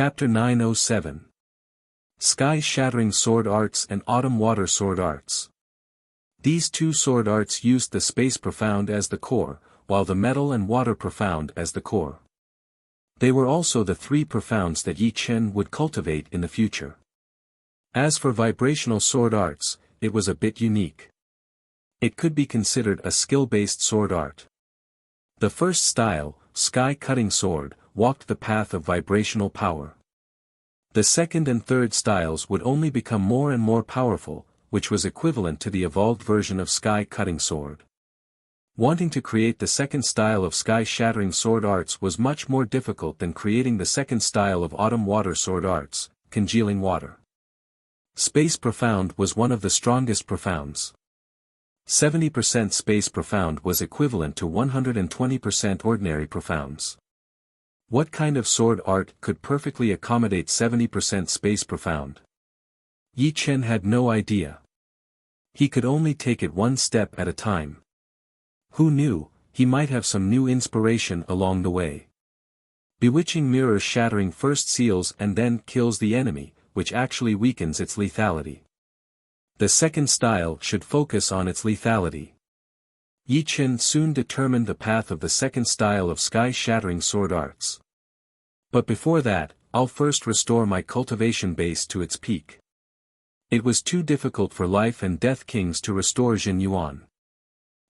Chapter 907. Sky-shattering sword arts and autumn water sword arts. These two sword arts used the space profound as the core, while the metal and water profound as the core. They were also the three profounds that Yi Chen would cultivate in the future. As for vibrational sword arts, it was a bit unique. It could be considered a skill-based sword art. The first style, sky-cutting sword, walked the path of vibrational power. The second and third styles would only become more and more powerful, which was equivalent to the evolved version of sky-cutting sword. Wanting to create the second style of sky-shattering sword arts was much more difficult than creating the second style of autumn water sword arts, congealing water. Space profound was one of the strongest profounds. 70% space profound was equivalent to 120% ordinary profounds. What kind of sword art could perfectly accommodate 70% space profound? Yi Chen had no idea. He could only take it one step at a time. Who knew, he might have some new inspiration along the way. Bewitching mirror shattering first seals and then kills the enemy, which actually weakens its lethality. The second style should focus on its lethality. Yi Chen soon determined the path of the second style of sky-shattering sword arts. But before that, I'll first restore my cultivation base to its peak. It was too difficult for Life and Death Kings to restore Jin Yuan.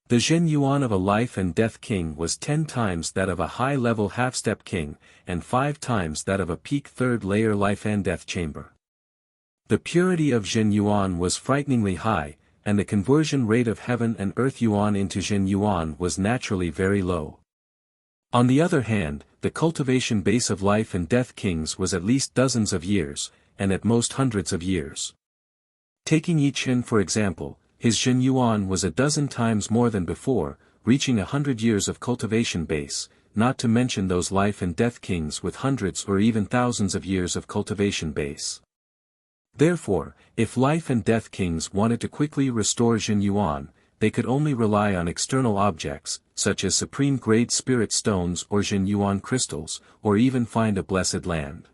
The Jin Yuan of a Life and Death King was 10 times that of a high-level half-step king, and 5 times that of a peak third-layer Life and Death chamber. The purity of Jin Yuan was frighteningly high, and the conversion rate of Heaven and Earth Yuan into Jin Yuan was naturally very low. On the other hand, the cultivation base of Life and Death Kings was at least dozens of years, and at most hundreds of years. Taking Yi Chen for example, his Jin Yuan was a dozen times more than before, reaching 100 years of cultivation base, not to mention those Life and Death Kings with hundreds or even thousands of years of cultivation base. Therefore, if Life and Death Kings wanted to quickly restore Jin Yuan, they could only rely on external objects, such as supreme-grade spirit stones or Jin Yuan crystals, or even find a blessed land.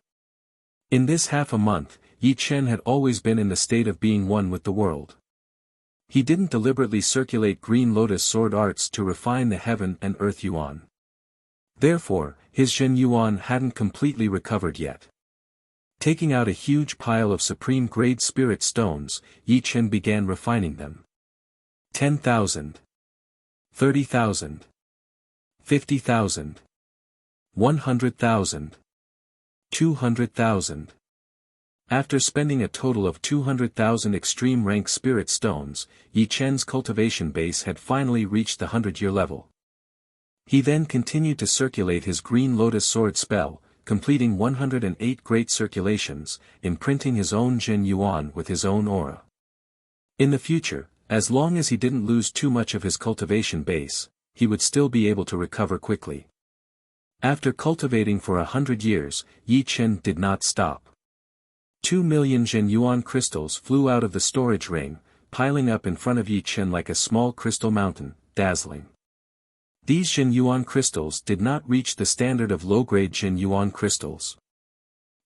In this half a month, Yi Chen had always been in the state of being one with the world. He didn't deliberately circulate green lotus sword arts to refine the Heaven and Earth Yuan. Therefore, his Jin Yuan hadn't completely recovered yet. Taking out a huge pile of supreme-grade spirit stones, Yi Chen began refining them. 10,000. 30,000. 50,000. 100,000. 200,000. After spending a total of 200,000 extreme rank spirit stones, Yi Chen's cultivation base had finally reached the 100-year level. He then continued to circulate his green lotus sword spell, completing 108 great circulations, imprinting his own Jin Yuan with his own aura. In the future, as long as he didn't lose too much of his cultivation base, he would still be able to recover quickly. After cultivating for 100 years, Yi Chen did not stop. 2 million Jin Yuan crystals flew out of the storage ring, piling up in front of Yi Chen like a small crystal mountain, dazzling. These Jin Yuan crystals did not reach the standard of low-grade Jin Yuan crystals.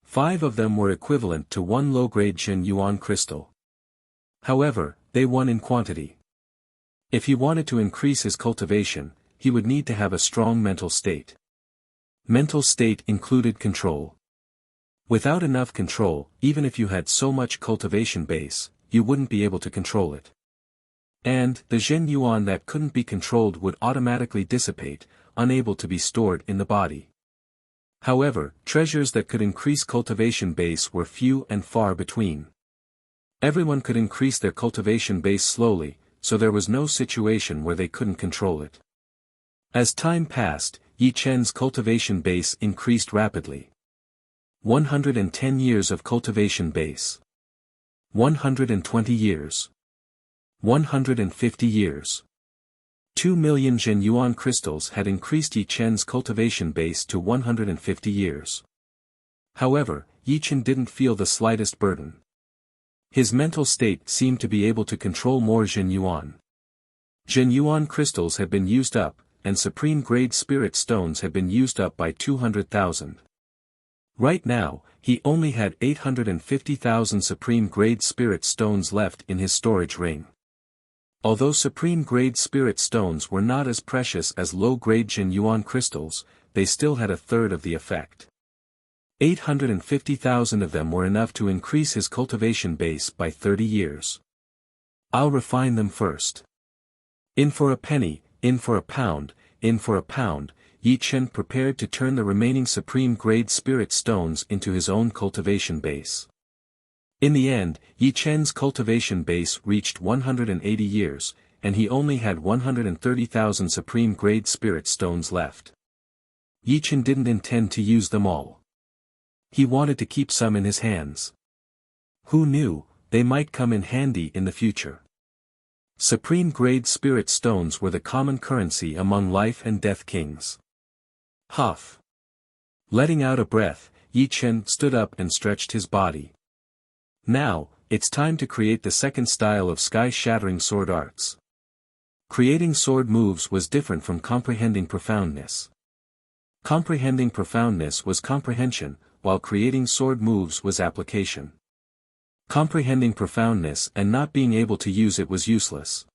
5 of them were equivalent to 1 low-grade Jin Yuan crystal. However, they won in quantity. If he wanted to increase his cultivation, he would need to have a strong mental state. Mental state included control. Without enough control, even if you had so much cultivation base, you wouldn't be able to control it. And, the Jin Yuan that couldn't be controlled would automatically dissipate, unable to be stored in the body. However, treasures that could increase cultivation base were few and far between. Everyone could increase their cultivation base slowly, so there was no situation where they couldn't control it. As time passed, Yi Chen's cultivation base increased rapidly. 110 years of cultivation base. 120 years. 150 years. 2 million Jin Yuan crystals had increased Yi Chen's cultivation base to 150 years. However, Yi Chen didn't feel the slightest burden. His mental state seemed to be able to control more Jin Yuan. Jin Yuan crystals had been used up, and supreme-grade spirit stones had been used up by 200,000. Right now, he only had 850,000 supreme-grade spirit stones left in his storage ring. Although supreme-grade spirit stones were not as precious as low-grade Jin Yuan crystals, they still had a third of the effect. 850,000 of them were enough to increase his cultivation base by 30 years. I'll refine them first. In for a penny, in for a pound, in for a pound, Yi Chen prepared to turn the remaining supreme-grade spirit stones into his own cultivation base. In the end, Yi Chen's cultivation base reached 180 years, and he only had 130,000 supreme-grade spirit stones left. Yi Chen didn't intend to use them all. He wanted to keep some in his hands. Who knew, they might come in handy in the future. Supreme-grade spirit stones were the common currency among life and death kings. Huff. Letting out a breath, Yi Chen stood up and stretched his body. Now, it's time to create the second style of sky-shattering sword arts. Creating sword moves was different from comprehending profoundness. Comprehending profoundness was comprehension, while creating sword moves was application. Comprehending profoundness and not being able to use it was useless.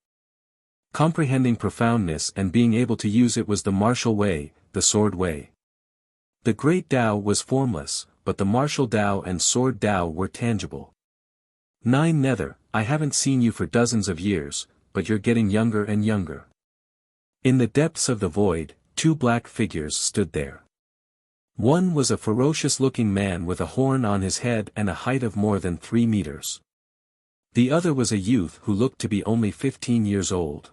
Comprehending profoundness and being able to use it was the martial way, the sword way. The great Tao was formless, but the martial Tao and sword Tao were tangible. 9 Nether, I haven't seen you for dozens of years, but you're getting younger and younger. In the depths of the void, 2 black figures stood there. One was a ferocious-looking man with a horn on his head and a height of more than 3 meters. The other was a youth who looked to be only 15 years old.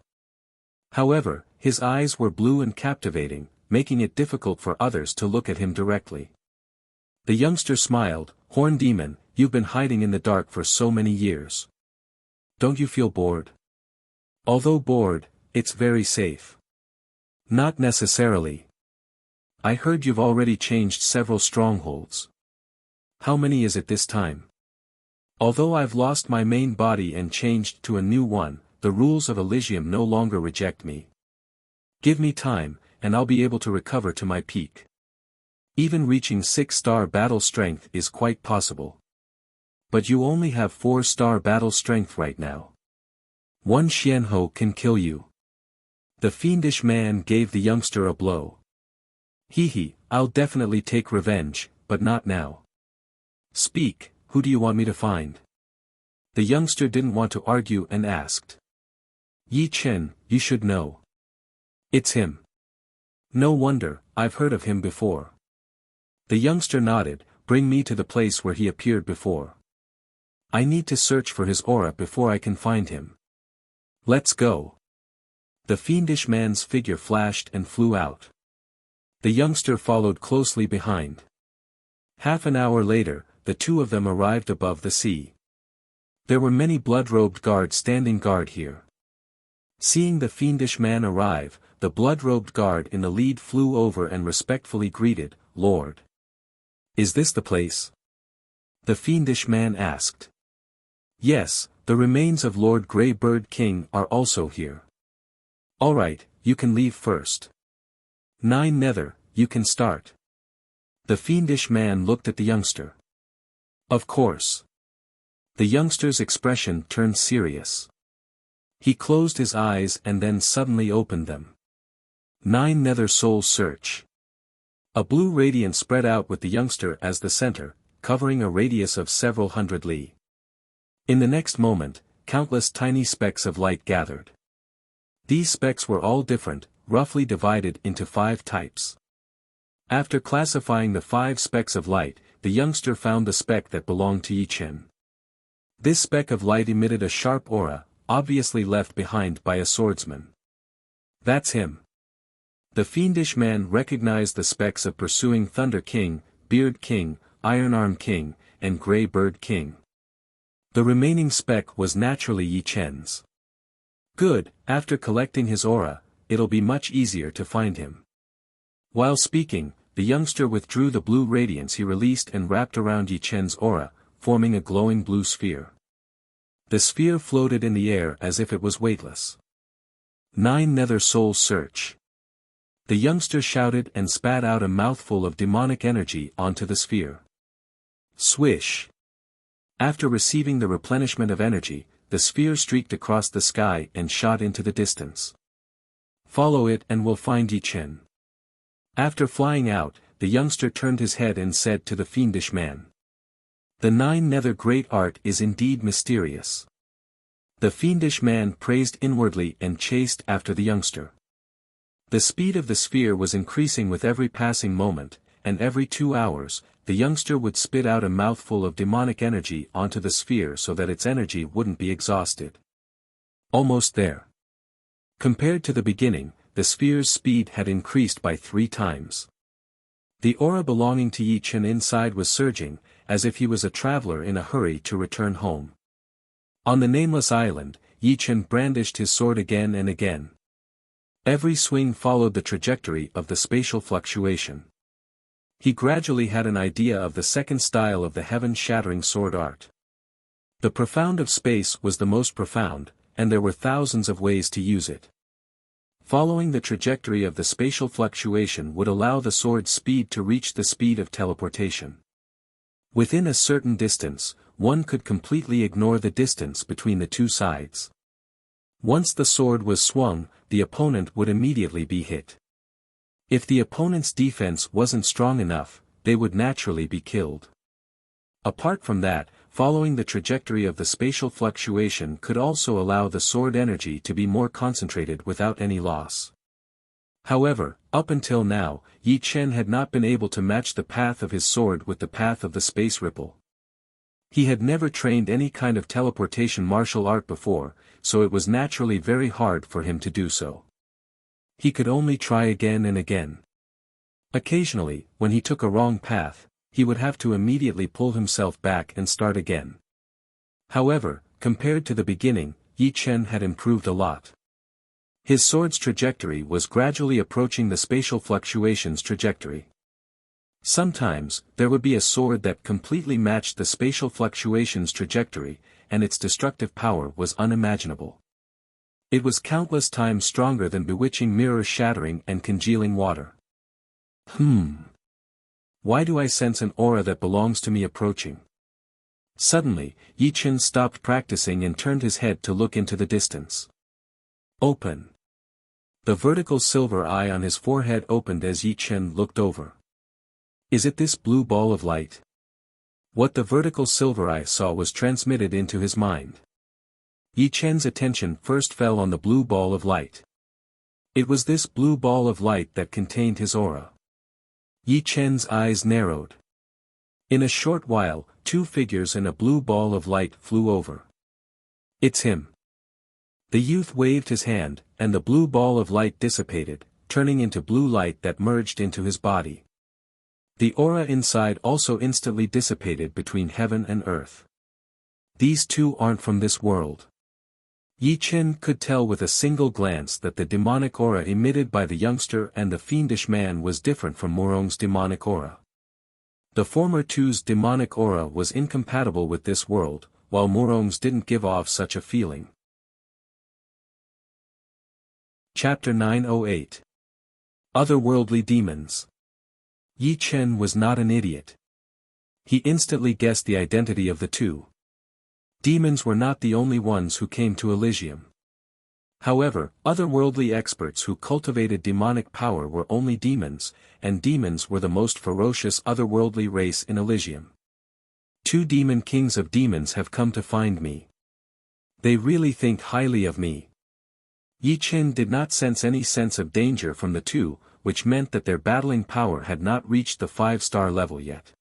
However, his eyes were blue and captivating, making it difficult for others to look at him directly. The youngster smiled, "Horn Demon, you've been hiding in the dark for so many years. Don't you feel bored?" "Although bored, it's very safe." "Not necessarily. I heard you've already changed several strongholds. How many is it this time?" "Although I've lost my main body and changed to a new one, the rules of Elysium no longer reject me. Give me time, and I'll be able to recover to my peak. Even reaching 6-star battle strength is quite possible. But you only have 4-star battle strength right now. 1 Xianhou can kill you." The fiendish man gave the youngster a blow. "Hee, I'll definitely take revenge, but not now. Speak, who do you want me to find?" The youngster didn't want to argue and asked. "Yi Chen, you should know. It's him." "No wonder, I've heard of him before." The youngster nodded, "Bring me to the place where he appeared before. I need to search for his aura before I can find him." "Let's go." The fiendish man's figure flashed and flew out. The youngster followed closely behind. Half an hour later, the 2 of them arrived above the sea. There were many blood-robed guards standing guard here. Seeing the fiendish man arrive, the blood-robed guard in the lead flew over and respectfully greeted, "Lord. Is this the place?" The fiendish man asked. "Yes, the remains of Lord Grey Bird King are also here." "Alright, you can leave first. 9 Nether, you can start." The fiendish man looked at the youngster. "Of course." The youngster's expression turned serious. He closed his eyes and then suddenly opened them. 9 Nether Soul Search. A blue radiance spread out with the youngster as the center, covering a radius of several hundred li. In the next moment, countless tiny specks of light gathered. These specks were all different, roughly divided into 5 types. After classifying the 5 specks of light, the youngster found the speck that belonged to Yi Chen. This speck of light emitted a sharp aura, obviously left behind by a swordsman. "That's him." The fiendish man recognized the specks of pursuing Thunder King, Beard King, Iron Arm King, and Grey Bird King. The remaining speck was naturally Yi Chen's. "Good, after collecting his aura, it'll be much easier to find him." While speaking, the youngster withdrew the blue radiance he released and wrapped around Yi Chen's aura, forming a glowing blue sphere. The sphere floated in the air as if it was weightless. 9 Nether Soul Search. The youngster shouted and spat out a mouthful of demonic energy onto the sphere. Swish. After receiving the replenishment of energy, the sphere streaked across the sky and shot into the distance. Follow it and we'll find Yi Chen. After flying out, the youngster turned his head and said to the fiendish man. The nine nether great art is indeed mysterious. The fiendish man praised inwardly and chased after the youngster. The speed of the sphere was increasing with every passing moment, and every 2 hours, the youngster would spit out a mouthful of demonic energy onto the sphere so that its energy wouldn't be exhausted. Almost there. Compared to the beginning, the sphere's speed had increased by 3 times. The aura belonging to Yi Chen inside was surging, as if he was a traveler in a hurry to return home. On the nameless island, Yi Chen brandished his sword again and again. Every swing followed the trajectory of the spatial fluctuation. He gradually had an idea of the second style of the heaven-shattering sword art. The profound of space was the most profound, and there were thousands of ways to use it. Following the trajectory of the spatial fluctuation would allow the sword's speed to reach the speed of teleportation. Within a certain distance, one could completely ignore the distance between the two sides. Once the sword was swung, the opponent would immediately be hit. If the opponent's defense wasn't strong enough, they would naturally be killed. Apart from that, following the trajectory of the spatial fluctuation could also allow the sword energy to be more concentrated without any loss. However, up until now, Yi Chen had not been able to match the path of his sword with the path of the space ripple. He had never trained any kind of teleportation martial art before, so it was naturally very hard for him to do so. He could only try again and again. Occasionally, when he took a wrong path, he would have to immediately pull himself back and start again. However, compared to the beginning, Yi Chen had improved a lot. His sword's trajectory was gradually approaching the spatial fluctuation's trajectory. Sometimes, there would be a sword that completely matched the spatial fluctuation's trajectory, and its destructive power was unimaginable. It was countless times stronger than bewitching mirror-shattering and congealing water. Why do I sense an aura that belongs to me approaching? Suddenly, Yi Chen stopped practicing and turned his head to look into the distance. Open. The vertical silver eye on his forehead opened as Yi Chen looked over. Is it this blue ball of light? What the vertical silver eye saw was transmitted into his mind. Yi Chen's attention first fell on the blue ball of light. It was this blue ball of light that contained his aura. Yi Chen's eyes narrowed. In a short while, 2 figures and a blue ball of light flew over. It's him. The youth waved his hand, and the blue ball of light dissipated, turning into blue light that merged into his body. The aura inside also instantly dissipated between heaven and earth. These two aren't from this world. Yi Chen could tell with a single glance that the demonic aura emitted by the youngster and the fiendish man was different from Murong's demonic aura. The former two's demonic aura was incompatible with this world, while Murong's didn't give off such a feeling. Chapter 908. Otherworldly Demons. Yi Chen was not an idiot. He instantly guessed the identity of the two. Demons were not the only ones who came to Elysium. However, otherworldly experts who cultivated demonic power were only demons, and demons were the most ferocious otherworldly race in Elysium. 2 demon kings of demons have come to find me. They really think highly of me. Yi Chen did not sense any sense of danger from the two, which meant that their battling power had not reached the 5-star level yet.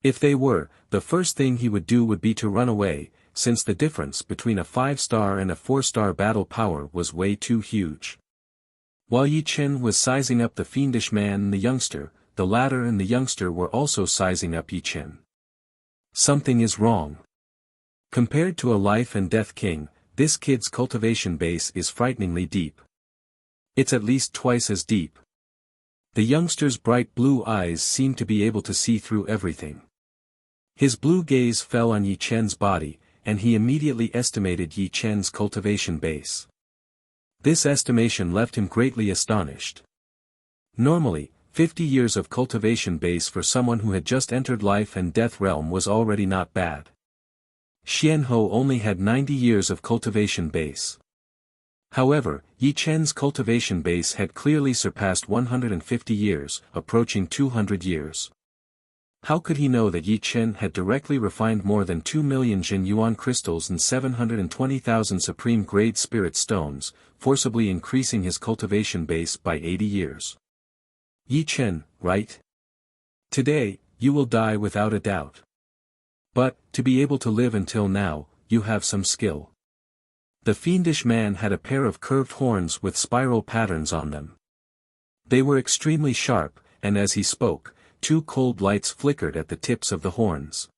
If they were, the first thing he would do would be to run away, since the difference between a 5-star and a 4-star battle power was way too huge. While Yi Chen was sizing up the fiendish man and the youngster, the latter and the youngster were also sizing up Yi Chen. Something is wrong. Compared to a life and death king, this kid's cultivation base is frighteningly deep. It's at least twice as deep. The youngster's bright blue eyes seemed to be able to see through everything. His blue gaze fell on Yi Chen's body, and he immediately estimated Yi Chen's cultivation base. This estimation left him greatly astonished. Normally, 50 years of cultivation base for someone who had just entered life and death realm was already not bad. Xianhou only had 90 years of cultivation base. However, Yi Chen's cultivation base had clearly surpassed 150 years, approaching 200 years. How could he know that Yi Chen had directly refined more than 2 million Jin Yuan crystals and 720,000 supreme-grade spirit stones, forcibly increasing his cultivation base by 80 years? Yi Chen, right? Today, you will die without a doubt. But, to be able to live until now, you have some skill. The fiendish man had a pair of curved horns with spiral patterns on them. They were extremely sharp, and as he spoke, 2 cold lights flickered at the tips of the horns.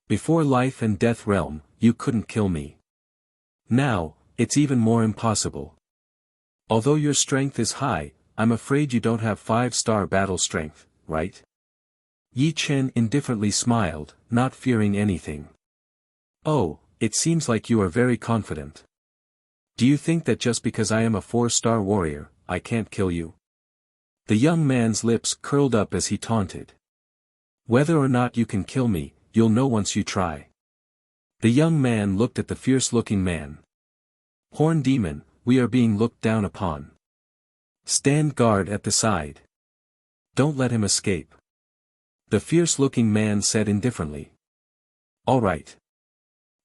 Before life and death realm, you couldn't kill me. Now, it's even more impossible. Although your strength is high, I'm afraid you don't have 5-star battle strength, right? Yi Chen indifferently smiled, not fearing anything. Oh, it seems like you are very confident. Do you think that just because I am a 4-star warrior, I can't kill you? The young man's lips curled up as he taunted. Whether or not you can kill me, you'll know once you try. The young man looked at the fierce-looking man. Horn demon, we are being looked down upon. Stand guard at the side. Don't let him escape. The fierce-looking man said indifferently. All right.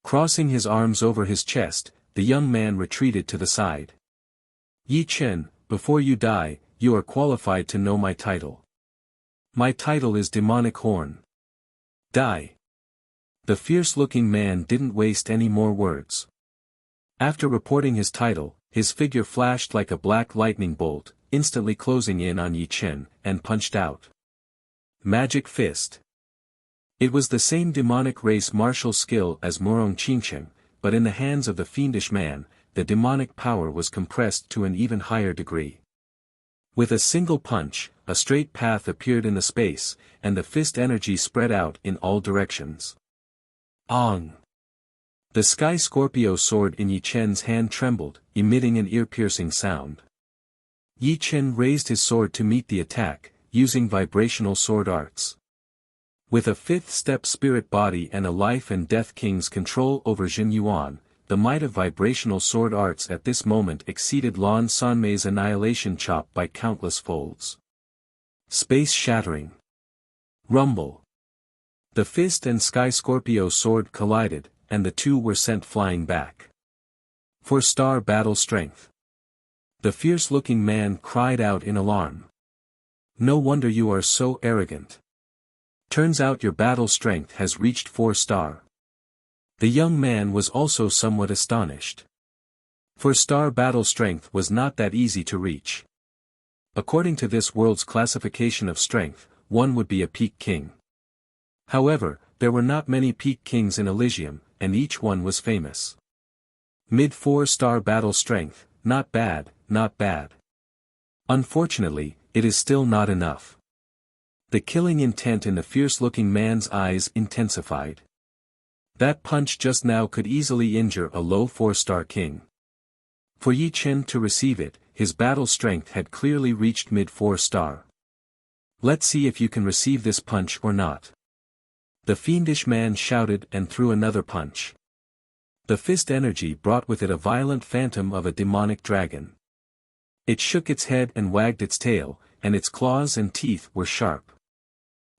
Crossing his arms over his chest, the young man retreated to the side. Yi Chen, before you die, you are qualified to know my title. My title is Demonic Horn. Die. The fierce-looking man didn't waste any more words. After reporting his title, his figure flashed like a black lightning bolt, instantly closing in on Yi Chen, and punched out. Magic Fist. It was the same demonic race martial skill as Murong Qingcheng, but in the hands of the fiendish man, the demonic power was compressed to an even higher degree. With a single punch, a straight path appeared in the space, and the fist energy spread out in all directions. Ong! The Sky Scorpio sword in Yi Chen's hand trembled, emitting an ear-piercing sound. Yi Chen raised his sword to meet the attack, using vibrational sword arts. With a 5th-step spirit body and a life and death king's control over Jin Yuan, the might of vibrational sword arts at this moment exceeded Lan Sanmei's annihilation chop by countless folds. Space shattering. Rumble. The fist and Sky Scorpio sword collided, and the two were sent flying back. 4-star battle strength. The fierce-looking man cried out in alarm. No wonder you are so arrogant. Turns out your battle strength has reached 4-star. The young man was also somewhat astonished. 4-star battle strength was not that easy to reach. According to this world's classification of strength, one would be a peak king. However, there were not many peak kings in Elysium, and each one was famous. Mid 4-star battle strength, not bad, not bad. Unfortunately, it is still not enough. The killing intent in the fierce-looking man's eyes intensified. That punch just now could easily injure a low 4-star king. For Yi Chen to receive it, his battle strength had clearly reached mid 4-star. Let's see if you can receive this punch or not. The fiendish man shouted and threw another punch. The fist energy brought with it a violent phantom of a demonic dragon. It shook its head and wagged its tail, and its claws and teeth were sharp.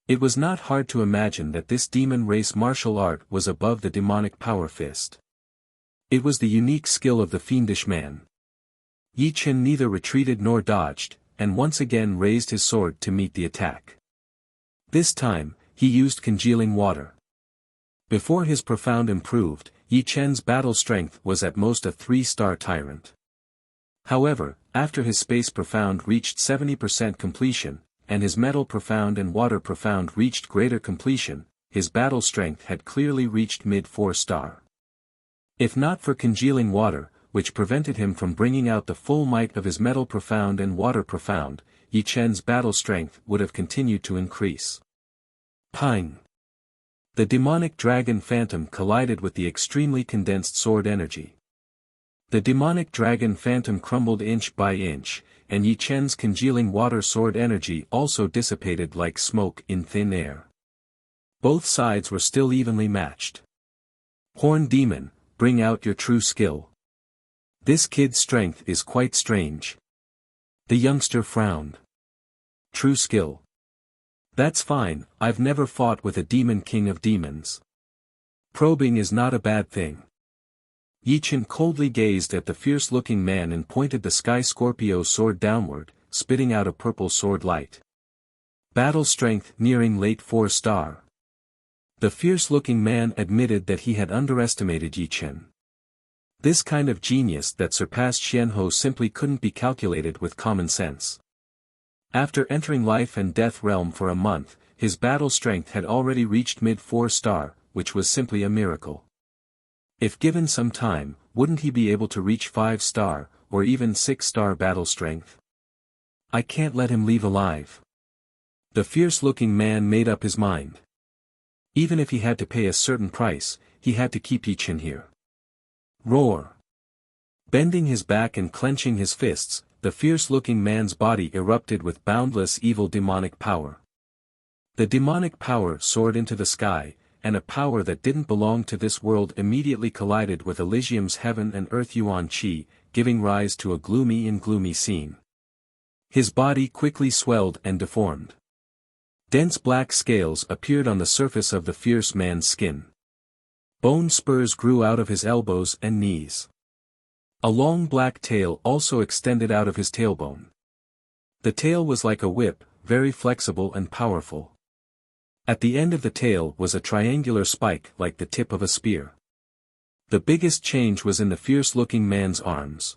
It was not hard to imagine that this demon race martial art was above the demonic power fist. It was the unique skill of the fiendish man. Yi Chen neither retreated nor dodged, and once again raised his sword to meet the attack. This time, he used congealing water. Before his profound improved, Yi Chen's battle strength was at most a 3-star tyrant. However, after his space profound reached 70% completion, and his metal profound and water profound reached greater completion, his battle strength had clearly reached mid 4-star. If not for congealing water, which prevented him from bringing out the full might of his metal profound and water profound, Yi Chen's battle strength would have continued to increase. Pang! The demonic dragon phantom collided with the extremely condensed sword energy. The demonic dragon phantom crumbled inch by inch, and Yi Chen's congealing water sword energy also dissipated like smoke in thin air. Both sides were still evenly matched. Horn demon, bring out your true skill. This kid's strength is quite strange. The youngster frowned. True skill. That's fine, I've never fought with a demon king of demons. Probing is not a bad thing. Yi Chen coldly gazed at the fierce-looking man and pointed the Sky Scorpio sword downward, spitting out a purple sword light. Battle strength nearing late 4-star. The fierce-looking man admitted that he had underestimated Yi Chen. This kind of genius that surpassed Xianhou simply couldn't be calculated with common sense. After entering life and death realm for a month, his battle strength had already reached mid 4-star, which was simply a miracle. If given some time, wouldn't he be able to reach 5-star, or even 6-star battle strength? I can't let him leave alive. The fierce-looking man made up his mind. Even if he had to pay a certain price, he had to keep Yi Chen here. Roar! Bending his back and clenching his fists, the fierce-looking man's body erupted with boundless evil demonic power. The demonic power soared into the sky, and a power that didn't belong to this world immediately collided with Elysium's heaven and earth Yuan Qi, giving rise to a gloomy scene. His body quickly swelled and deformed. Dense black scales appeared on the surface of the fierce man's skin. Bone spurs grew out of his elbows and knees. A long black tail also extended out of his tailbone. The tail was like a whip, very flexible and powerful. At the end of the tail was a triangular spike like the tip of a spear. The biggest change was in the fierce-looking man's arms.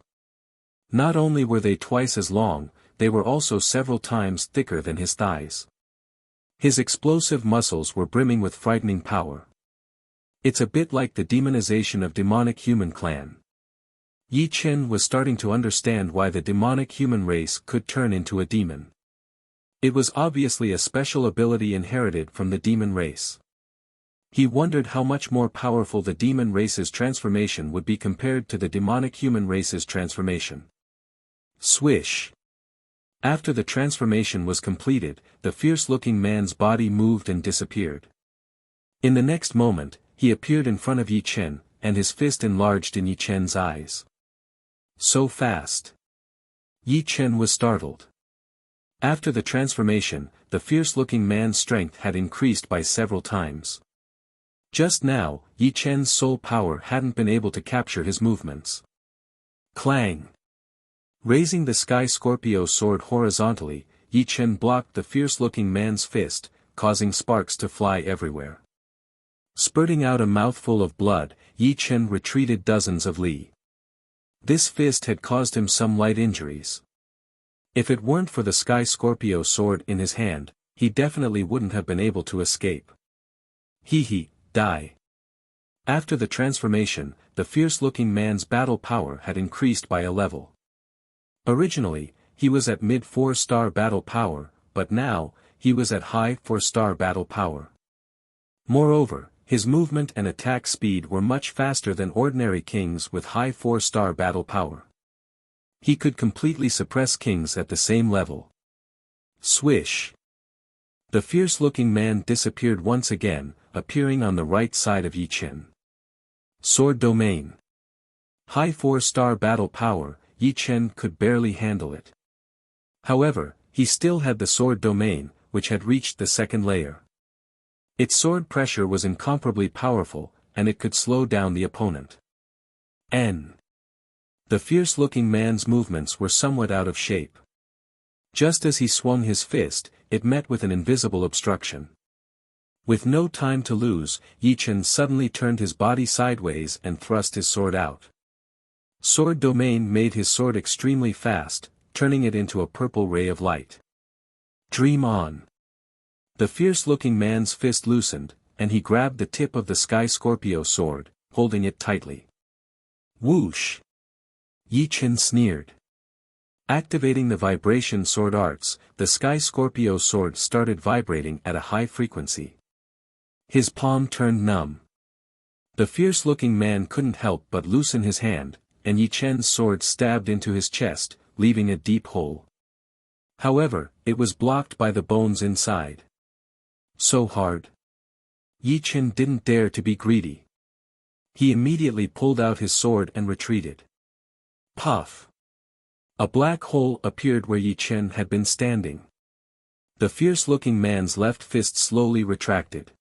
Not only were they twice as long, they were also several times thicker than his thighs. His explosive muscles were brimming with frightening power. It's a bit like the demonization of demonic human clan. Yi Chen was starting to understand why the demonic human race could turn into a demon. It was obviously a special ability inherited from the demon race. He wondered how much more powerful the demon race's transformation would be compared to the demonic human race's transformation. Swish! After the transformation was completed, the fierce-looking man's body moved and disappeared. In the next moment, he appeared in front of Yi Chen, and his fist enlarged in Yi Chen's eyes. So fast! Yi Chen was startled. After the transformation, the fierce-looking man's strength had increased by several times. Just now, Yi Chen's soul power hadn't been able to capture his movements. Clang! Raising the Sky Scorpio sword horizontally, Yi Chen blocked the fierce-looking man's fist, causing sparks to fly everywhere. Spurting out a mouthful of blood, Yi Chen retreated dozens of li. This fist had caused him some light injuries. If it weren't for the Sky Scorpio sword in his hand, he definitely wouldn't have been able to escape. Die. After the transformation, the fierce-looking man's battle power had increased by a level. Originally, he was at mid 4-star battle power, but now, he was at high 4-star battle power. Moreover, his movement and attack speed were much faster than ordinary kings with high 4-star battle power. He could completely suppress kings at the same level. Swish! The fierce-looking man disappeared once again, appearing on the right side of Yi Chen. Sword domain. High 4-star battle power, Yi Chen could barely handle it. However, he still had the sword domain, which had reached the second layer. Its sword pressure was incomparably powerful, and it could slow down the opponent. The fierce-looking man's movements were somewhat out of shape. Just as he swung his fist, it met with an invisible obstruction. With no time to lose, Yi Chen suddenly turned his body sideways and thrust his sword out. Sword domain made his sword extremely fast, turning it into a purple ray of light. Dream on! The fierce-looking man's fist loosened, and he grabbed the tip of the Sky Scorpio sword, holding it tightly. Whoosh! Yi Chen sneered. Activating the vibration sword arts, the Sky Scorpio sword started vibrating at a high frequency. His palm turned numb. The fierce-looking man couldn't help but loosen his hand, and Yi Chen's sword stabbed into his chest, leaving a deep hole. However, it was blocked by the bones inside. So hard. Yi Chen didn't dare to be greedy. He immediately pulled out his sword and retreated. Puff! A black hole appeared where Yi Chen had been standing. The fierce-looking man's left fist slowly retracted.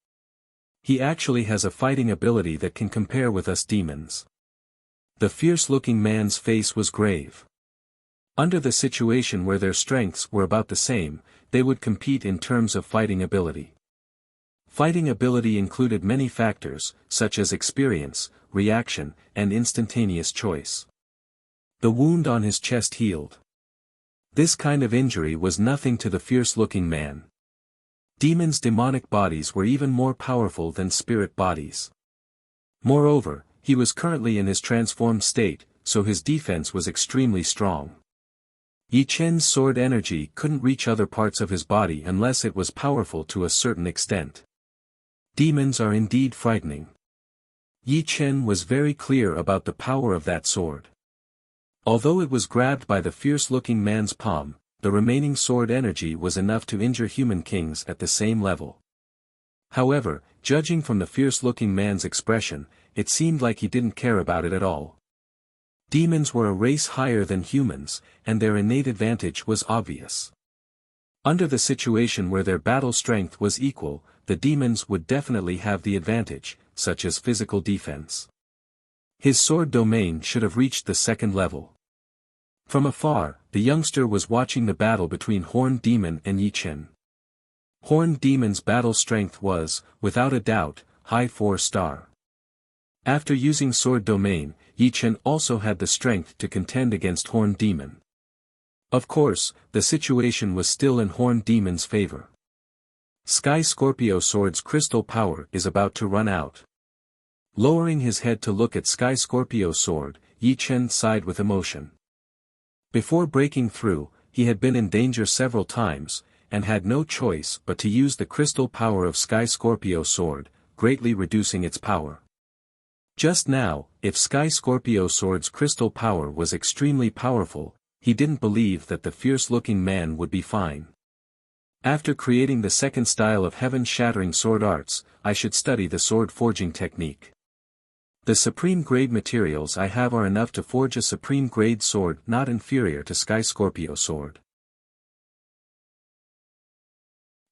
He actually has a fighting ability that can compare with us demons. The fierce-looking man's face was grave. Under the situation where their strengths were about the same, they would compete in terms of fighting ability. Fighting ability included many factors, such as experience, reaction, and instantaneous choice. The wound on his chest healed. This kind of injury was nothing to the fierce-looking man. Demons' demonic bodies were even more powerful than spirit bodies. Moreover, he was currently in his transformed state, so his defense was extremely strong. Yi Chen's sword energy couldn't reach other parts of his body unless it was powerful to a certain extent. Demons are indeed frightening. Yi Chen was very clear about the power of that sword. Although it was grabbed by the fierce-looking man's palm, the remaining sword energy was enough to injure human kings at the same level. However, judging from the fierce-looking man's expression, it seemed like he didn't care about it at all. Demons were a race higher than humans, and their innate advantage was obvious. Under the situation where their battle strength was equal, the demons would definitely have the advantage, such as physical defense. His sword domain should have reached the second level. From afar, the youngster was watching the battle between Horned Demon and Yi Chen. Horned Demon's battle strength was, without a doubt, high 4-star. After using sword domain, Yi Chen also had the strength to contend against Horned Demon. Of course, the situation was still in Horned Demon's favor. Sky Scorpio Sword's crystal power is about to run out. Lowering his head to look at Sky Scorpio Sword, Yi Chen sighed with emotion. Before breaking through, he had been in danger several times, and had no choice but to use the crystal power of Sky Scorpio Sword, greatly reducing its power. Just now, if Sky Scorpio Sword's crystal power was extremely powerful, he didn't believe that the fierce-looking man would be fine. After creating the second style of heaven-shattering sword arts, I should study the sword forging technique. The supreme grade materials I have are enough to forge a supreme grade sword not inferior to Sky Scorpio Sword.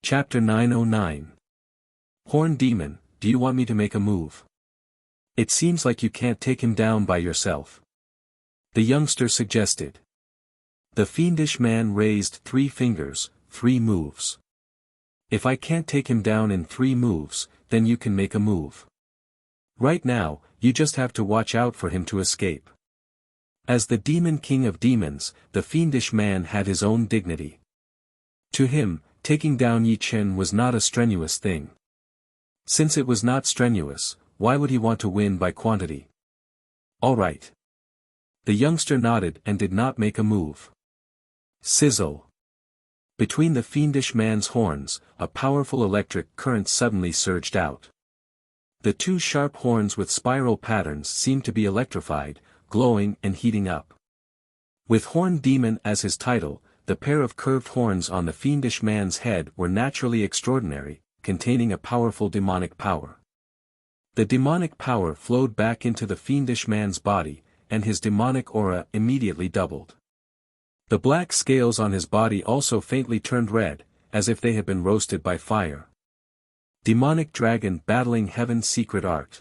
Chapter 909. Horned Demon, do you want me to make a move? It seems like you can't take him down by yourself. The youngster suggested. The fiendish man raised 3 fingers, 3 moves. If I can't take him down in 3 moves, then you can make a move. Right now, you just have to watch out for him to escape. As the demon king of demons, the fiendish man had his own dignity. To him, taking down Yi Chen was not a strenuous thing. Since it was not strenuous, why would he want to win by quantity? All right. The youngster nodded and did not make a move. Sizzle. Between the fiendish man's horns, a powerful electric current suddenly surged out. The 2 sharp horns with spiral patterns seemed to be electrified, glowing and heating up. With Horned Demon as his title, the pair of curved horns on the fiendish man's head were naturally extraordinary, containing a powerful demonic power. The demonic power flowed back into the fiendish man's body, and his demonic aura immediately doubled. The black scales on his body also faintly turned red, as if they had been roasted by fire. Demonic dragon battling heaven's secret art.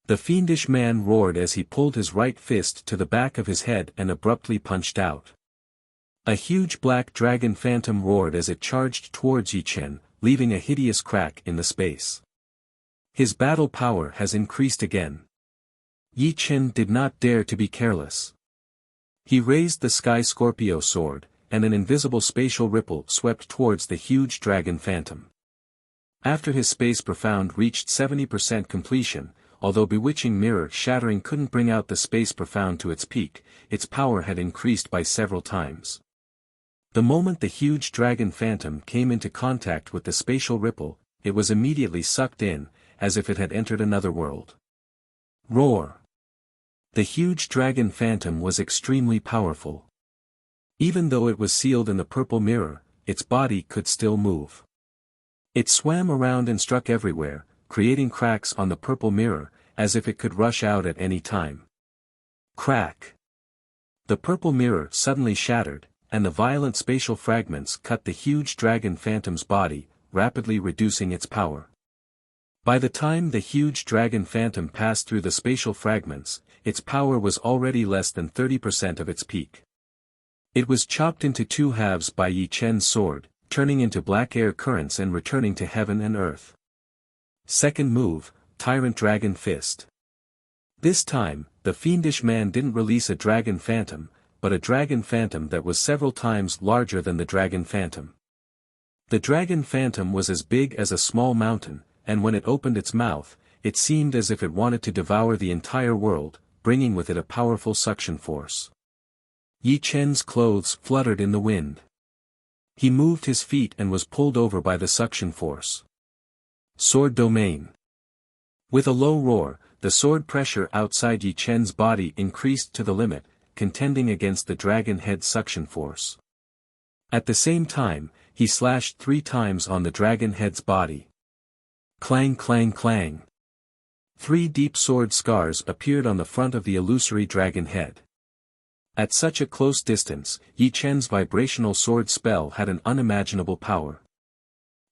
The fiendish man roared as he pulled his right fist to the back of his head and abruptly punched out. A huge black dragon phantom roared as it charged towards Yi Chen, leaving a hideous crack in the space. His battle power has increased again. Yi Chen did not dare to be careless. He raised the Sky Scorpio Sword, and an invisible spatial ripple swept towards the huge dragon phantom. After his space profound reached 70% completion, although bewitching mirror shattering couldn't bring out the space profound to its peak, its power had increased by several times. The moment the huge dragon phantom came into contact with the spatial ripple, it was immediately sucked in, as if it had entered another world. Roar! The huge dragon phantom was extremely powerful. Even though it was sealed in the purple mirror, its body could still move. It swam around and struck everywhere, creating cracks on the purple mirror, as if it could rush out at any time. Crack! The purple mirror suddenly shattered, and the violent spatial fragments cut the huge dragon phantom's body, rapidly reducing its power. By the time the huge dragon phantom passed through the spatial fragments, its power was already less than 30% of its peak. It was chopped into two halves by Yi Chen's sword, turning into black air currents and returning to heaven and earth. Second move, Tyrant Dragon Fist. This time, the fiendish man didn't release a dragon phantom, but a dragon phantom that was several times larger than the dragon phantom. The dragon phantom was as big as a small mountain, and when it opened its mouth, it seemed as if it wanted to devour the entire world, bringing with it a powerful suction force. Yi Chen's clothes fluttered in the wind. He moved his feet and was pulled over by the suction force. Sword Domain. With a low roar, the sword pressure outside Yi Chen's body increased to the limit, contending against the dragon head suction force. At the same time, he slashed 3 times on the dragon head's body. Clang clang clang. 3 deep sword scars appeared on the front of the illusory dragon head. At such a close distance, Yi Chen's vibrational sword spell had an unimaginable power.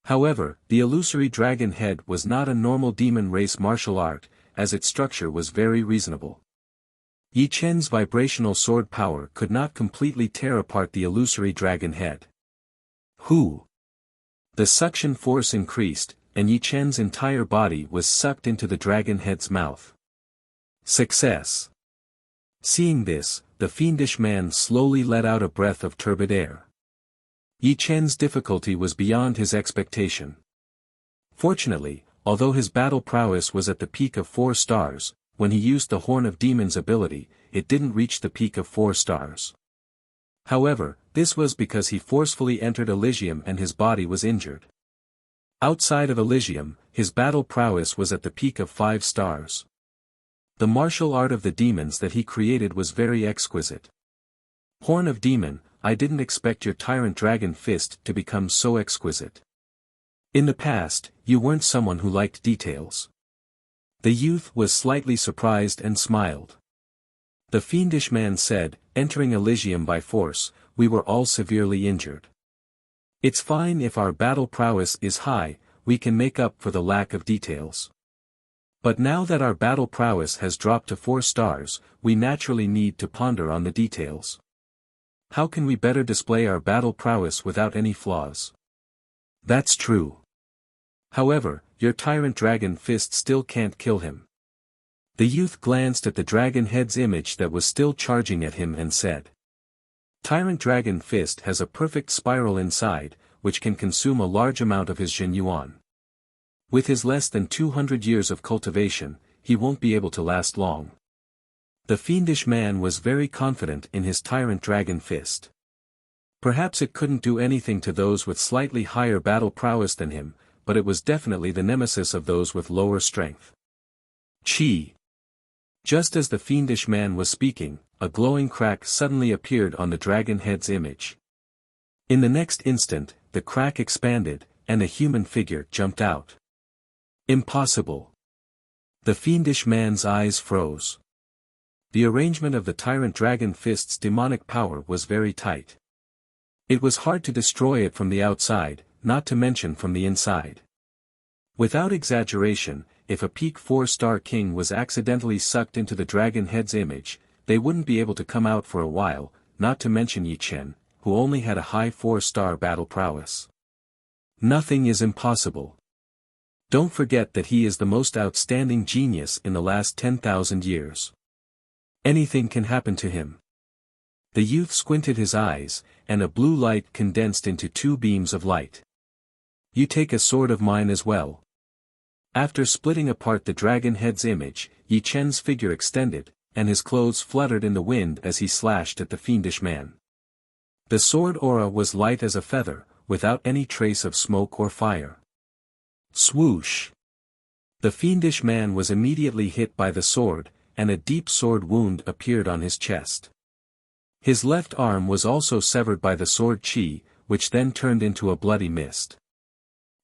However, the illusory dragon head was not a normal demon race martial art, as its structure was very reasonable. Yi Chen's vibrational sword power could not completely tear apart the illusory dragon head. Whoo! The suction force increased, and Yi Chen's entire body was sucked into the dragon head's mouth. Success! Seeing this, the fiendish man slowly let out a breath of turbid air. Yi Chen's difficulty was beyond his expectation. Fortunately, although his battle prowess was at the peak of 4 stars, when he used the Horn of Demons ability, it didn't reach the peak of 4 stars. However, this was because he forcefully entered Elysium and his body was injured. Outside of Elysium, his battle prowess was at the peak of 5 stars. The martial art of the demons that he created was very exquisite. Horn of Demon, I didn't expect your Tyrant Dragon Fist to become so exquisite. In the past, you weren't someone who liked details. The youth was slightly surprised and smiled. The fiendish man said, entering Elysium by force, we were all severely injured. It's fine if our battle prowess is high, we can make up for the lack of details. But now that our battle prowess has dropped to 4 stars, we naturally need to ponder on the details. How can we better display our battle prowess without any flaws? That's true. However, your Tyrant Dragon Fist still can't kill him. The youth glanced at the dragon head's image that was still charging at him and said. Tyrant Dragon Fist has a perfect spiral inside, which can consume a large amount of his Jin Yuan. With his less than 200 years of cultivation, he won't be able to last long. The fiendish man was very confident in his Tyrant Dragon Fist. Perhaps it couldn't do anything to those with slightly higher battle prowess than him, but it was definitely the nemesis of those with lower strength. Chi! Just as the fiendish man was speaking, a glowing crack suddenly appeared on the dragon head's image. In the next instant, the crack expanded, and a human figure jumped out. Impossible! The fiendish man's eyes froze. The arrangement of the Tyrant Dragon Fist's demonic power was very tight. It was hard to destroy it from the outside, not to mention from the inside. Without exaggeration, if a peak 4-star king was accidentally sucked into the dragon head's image, they wouldn't be able to come out for a while, not to mention Yi Chen, who only had a high 4-star battle prowess. Nothing is impossible. Don't forget that he is the most outstanding genius in the last 10,000 years. Anything can happen to him. The youth squinted his eyes, and a blue light condensed into 2 beams of light. You take a sword of mine as well. After splitting apart the dragon head's image, Yi Chen's figure extended, and his clothes fluttered in the wind as he slashed at the fiendish man. The sword aura was light as a feather, without any trace of smoke or fire. Swoosh! The fiendish man was immediately hit by the sword, and a deep sword wound appeared on his chest. His left arm was also severed by the sword chi, which then turned into a bloody mist.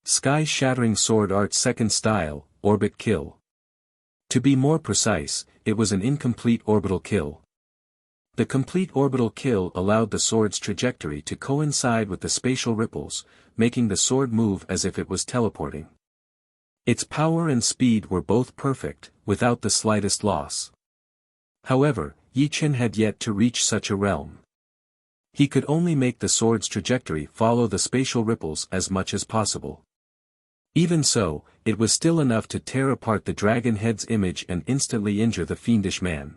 Sky-shattering sword art second style, orbit kill. To be more precise, it was an incomplete orbital kill. The complete orbital kill allowed the sword's trajectory to coincide with the spatial ripples, making the sword move as if it was teleporting. Its power and speed were both perfect, without the slightest loss. However, Yi Chen had yet to reach such a realm. He could only make the sword's trajectory follow the spatial ripples as much as possible. Even so, it was still enough to tear apart the dragon head's image and instantly injure the fiendish man.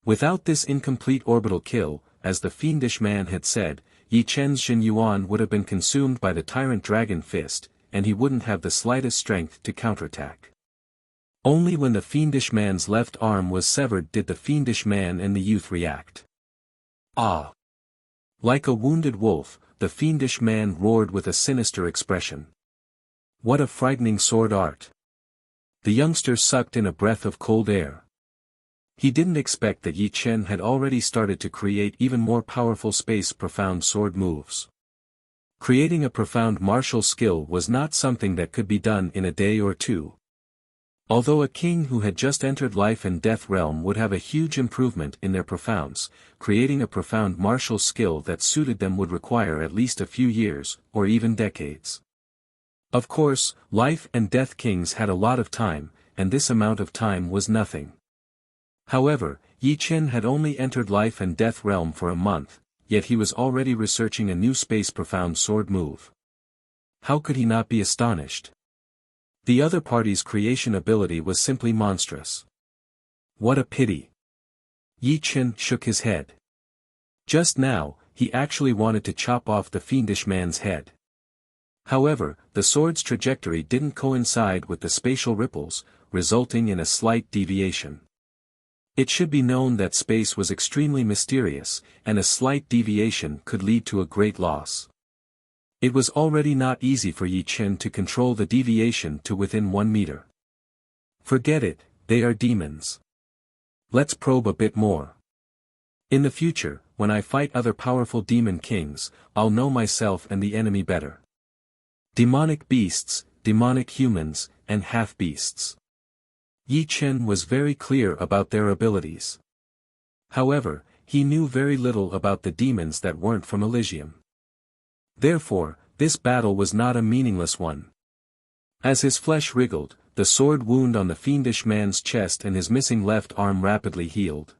Without this incomplete orbital kill, as the fiendish man had said, Yi Chen's Xin Yuan would have been consumed by the tyrant dragon fist, and he wouldn't have the slightest strength to counterattack. Only when the fiendish man's left arm was severed did the fiendish man and the youth react. Ah! Like a wounded wolf, the fiendish man roared with a sinister expression. What a frightening sword art! The youngster sucked in a breath of cold air. He didn't expect that Yi Chen had already started to create even more powerful space-profound sword moves. Creating a profound martial skill was not something that could be done in a day or two. Although a king who had just entered life and death realm would have a huge improvement in their profounds, creating a profound martial skill that suited them would require at least a few years, or even decades. Of course, life and death kings had a lot of time, and this amount of time was nothing. However, Yi Chen had only entered life and death realm for a month, yet he was already researching a new space-profound sword move. How could he not be astonished? The other party's creation ability was simply monstrous. What a pity. Yi Chen shook his head. Just now, he actually wanted to chop off the fiendish man's head. However, the sword's trajectory didn't coincide with the spatial ripples, resulting in a slight deviation. It should be known that space was extremely mysterious, and a slight deviation could lead to a great loss. It was already not easy for Yi Chen to control the deviation to within 1 meter. Forget it, they are demons. Let's probe a bit more. In the future, when I fight other powerful demon kings, I'll know myself and the enemy better. Demonic beasts, demonic humans, and half-beasts. Yi Chen was very clear about their abilities. However, he knew very little about the demons that weren't from Elysium. Therefore, this battle was not a meaningless one. As his flesh wriggled, the sword wound on the fiendish man's chest and his missing left arm rapidly healed.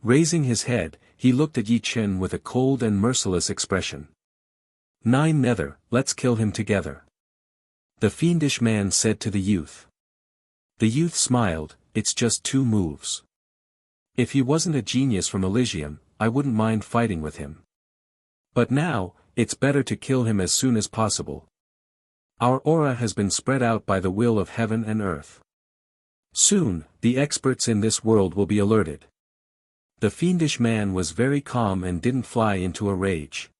Raising his head, he looked at Yi Chen with a cold and merciless expression. "Nine Nether, let's kill him together," the fiendish man said to the youth. The youth smiled, "It's just 2 moves. If he wasn't a genius from Elysium, I wouldn't mind fighting with him. But now, it's better to kill him as soon as possible. Our aura has been spread out by the will of heaven and earth. Soon, the experts in this world will be alerted." The fiendish man was very calm and didn't fly into a rage.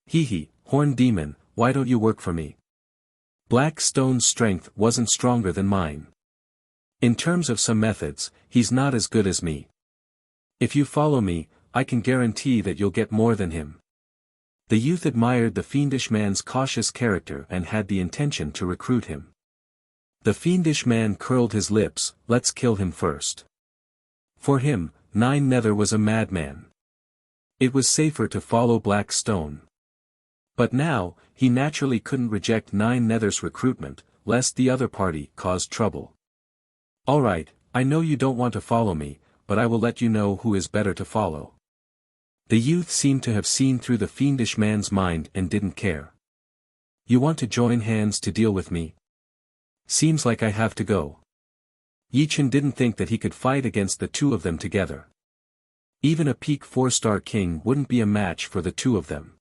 "Hee, horn demon, why don't you work for me? Black Stone's strength wasn't stronger than mine. In terms of some methods, he's not as good as me. If you follow me, I can guarantee that you'll get more than him." The youth admired the fiendish man's cautious character and had the intention to recruit him. The fiendish man curled his lips, "Let's kill him first." For him, Nine Nether was a madman. It was safer to follow Black Stone. But now, he naturally couldn't reject Nine Nether's recruitment, lest the other party cause trouble. "Alright, I know you don't want to follow me, but I will let you know who is better to follow." The youth seemed to have seen through the fiendish man's mind and didn't care. "You want to join hands to deal with me? Seems like I have to go." Yi Chen didn't think that he could fight against the 2 of them together. Even a peak 4-star king wouldn't be a match for the 2 of them.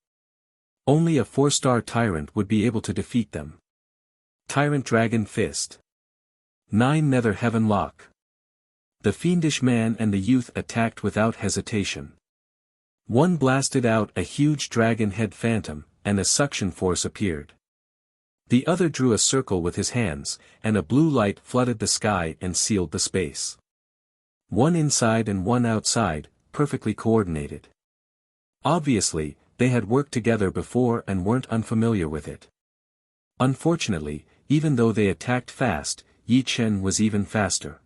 Only a 4-star tyrant would be able to defeat them. Tyrant Dragon Fist. Nine Nether Heaven Lock. The fiendish man and the youth attacked without hesitation. One blasted out a huge dragon head phantom, and a suction force appeared. The other drew a circle with his hands, and a blue light flooded the sky and sealed the space. One inside and one outside, perfectly coordinated. Obviously, they had worked together before and weren't unfamiliar with it. Unfortunately, even though they attacked fast, Yi Chen was even faster.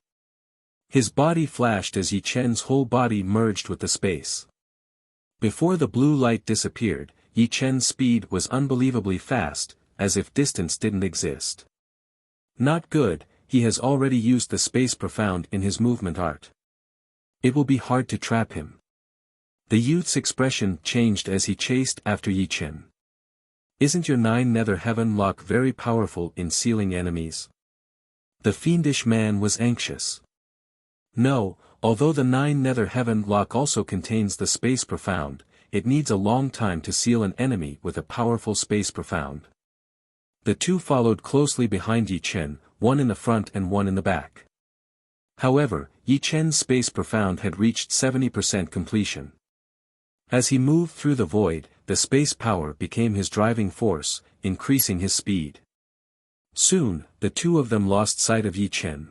His body flashed as Yi Chen's whole body merged with the space. Before the blue light disappeared, Yi Chen's speed was unbelievably fast, as if distance didn't exist. Not good, he has already used the space profound in his movement art. It will be hard to trap him. The youth's expression changed as he chased after Yi Chen. Isn't your 9 nether heaven lock very powerful in sealing enemies? The fiendish man was anxious. No, although the 9 nether heaven lock also contains the space profound, it needs a long time to seal an enemy with a powerful space profound. The two followed closely behind Yi Chen, one in the front and one in the back. However, Yi Chen's space profound had reached 70% completion. As he moved through the void, the space power became his driving force, increasing his speed. Soon, the two of them lost sight of Yi Chen.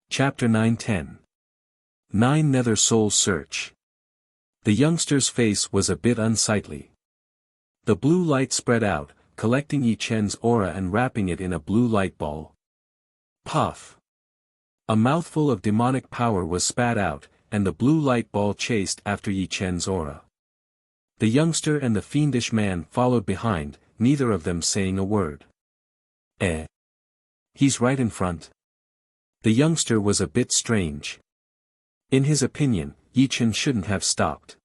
Chapter 9-10. 9 Nether Souls Search. The youngster's face was a bit unsightly. The blue light spread out, collecting Yi Chen's aura and wrapping it in a blue light ball. Puff! A mouthful of demonic power was spat out, and the blue light ball chased after Yi Chen's aura. The youngster and the fiendish man followed behind, neither of them saying a word. He's right in front. The youngster was a bit strange. In his opinion, Yi Chen shouldn't have stopped.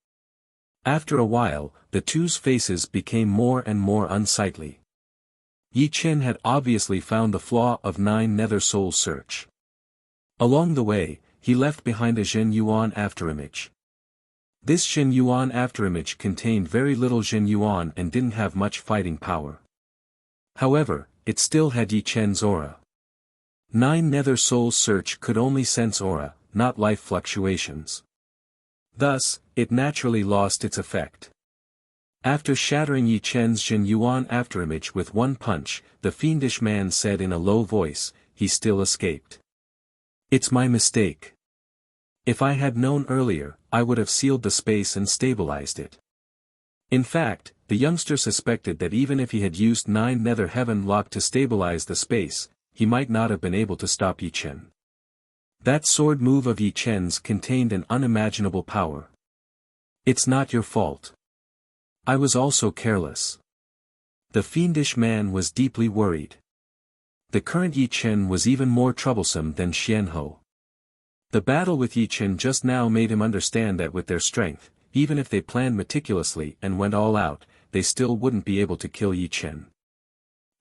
After a while, the two's faces became more and more unsightly. Yi Chen had obviously found the flaw of 9 Nether Soul Search. Along the way, he left behind a Zhen Yuan afterimage. This Zhen Yuan afterimage contained very little Zhen Yuan and didn't have much fighting power. However, it still had Yi Chen's aura. 9 Nether Soul Search could only sense aura, not life fluctuations. Thus, it naturally lost its effect. After shattering Yi Chen's Zhen Yuan afterimage with one punch, the fiendish man said in a low voice, he still escaped. It's my mistake. If I had known earlier, I would have sealed the space and stabilized it. In fact, the youngster suspected that even if he had used 9 Nether Heaven Lock to stabilize the space, he might not have been able to stop Yi Chen. That sword move of Yi Chen's contained an unimaginable power. It's not your fault. I was also careless. The fiendish man was deeply worried. The current Yi Chen was even more troublesome than Xianhou. The battle with Yi Chen just now made him understand that with their strength, even if they planned meticulously and went all out, they still wouldn't be able to kill Yi Chen.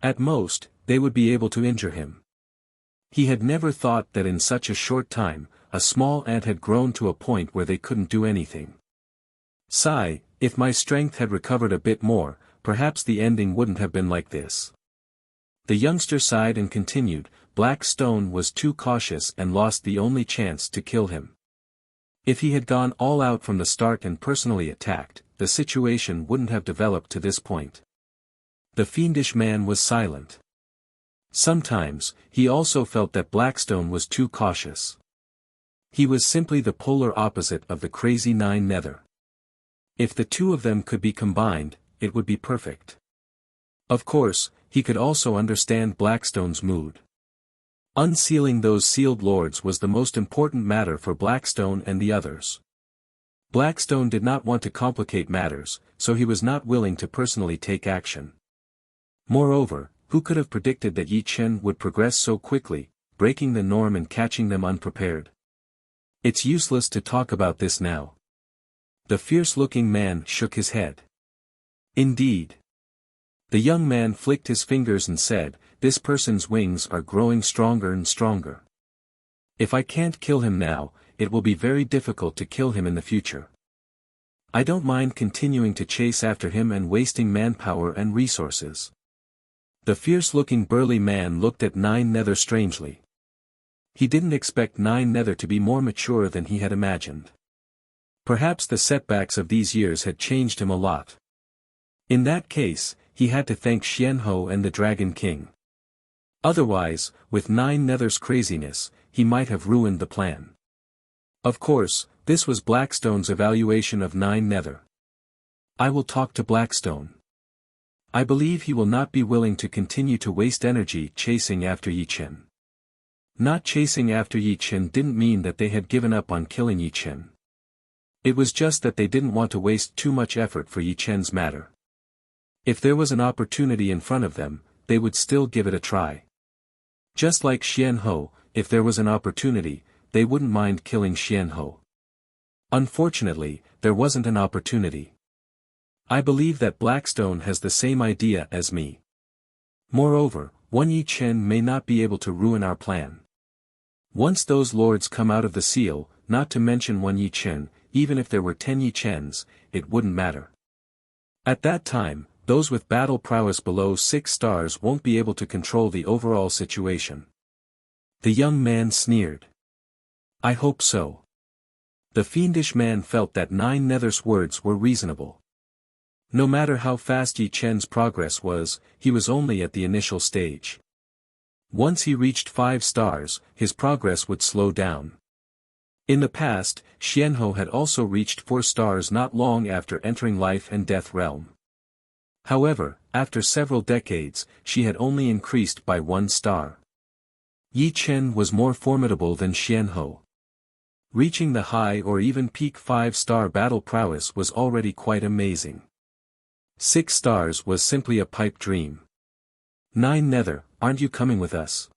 At most, they would be able to injure him. He had never thought that in such a short time, a small ant had grown to a point where they couldn't do anything. Sigh, if my strength had recovered a bit more, perhaps the ending wouldn't have been like this. The youngster sighed and continued, Black Stone was too cautious and lost the only chance to kill him. If he had gone all out from the start and personally attacked, the situation wouldn't have developed to this point. The fiendish man was silent. Sometimes, he also felt that Blackstone was too cautious. He was simply the polar opposite of the crazy 9 Nether. If the two of them could be combined, it would be perfect. Of course, he could also understand Blackstone's mood. Unsealing those sealed lords was the most important matter for Blackstone and the others. Blackstone did not want to complicate matters, so he was not willing to personally take action. Moreover, who could have predicted that Yi Chen would progress so quickly, breaking the norm and catching them unprepared? It's useless to talk about this now. The fierce-looking man shook his head. Indeed. The young man flicked his fingers and said, this person's wings are growing stronger and stronger. If I can't kill him now, it will be very difficult to kill him in the future. I don't mind continuing to chase after him and wasting manpower and resources. The fierce-looking burly man looked at 9 Nether strangely. He didn't expect 9 Nether to be more mature than he had imagined. Perhaps the setbacks of these years had changed him a lot. In that case, he had to thank Xianhou and the Dragon King. Otherwise, with Nine Nether's craziness, he might have ruined the plan. Of course, this was Blackstone's evaluation of Nine Nether. I will talk to Blackstone. I believe he will not be willing to continue to waste energy chasing after Yi Chen. Not chasing after Yi Chen didn't mean that they had given up on killing Yi Chen. It was just that they didn't want to waste too much effort for Yi Chen's matter. If there was an opportunity in front of them, they would still give it a try. Just like Xian Ho, if there was an opportunity, they wouldn't mind killing Xian Ho. Unfortunately, there wasn't an opportunity. I believe that Blackstone has the same idea as me. Moreover, one Yi Chen may not be able to ruin our plan. Once those lords come out of the seal, not to mention one Yi Chen, even if there were 10 Yi Chens, it wouldn't matter. At that time, those with battle prowess below 6 stars won't be able to control the overall situation. The young man sneered. I hope so. The fiendish man felt that Nine Nether's words were reasonable. No matter how fast Yi Chen's progress was, he was only at the initial stage. Once he reached 5 stars, his progress would slow down. In the past, Xianhou had also reached 4 stars not long after entering Life and Death realm. However, after several decades, she had only increased by 1 star. Yi Chen was more formidable than Xianhou. Reaching the high or even peak 5-star battle prowess was already quite amazing. 6 stars was simply a pipe dream. Nine Nether, aren't you coming with us?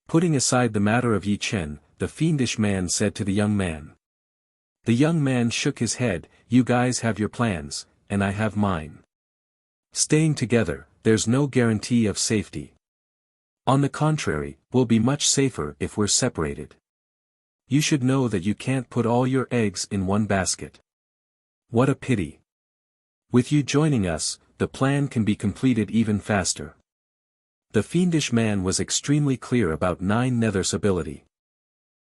Putting aside the matter of Yi Chen, the fiendish man said to the young man. The young man shook his head, you guys have your plans, and I have mine. Staying together, there's no guarantee of safety. On the contrary, we'll be much safer if we're separated. You should know that you can't put all your eggs in one basket. What a pity. With you joining us, the plan can be completed even faster. The fiendish man was extremely clear about Nine Nether's ability.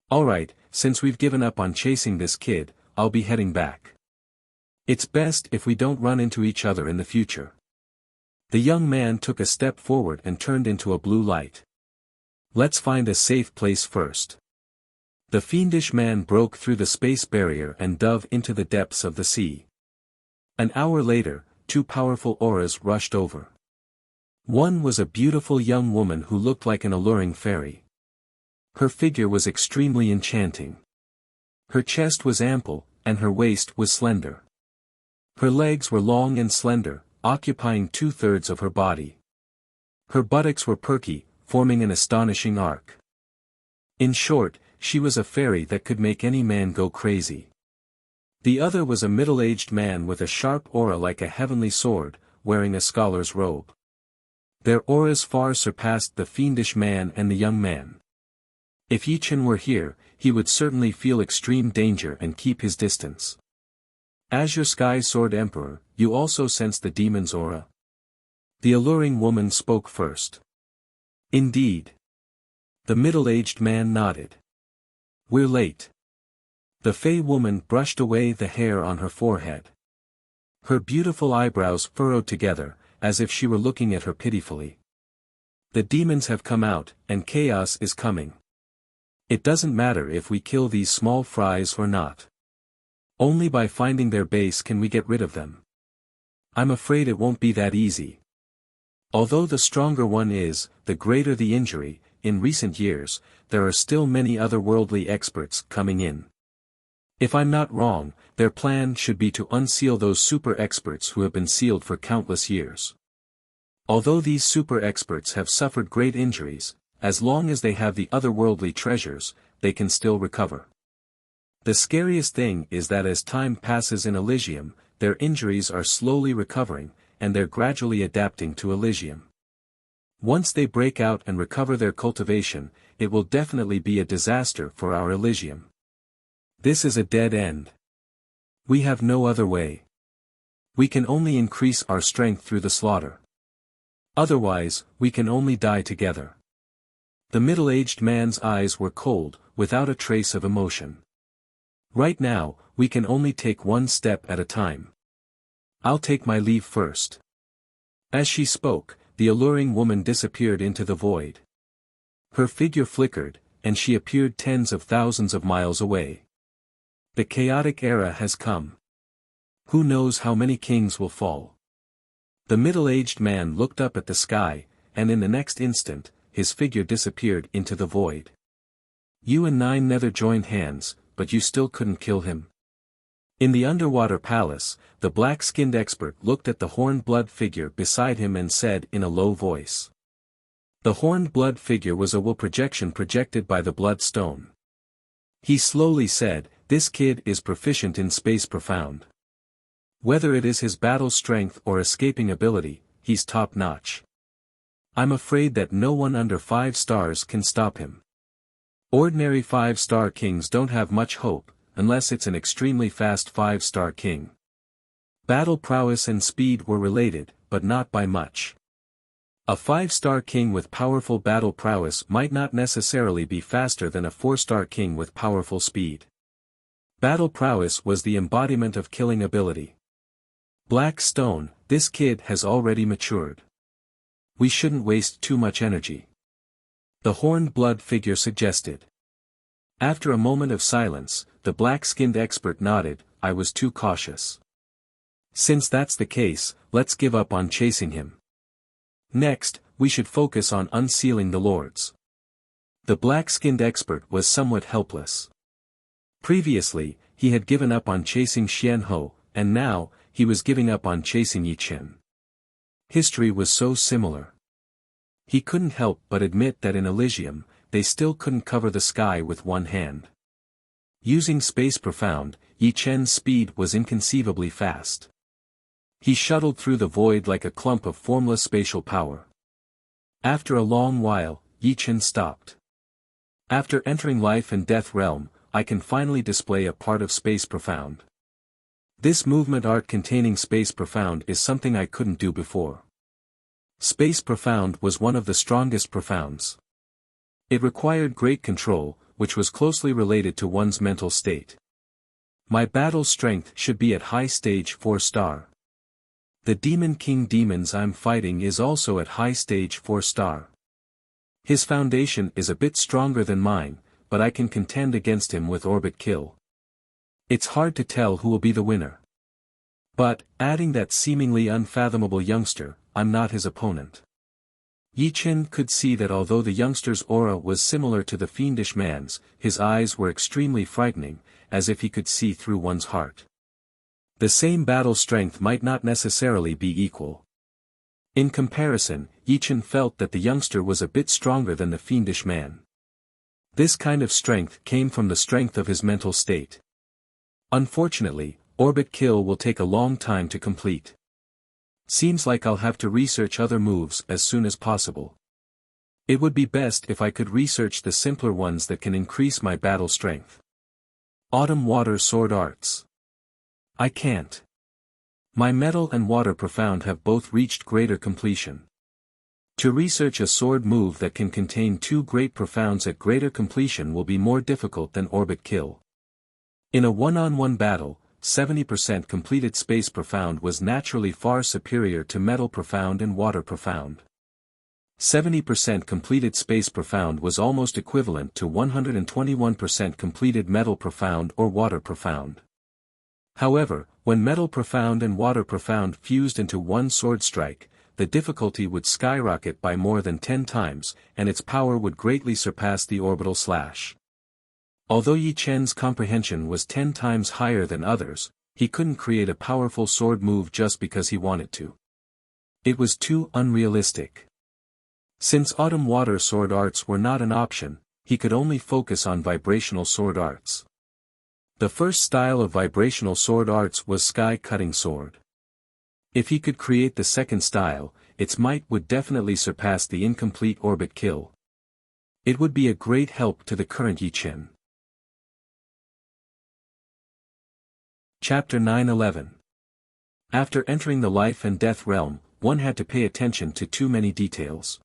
Alright, since we've given up on chasing this kid, I'll be heading back. It's best if we don't run into each other in the future. The young man took a step forward and turned into a blue light. Let's find a safe place first. The fiendish man broke through the space barrier and dove into the depths of the sea. An hour later, 2 powerful auras rushed over. One was a beautiful young woman who looked like an alluring fairy. Her figure was extremely enchanting. Her chest was ample, and her waist was slender. Her legs were long and slender, occupying 2/3 of her body. Her buttocks were perky, forming an astonishing arc. In short, she was a fairy that could make any man go crazy. The other was a middle-aged man with a sharp aura like a heavenly sword, wearing a scholar's robe. Their auras far surpassed the fiendish man and the young man. If Yi Chen were here, he would certainly feel extreme danger and keep his distance. As your Sky Sword Emperor, you also sense the demon's aura? The alluring woman spoke first. Indeed. The middle-aged man nodded. We're late. The Fey woman brushed away the hair on her forehead. Her beautiful eyebrows furrowed together, as if she were looking at her pitifully. The demons have come out, and chaos is coming. It doesn't matter if we kill these small fries or not. Only by finding their base can we get rid of them. I'm afraid it won't be that easy. Although the stronger one is, the greater the injury, in recent years, there are still many otherworldly experts coming in. If I'm not wrong, their plan should be to unseal those super experts who have been sealed for countless years. Although these super experts have suffered great injuries, as long as they have the otherworldly treasures, they can still recover. The scariest thing is that as time passes in Elysium, their injuries are slowly recovering, and they're gradually adapting to Elysium. Once they break out and recover their cultivation, it will definitely be a disaster for our Elysium. This is a dead end. We have no other way. We can only increase our strength through the slaughter. Otherwise, we can only die together. The middle-aged man's eyes were cold, without a trace of emotion. Right now, we can only take one step at a time. I'll take my leave first. As she spoke, the alluring woman disappeared into the void. Her figure flickered, and she appeared tens of thousands of miles away. The chaotic era has come. Who knows how many kings will fall? The middle-aged man looked up at the sky, and in the next instant, his figure disappeared into the void. You and Nine Nether joined hands, but you still couldn't kill him. In the underwater palace, the black-skinned expert looked at the horned blood figure beside him and said in a low voice. The horned blood figure was a will projection projected by the blood stone. He slowly said, "This kid is proficient in space profound. Whether it is his battle strength or escaping ability, he's top-notch. I'm afraid that no one under 5 stars can stop him. Ordinary 5-star kings don't have much hope, unless it's an extremely fast 5-star king." Battle prowess and speed were related, but not by much. A 5-star king with powerful battle prowess might not necessarily be faster than a 4-star king with powerful speed. Battle prowess was the embodiment of killing ability. Black Stone, this kid has already matured. We shouldn't waste too much energy. The horned blood figure suggested. After a moment of silence, the black-skinned expert nodded, "I was too cautious. Since that's the case, let's give up on chasing him. Next, we should focus on unsealing the lords." The black-skinned expert was somewhat helpless. Previously, he had given up on chasing Xian Ho, and now, he was giving up on chasing Yi Chen. History was so similar. He couldn't help but admit that in Elysium, they still couldn't cover the sky with one hand. Using space profound, Yi Chen's speed was inconceivably fast. He shuttled through the void like a clump of formless spatial power. After a long while, Yi Chen stopped. After entering life and death realm, I can finally display a part of space profound. This movement art containing space profound is something I couldn't do before. Space profound was one of the strongest profounds. It required great control, which was closely related to one's mental state. My battle strength should be at high stage 4-star. The Demon King demons I'm fighting is also at high stage 4-star. His foundation is a bit stronger than mine, but I can contend against him with orbit kill. It's hard to tell who will be the winner. But, adding that seemingly unfathomable youngster, I'm not his opponent. Yi Chen could see that although the youngster's aura was similar to the fiendish man's, his eyes were extremely frightening, as if he could see through one's heart. The same battle strength might not necessarily be equal. In comparison, Yi Chen felt that the youngster was a bit stronger than the fiendish man. This kind of strength came from the strength of his mental state. Unfortunately, orbit kill will take a long time to complete. Seems like I'll have to research other moves as soon as possible. It would be best if I could research the simpler ones that can increase my battle strength. Autumn Water Sword Arts. I can't. My metal and water profound have both reached greater completion. To research a sword move that can contain 2 great profounds at greater completion will be more difficult than orbit kill. In a one-on-one battle, 70% completed space profound was naturally far superior to metal profound and water profound. 70% completed space profound was almost equivalent to 121% completed metal profound or water profound. However, when metal profound and water profound fused into one sword strike, the difficulty would skyrocket by more than 10 times, and its power would greatly surpass the orbital slash. Although Yi Chen's comprehension was 10 times higher than others, he couldn't create a powerful sword move just because he wanted to. It was too unrealistic. Since autumn water sword arts were not an option, he could only focus on vibrational sword arts. The first style of vibrational sword arts was sky-cutting sword. If he could create the second style, its might would definitely surpass the incomplete orbit kill. It would be a great help to the current Yi Chen. Chapter 9-11. After entering the life and death realm, one had to pay attention to too many details.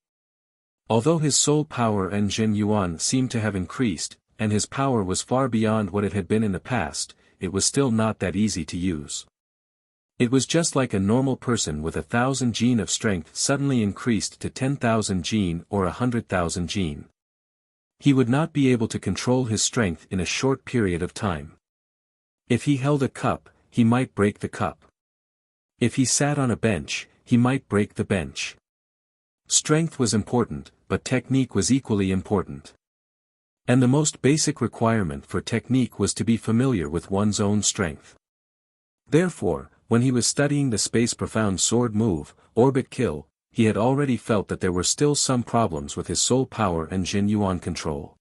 Although his soul power and Jin Yuan seemed to have increased, and his power was far beyond what it had been in the past, it was still not that easy to use. It was just like a normal person with 1,000 gene of strength suddenly increased to 10,000 gene or 100,000 gene. He would not be able to control his strength in a short period of time. If he held a cup, he might break the cup. If he sat on a bench, he might break the bench. Strength was important, but technique was equally important. And the most basic requirement for technique was to be familiar with one's own strength. Therefore, when he was studying the space profound sword move, orbit kill, he had already felt that there were still some problems with his soul power and Jin Yuan control.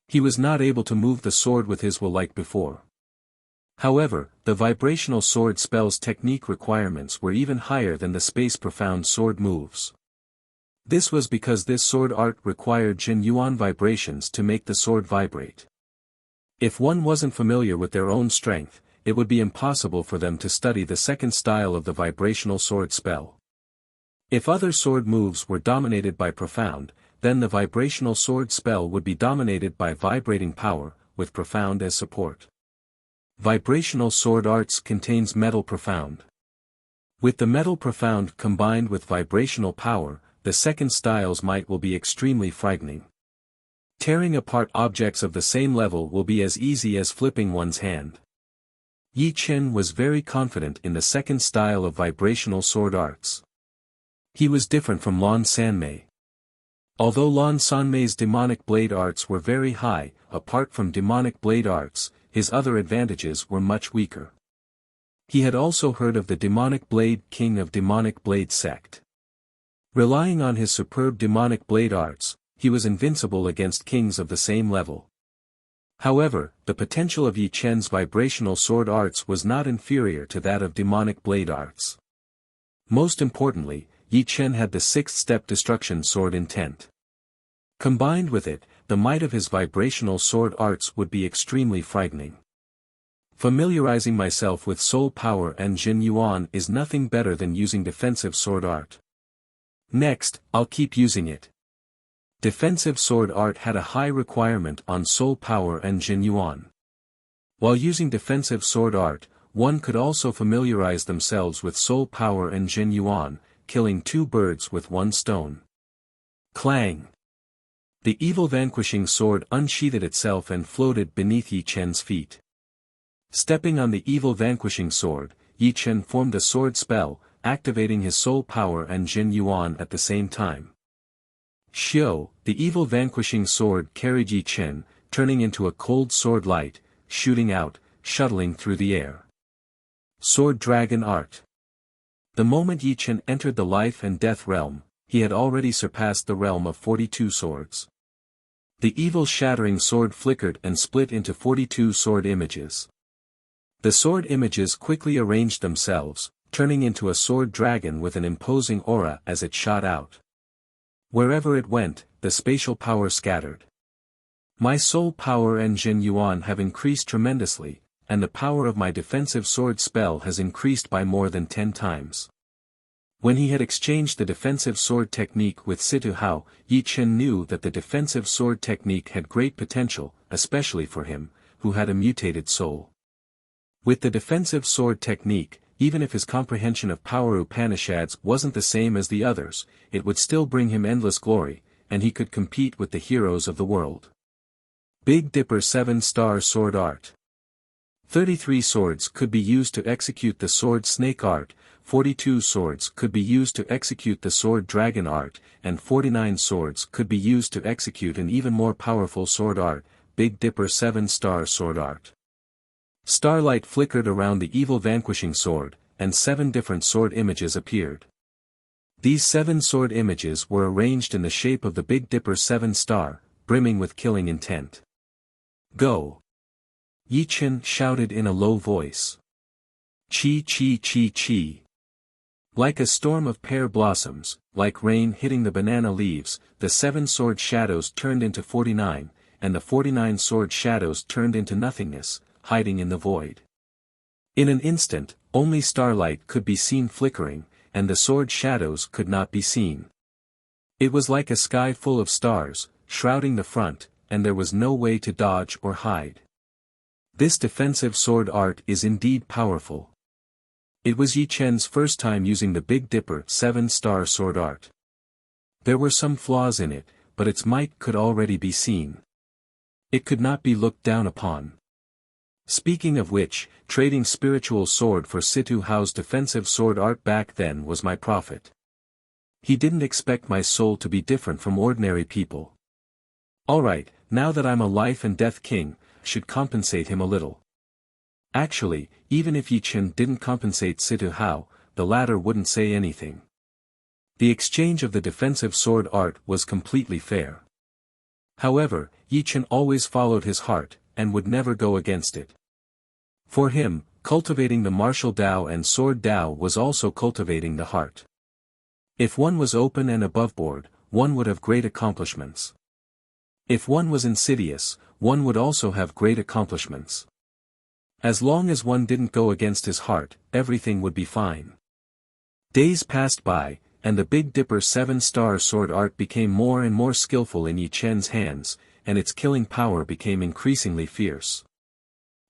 He was not able to move the sword with his will like before. However, the vibrational sword spell's technique requirements were even higher than the space profound sword moves. This was because this sword art required Jin Yuan vibrations to make the sword vibrate. If one wasn't familiar with their own strength, it would be impossible for them to study the second style of the vibrational sword spell. If other sword moves were dominated by profound, then the vibrational sword spell would be dominated by vibrating power, with profound as support. Vibrational sword arts contains metal profound. With the metal profound combined with vibrational power, the second style's might will be extremely frightening. Tearing apart objects of the same level will be as easy as flipping one's hand. Yi Chen was very confident in the second style of vibrational sword arts. He was different from Lan Sanmei. Although Lan Sanmei's demonic blade arts were very high, apart from demonic blade arts, his other advantages were much weaker. He had also heard of the demonic blade king of demonic blade sect. Relying on his superb demonic blade arts, he was invincible against kings of the same level. However, the potential of Yi Chen's vibrational sword arts was not inferior to that of demonic blade arts. Most importantly, Yi Chen had the sixth-step destruction sword intent. Combined with it, the might of his vibrational sword arts would be extremely frightening. Familiarizing myself with soul power and Jin Yuan is nothing better than using defensive sword art. Next, I'll keep using it. Defensive sword art had a high requirement on soul power and Jin Yuan. While using defensive sword art, one could also familiarize themselves with soul power and Jin Yuan, killing two birds with one stone. Clang! The evil vanquishing sword unsheathed itself and floated beneath Yi Chen's feet. Stepping on the evil vanquishing sword, Yi Chen formed a sword spell, activating his soul power and Jin Yuan at the same time. Xiao, the evil vanquishing sword carried Yi Chen, turning into a cold sword light, shooting out, shuttling through the air. Sword Dragon Art. The moment Yi Chen entered the life and death realm, he had already surpassed the realm of 42 swords. The evil shattering sword flickered and split into 42 sword images. The sword images quickly arranged themselves, turning into a sword dragon with an imposing aura as it shot out. Wherever it went, the spatial power scattered. My soul power and Jin Yuan have increased tremendously, and the power of my defensive sword spell has increased by more than 10 times. When he had exchanged the defensive sword technique with Situ Hao, Yi Chen knew that the defensive sword technique had great potential, especially for him, who had a mutated soul. With the defensive sword technique, even if his comprehension of power Upanishads wasn't the same as the others, it would still bring him endless glory, and he could compete with the heroes of the world. Big Dipper 7-star sword art. 33 swords could be used to execute the sword snake art, 42 swords could be used to execute the sword dragon art, and 49 swords could be used to execute an even more powerful sword art, Big Dipper 7-star sword art. Starlight flickered around the evil vanquishing sword, and 7 different sword images appeared. These 7 sword images were arranged in the shape of the Big Dipper 7-star, brimming with killing intent. Go! Yi Chen shouted in a low voice. Chi chi chi chi. Like a storm of pear blossoms, like rain hitting the banana leaves, the 7 sword shadows turned into 49, and the 49 sword shadows turned into nothingness, hiding in the void. In an instant, only starlight could be seen flickering, and the sword shadows could not be seen. It was like a sky full of stars, shrouding the front, and there was no way to dodge or hide. This defensive sword art is indeed powerful. It was Yi Chen's first time using the Big Dipper 7-star sword art. There were some flaws in it, but its might could already be seen. It could not be looked down upon. Speaking of which, trading spiritual sword for Situ Hao's defensive sword art back then was my profit. He didn't expect my soul to be different from ordinary people. Alright, now that I'm a life and death king, I should compensate him a little. Actually, even if Yi Chen didn't compensate Situ Hao, the latter wouldn't say anything. The exchange of the defensive sword art was completely fair. However, Yi Chen always followed his heart, and would never go against it. For him, cultivating the martial Tao and sword Tao was also cultivating the heart. If one was open and aboveboard, one would have great accomplishments. If one was insidious, one would also have great accomplishments. As long as one didn't go against his heart, everything would be fine. Days passed by, and the Big Dipper 7-star sword art became more and more skillful in Yi Chen's hands, and its killing power became increasingly fierce.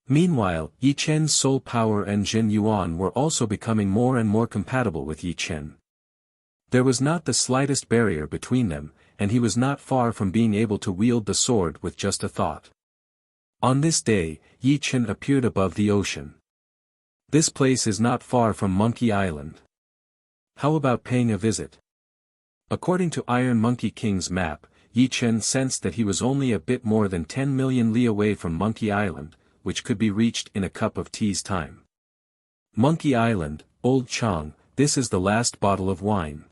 Meanwhile, Yi Chen's soul power and Jin Yuan were also becoming more and more compatible with Yi Chen. There was not the slightest barrier between them, and he was not far from being able to wield the sword with just a thought. On this day, Yi Chen appeared above the ocean. This place is not far from Monkey Island. How about paying a visit? According to Iron Monkey King's map, Yi Chen sensed that he was only a bit more than 10 million li away from Monkey Island, which could be reached in a cup of tea's time. Monkey Island, Old Chang, this is the last bottle of wine.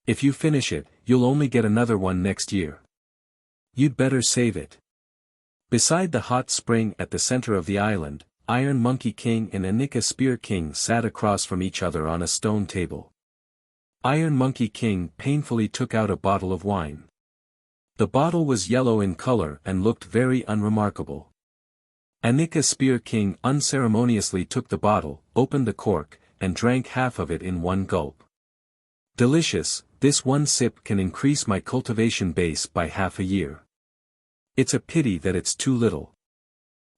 If you finish it, you'll only get another one next year. You'd better save it. Beside the hot spring at the center of the island, Iron Monkey King and Anika Spear King sat across from each other on a stone table. Iron Monkey King painfully took out a bottle of wine. The bottle was yellow in color and looked very unremarkable. Anika Spear King unceremoniously took the bottle, opened the cork, and drank half of it in one gulp. Delicious, this one sip can increase my cultivation base by half a year. It's a pity that it's too little.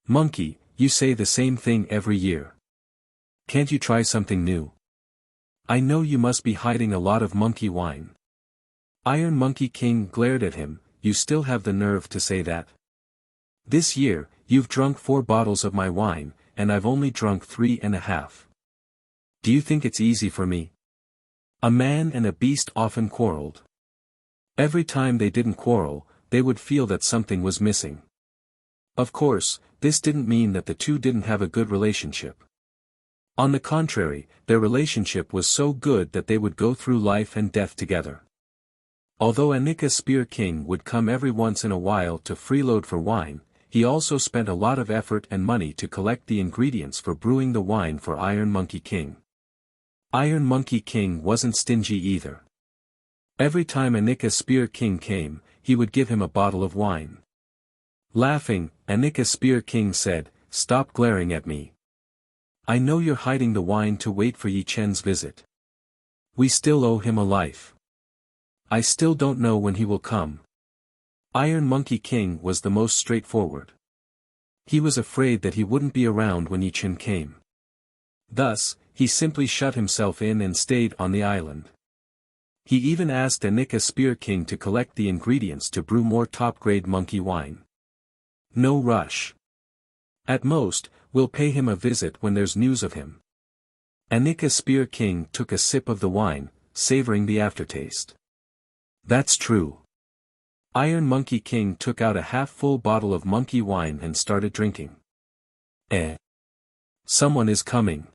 Monkey, you say the same thing every year. Can't you try something new? I know you must be hiding a lot of monkey wine. Iron Monkey King glared at him, you still have the nerve to say that? This year, you've drunk 4 bottles of my wine, and I've only drunk 3.5. Do you think it's easy for me? A man and a beast often quarreled. Every time they didn't quarrel, they would feel that something was missing. Of course, this didn't mean that the two didn't have a good relationship. On the contrary, their relationship was so good that they would go through life and death together. Although Anika Spear King would come every once in a while to freeload for wine, he also spent a lot of effort and money to collect the ingredients for brewing the wine for Iron Monkey King. Iron Monkey King wasn't stingy either. Every time Anika Spear King came, he would give him a bottle of wine. Laughing, Anika Spear King said, "Stop glaring at me. I know you're hiding the wine to wait for Yi Chen's visit. We still owe him a life. I still don't know when he will come." Iron Monkey King was the most straightforward. He was afraid that he wouldn't be around when Yi Chen came. Thus, he simply shut himself in and stayed on the island. He even asked Anika Spear King to collect the ingredients to brew more top-grade monkey wine. No rush. At most, we'll pay him a visit when there's news of him. Anika Spear King took a sip of the wine, savoring the aftertaste. That's true. Iron Monkey King took out a half-full bottle of monkey wine and started drinking. Someone is coming.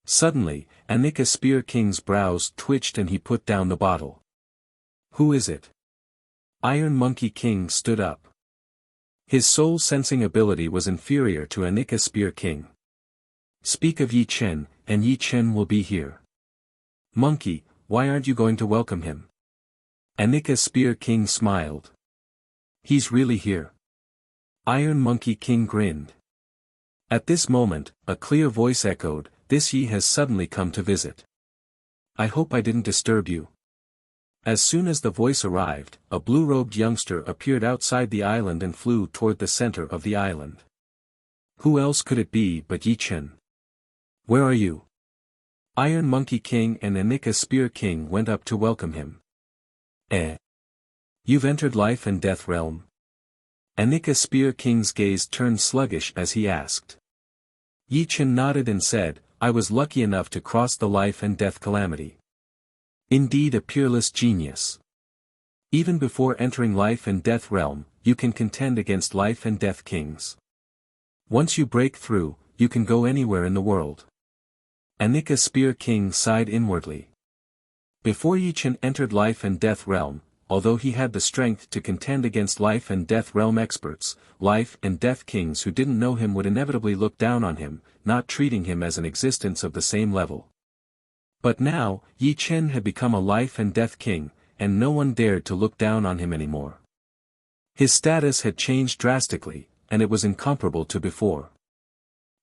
Suddenly, Anika Spear King's brows twitched and he put down the bottle. Who is it? Iron Monkey King stood up. His soul-sensing ability was inferior to Anika Spear King. Speak of Yi Chen, and Yi Chen will be here. Monkey, why aren't you going to welcome him? Anika Spear King smiled. He's really here. Iron Monkey King grinned. At this moment, a clear voice echoed, "This Yi has suddenly come to visit. I hope I didn't disturb you." As soon as the voice arrived, a blue-robed youngster appeared outside the island and flew toward the center of the island. Who else could it be but Yi Chen? Where are you? Iron Monkey King and Anika Spear King went up to welcome him. You've entered life and death realm? Anika Spear King's gaze turned sluggish as he asked. Yi Chen nodded and said, I was lucky enough to cross the life and death calamity. Indeed a peerless genius. Even before entering life and death realm, you can contend against life and death kings. Once you break through, you can go anywhere in the world. Anika Spear King sighed inwardly. Before Yi Chen entered life and death realm, although he had the strength to contend against life and death realm experts, life and death kings who didn't know him would inevitably look down on him, not treating him as an existence of the same level. But now, Yi Chen had become a life and death king, and no one dared to look down on him anymore. His status had changed drastically, and it was incomparable to before.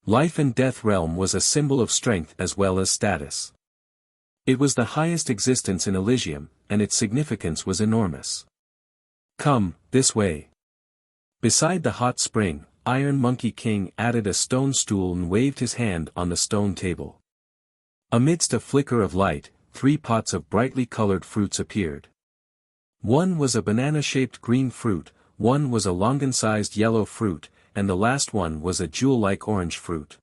Life and death realm was a symbol of strength as well as status. It was the highest existence in Elysium, and its significance was enormous. Come, this way. Beside the hot spring, Iron Monkey King added a stone stool and waved his hand on the stone table. Amidst a flicker of light, 3 pots of brightly colored fruits appeared. One was a banana-shaped green fruit, one was a longan-sized yellow fruit, and the last one was a jewel-like orange fruit.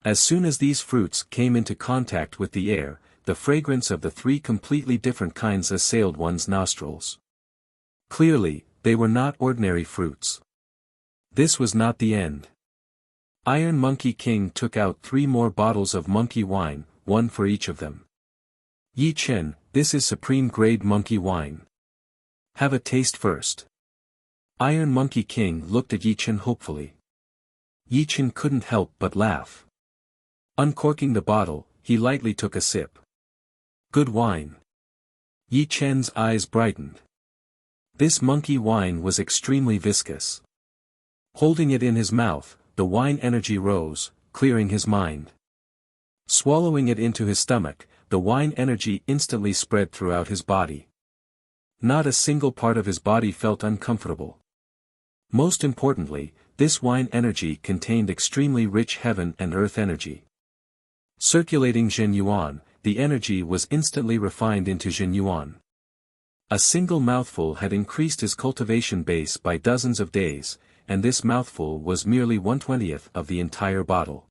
As soon as these fruits came into contact with the air, the fragrance of the 3 completely different kinds assailed one's nostrils. Clearly, they were not ordinary fruits. This was not the end. Iron Monkey King took out 3 more bottles of monkey wine, one for each of them. Yi Chen, this is supreme-grade monkey wine. Have a taste first. Iron Monkey King looked at Yi Chen hopefully. Yi Chen couldn't help but laugh. Uncorking the bottle, he lightly took a sip. Good wine. Yi Chen's eyes brightened. This monkey wine was extremely viscous. Holding it in his mouth, the wine energy rose, clearing his mind. Swallowing it into his stomach, the wine energy instantly spread throughout his body. Not a single part of his body felt uncomfortable. Most importantly, this wine energy contained extremely rich heaven and earth energy. Circulating Zhen Yuan, the energy was instantly refined into Zhen Yuan. A single mouthful had increased his cultivation base by dozens of days, and this mouthful was merely 1/20th of the entire bottle.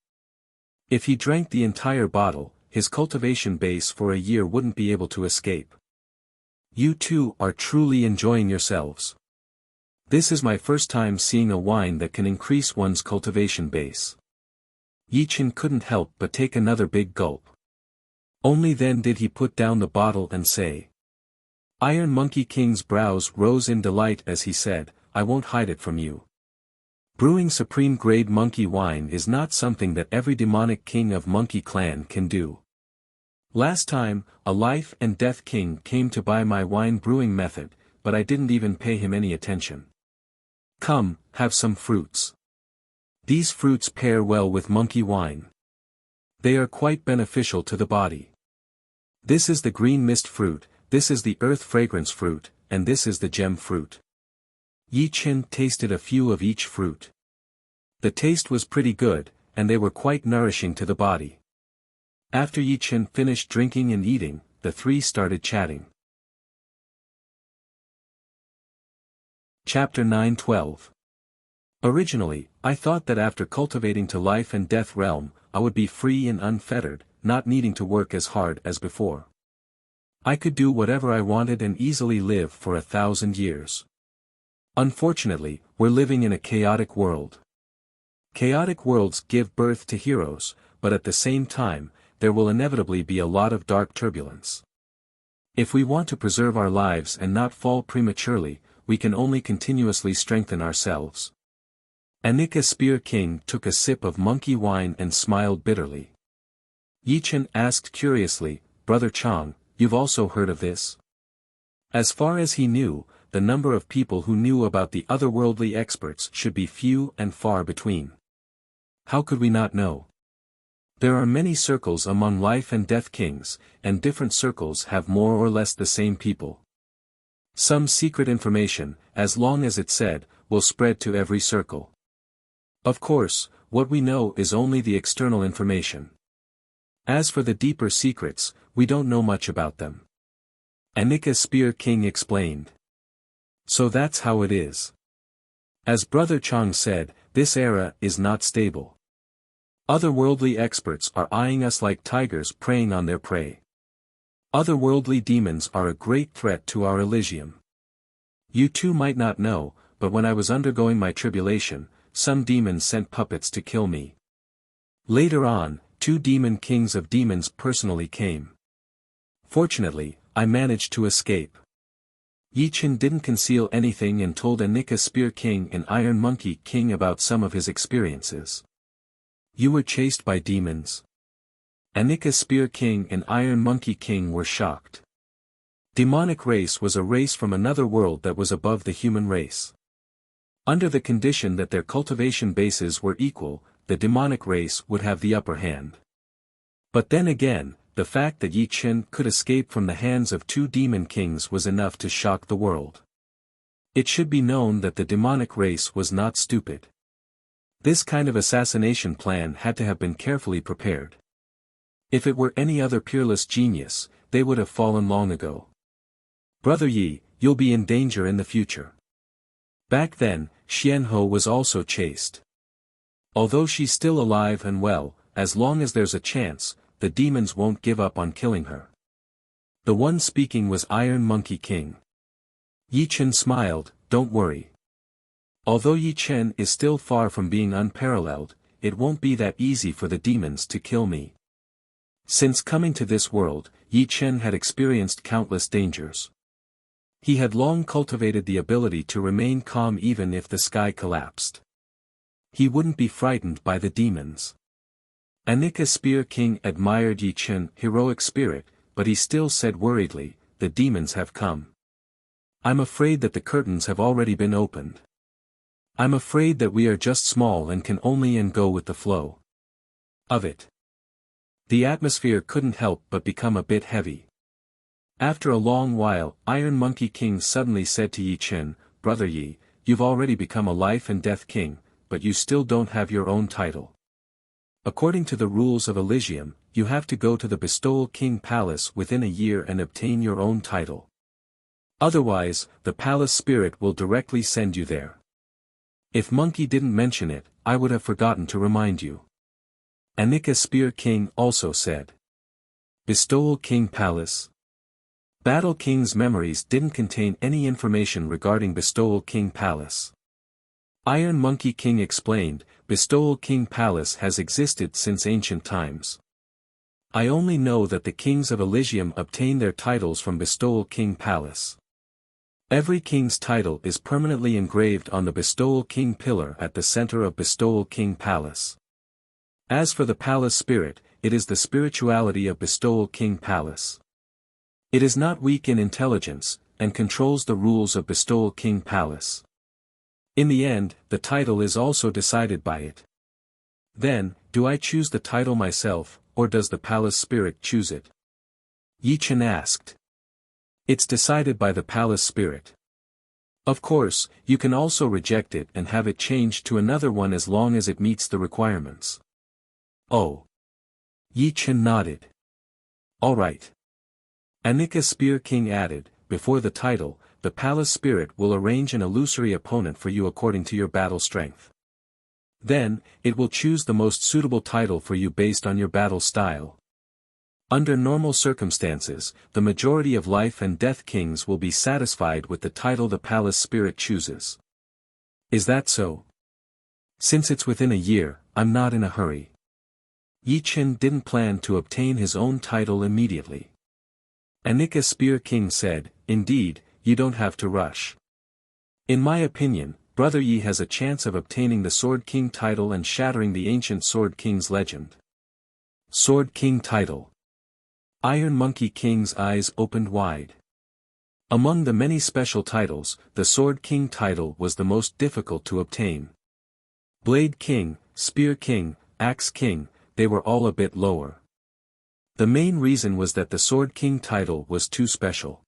If he drank the entire bottle, his cultivation base for a year wouldn't be able to escape. You two are truly enjoying yourselves. This is my first time seeing a wine that can increase one's cultivation base. Yi Chen couldn't help but take another big gulp. Only then did he put down the bottle and say. Iron Monkey King's brows rose in delight as he said, I won't hide it from you. Brewing supreme-grade monkey wine is not something that every demonic king of Monkey Clan can do. Last time, a life and death king came to buy my wine brewing method, but I didn't even pay him any attention. Come, have some fruits. These fruits pair well with monkey wine. They are quite beneficial to the body. This is the green mist fruit, this is the earth fragrance fruit, and this is the gem fruit. Yi Chen tasted a few of each fruit. The taste was pretty good, and they were quite nourishing to the body. After Yi Chen finished drinking and eating, the 3 started chatting. Chapter 9:12. Originally, I thought that after cultivating to life and death realm, I would be free and unfettered, not needing to work as hard as before. I could do whatever I wanted and easily live for 1,000 years. Unfortunately, we're living in a chaotic world. Chaotic worlds give birth to heroes, but at the same time, there will inevitably be a lot of dark turbulence. If we want to preserve our lives and not fall prematurely, we can only continuously strengthen ourselves. Anika Spear King took a sip of monkey wine and smiled bitterly. Yi Chen asked curiously, Brother Chang, you've also heard of this? As far as he knew, the number of people who knew about the otherworldly experts should be few and far between. How could we not know? There are many circles among life and death kings, and different circles have more or less the same people. Some secret information, as long as it's said, will spread to every circle. Of course, what we know is only the external information. As for the deeper secrets, we don't know much about them. Anika Spear King explained. So that's how it is. As Brother Chang said, this era is not stable. Otherworldly experts are eyeing us like tigers preying on their prey. Otherworldly demons are a great threat to our Elysium. You too might not know, but when I was undergoing my tribulation, some demons sent puppets to kill me. Later on, 2 demon kings of demons personally came. Fortunately, I managed to escape. Yi Chen didn't conceal anything and told Anika Spear King and Iron Monkey King about some of his experiences. You were chased by demons? Anika Spear King and Iron Monkey King were shocked. Demonic race was a race from another world that was above the human race. Under the condition that their cultivation bases were equal, the demonic race would have the upper hand. But then again, the fact that Yi Chen could escape from the hands of 2 demon kings was enough to shock the world. It should be known that the demonic race was not stupid. This kind of assassination plan had to have been carefully prepared. If it were any other peerless genius, they would have fallen long ago. Brother Yi, you'll be in danger in the future. Back then, Xianhou was also chased. Although she's still alive and well, as long as there's a chance, the demons won't give up on killing her. The one speaking was Iron Monkey King. Yi Chen smiled, don't worry. Although Yi Chen is still far from being unparalleled, it won't be that easy for the demons to kill me. Since coming to this world, Yi Chen had experienced countless dangers. He had long cultivated the ability to remain calm even if the sky collapsed. He wouldn't be frightened by the demons. Anika Spear King admired Yi Chen's heroic spirit, but he still said worriedly, the demons have come. I'm afraid that the curtains have already been opened. I'm afraid that we are just small and can only go with the flow of it. The atmosphere couldn't help but become a bit heavy. After a long while, Iron Monkey King suddenly said to Yi Chen, Brother Yi, you've already become a life and death king, but you still don't have your own title. According to the rules of Elysium, you have to go to the Bestowal King Palace within a year and obtain your own title. Otherwise, the palace spirit will directly send you there. If Monkey didn't mention it, I would have forgotten to remind you. Anika Spear King also said. Bestowal King Palace. Battle King's memories didn't contain any information regarding Bestowal King Palace. Iron Monkey King explained, Bestowal King Palace has existed since ancient times. I only know that the kings of Elysium obtain their titles from Bestowal King Palace. Every king's title is permanently engraved on the Bestowal King pillar at the center of Bestowal King Palace. As for the palace spirit, it is the spirituality of Bestowal King Palace. It is not weak in intelligence, and controls the rules of Bestowal King Palace. In the end, the title is also decided by it. Then, do I choose the title myself, or does the palace spirit choose it? Yi Chen asked. It's decided by the palace spirit. Of course, you can also reject it and have it changed to another one as long as it meets the requirements. Oh. Yi Chen nodded. All right. Anika Spear King added, before the title, the palace spirit will arrange an illusory opponent for you according to your battle strength. Then, it will choose the most suitable title for you based on your battle style. Under normal circumstances, the majority of life and death kings will be satisfied with the title the palace spirit chooses. Is that so? Since it's within a year, I'm not in a hurry. Yi Chen didn't plan to obtain his own title immediately. Anika Spear King said, indeed, you don't have to rush. In my opinion, Brother Yi has a chance of obtaining the Sword King title and shattering the ancient Sword King's legend. Sword King title. Iron Monkey King's eyes opened wide. Among the many special titles, the Sword King title was the most difficult to obtain. Blade King, Spear King, Axe King, they were all a bit lower. The main reason was that the Sword King title was too special.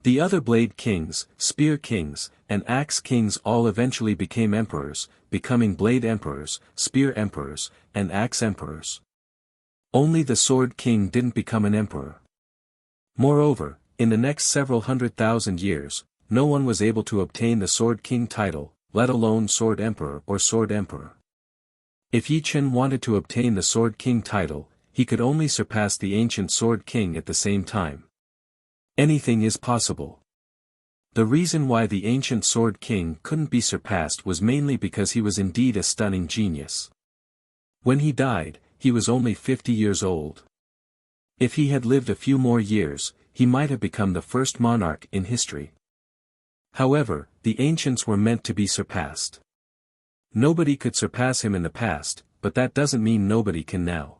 The other Blade Kings, Spear Kings, and Axe Kings all eventually became emperors, becoming Blade Emperors, Spear Emperors, and Axe Emperors. Only the Sword King didn't become an emperor. Moreover, in the next several 100,000 years, no one was able to obtain the Sword King title, let alone Sword Emperor or Sword Emperor. If Yi Chen wanted to obtain the Sword King title, he could only surpass the ancient Sword King at the same time. Anything is possible. The reason why the ancient Sword King couldn't be surpassed was mainly because he was indeed a stunning genius. When he died, he was only 50 years old. If he had lived a few more years, he might have become the first monarch in history. However, the ancients were meant to be surpassed. Nobody could surpass him in the past, but that doesn't mean nobody can now.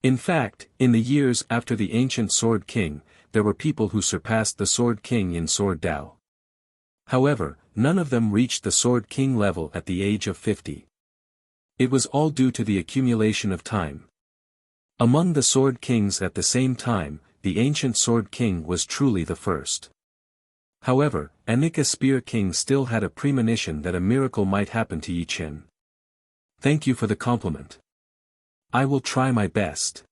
In fact, in the years after the ancient Sword King, there were people who surpassed the Sword King in Sword Dao. However, none of them reached the Sword King level at the age of 50. It was all due to the accumulation of time. Among the Sword Kings at the same time, the ancient Sword King was truly the first. However, Anika Spear King still had a premonition that a miracle might happen to Yi Chen. Thank you for the compliment. I will try my best.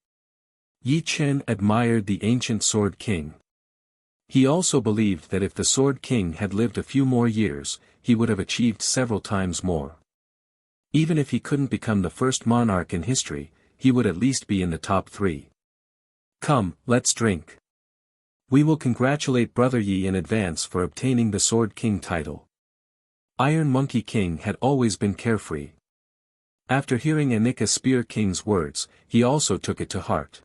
Yi Chen admired the ancient Sword King. He also believed that if the Sword King had lived a few more years, he would have achieved several times more. Even if he couldn't become the first monarch in history, he would at least be in the top 3. Come, let's drink. We will congratulate Brother Yi in advance for obtaining the Sword King title. Iron Monkey King had always been carefree. After hearing Anika Spear King's words, he also took it to heart.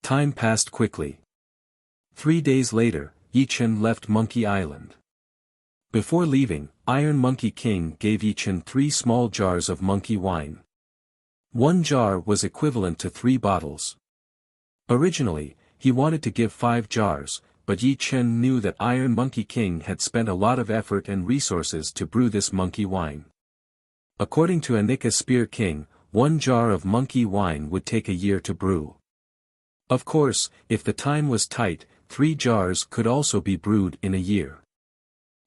Time passed quickly. 3 days later, Yi Chen left Monkey Island. Before leaving, Iron Monkey King gave Yi Chen 3 small jars of monkey wine. 1 jar was equivalent to 3 bottles. Originally, he wanted to give 5 jars, but Yi Chen knew that Iron Monkey King had spent a lot of effort and resources to brew this monkey wine. According to Anika Spear King, 1 jar of monkey wine would take a year to brew. Of course, if the time was tight, 3 jars could also be brewed in a year.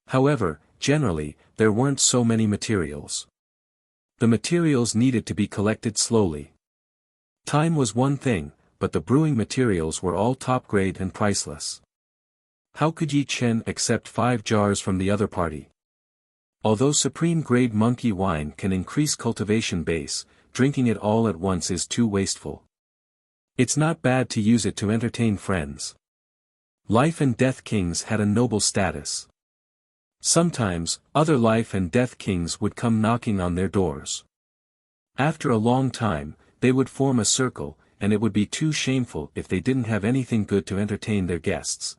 However, generally, there weren't so many materials. The materials needed to be collected slowly. Time was one thing, but the brewing materials were all top grade and priceless. How could Yi Chen accept 5 jars from the other party? Although supreme-grade monkey wine can increase cultivation base, drinking it all at once is too wasteful. It's not bad to use it to entertain friends. Life and Death Kings had a noble status. Sometimes, other Life and Death Kings would come knocking on their doors. After a long time, they would form a circle, and it would be too shameful if they didn't have anything good to entertain their guests.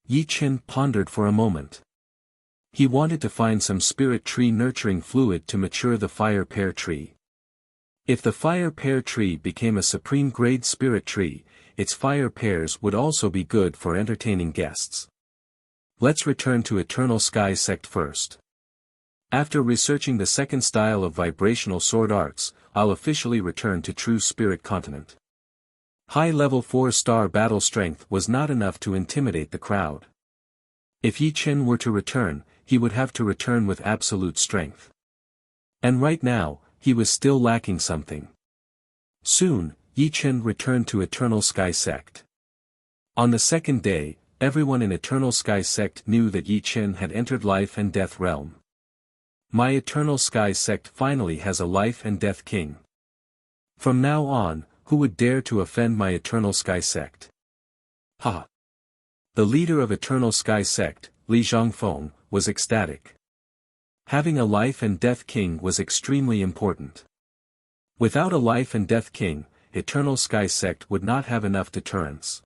Yi Chen pondered for a moment. He wanted to find some spirit tree nurturing fluid to mature the fire pear tree. If the fire pear tree became a supreme grade spirit tree, its fire pears would also be good for entertaining guests. Let's return to Eternal Sky Sect first. After researching the second style of vibrational sword arts, I'll officially return to True Spirit Continent. High-level 4-star battle strength was not enough to intimidate the crowd. If Yi Chen were to return, he would have to return with absolute strength. And right now, he was still lacking something. Soon, Yi Chen returned to Eternal Sky Sect. On the second day, everyone in Eternal Sky Sect knew that Yi Chen had entered Life and Death Realm. My Eternal Sky Sect finally has a Life and Death King. From now on, who would dare to offend my Eternal Sky Sect? Ha! The leader of Eternal Sky Sect, Li Zhangfeng, was ecstatic. Having a Life and Death King was extremely important. Without a Life and Death King, Eternal Sky Sect would not have enough deterrence.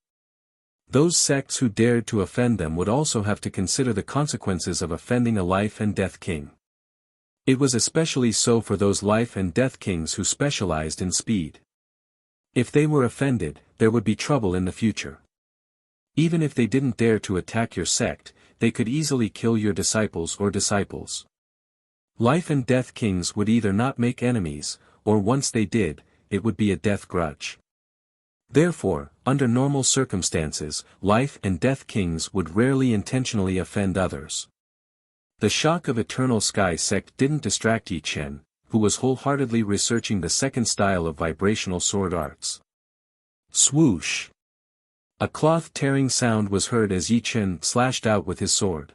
Those sects who dared to offend them would also have to consider the consequences of offending a Life and Death King. It was especially so for those Life and Death Kings who specialized in speed. If they were offended, there would be trouble in the future. Even if they didn't dare to attack your sect, they could easily kill your disciples or disciples. Life and Death Kings would either not make enemies, or once they did, it would be a death grudge. Therefore, under normal circumstances, Life and Death Kings would rarely intentionally offend others. The shock of Eternal Sky Sect didn't distract Yi Chen, who was wholeheartedly researching the second style of vibrational sword arts. Swoosh! A cloth-tearing sound was heard as Yi Chen slashed out with his sword.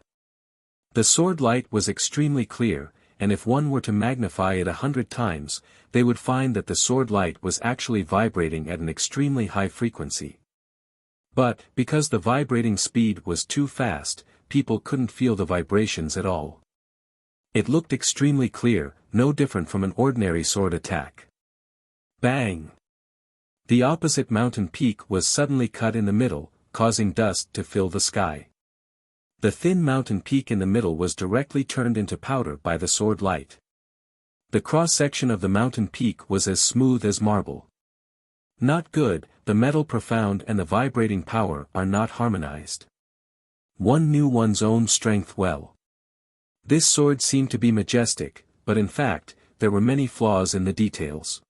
The sword light was extremely clear, and if one were to magnify it 100 times, they would find that the sword light was actually vibrating at an extremely high frequency. But, because the vibrating speed was too fast, people couldn't feel the vibrations at all. It looked extremely clear, no different from an ordinary sword attack. Bang! The opposite mountain peak was suddenly cut in the middle, causing dust to fill the sky. The thin mountain peak in the middle was directly turned into powder by the sword light. The cross-section of the mountain peak was as smooth as marble. Not good, the metal profound and the vibrating power are not harmonized. One knew one's own strength well. This sword seemed to be majestic, but in fact, there were many flaws in the details.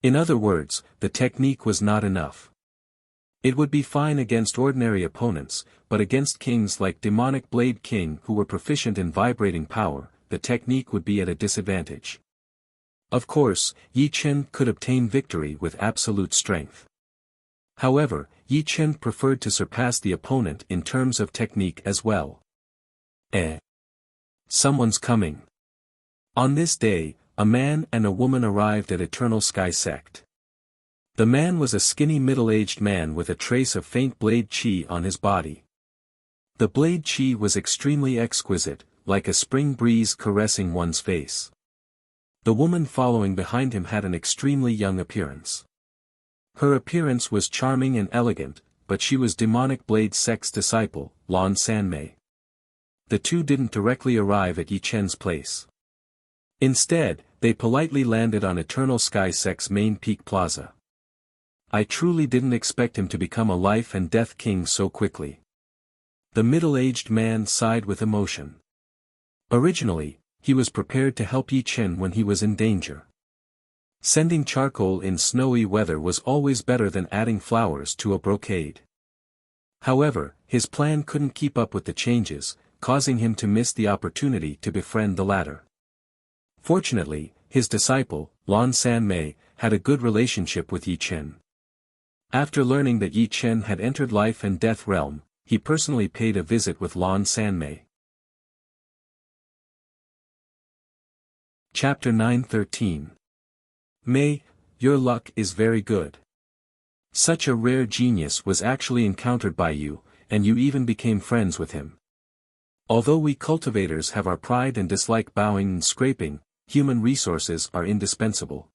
In other words, the technique was not enough. It would be fine against ordinary opponents, but against kings like Demonic Blade King who were proficient in vibrating power, the technique would be at a disadvantage. Of course, Yi Chen could obtain victory with absolute strength. However, Yi Chen preferred to surpass the opponent in terms of technique as well. Someone's coming. On this day, a man and a woman arrived at Eternal Sky Sect. The man was a skinny middle-aged man with a trace of faint blade chi on his body. The blade chi was extremely exquisite, like a spring breeze caressing one's face. The woman following behind him had an extremely young appearance. Her appearance was charming and elegant, but she was Demonic Blade Sect's disciple, Lan Sanmei. The two didn't directly arrive at Yi Chen's place. Instead, they politely landed on Eternal Sky Sect's main peak plaza. I truly didn't expect him to become a life and death king so quickly. The middle-aged man sighed with emotion. Originally, he was prepared to help Yi Chen when he was in danger. Sending charcoal in snowy weather was always better than adding flowers to a brocade. However, his plan couldn't keep up with the changes, causing him to miss the opportunity to befriend the latter. Fortunately, his disciple, Lan Sanmei, had a good relationship with Yi Chen. After learning that Yi Chen had entered life and death realm, he personally paid a visit with Lan Sanmei. Chapter 9:13. Mei, your luck is very good. Such a rare genius was actually encountered by you, and you even became friends with him. Although we cultivators have our pride and dislike bowing and scraping, human resources are indispensable.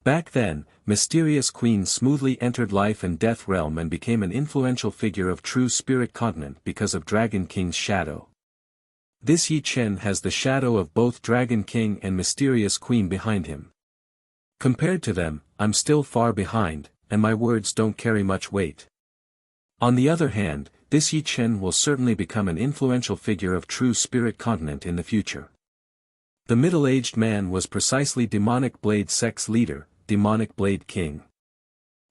Back then, Mysterious Queen smoothly entered life and death realm and became an influential figure of true spirit continent because of Dragon King's shadow. This Yi Chen has the shadow of both Dragon King and Mysterious Queen behind him. Compared to them, I'm still far behind, and my words don't carry much weight. On the other hand, this Yi Chen will certainly become an influential figure of true spirit continent in the future. The middle-aged man was precisely Demonic Blade Sect's leader, Demonic Blade King.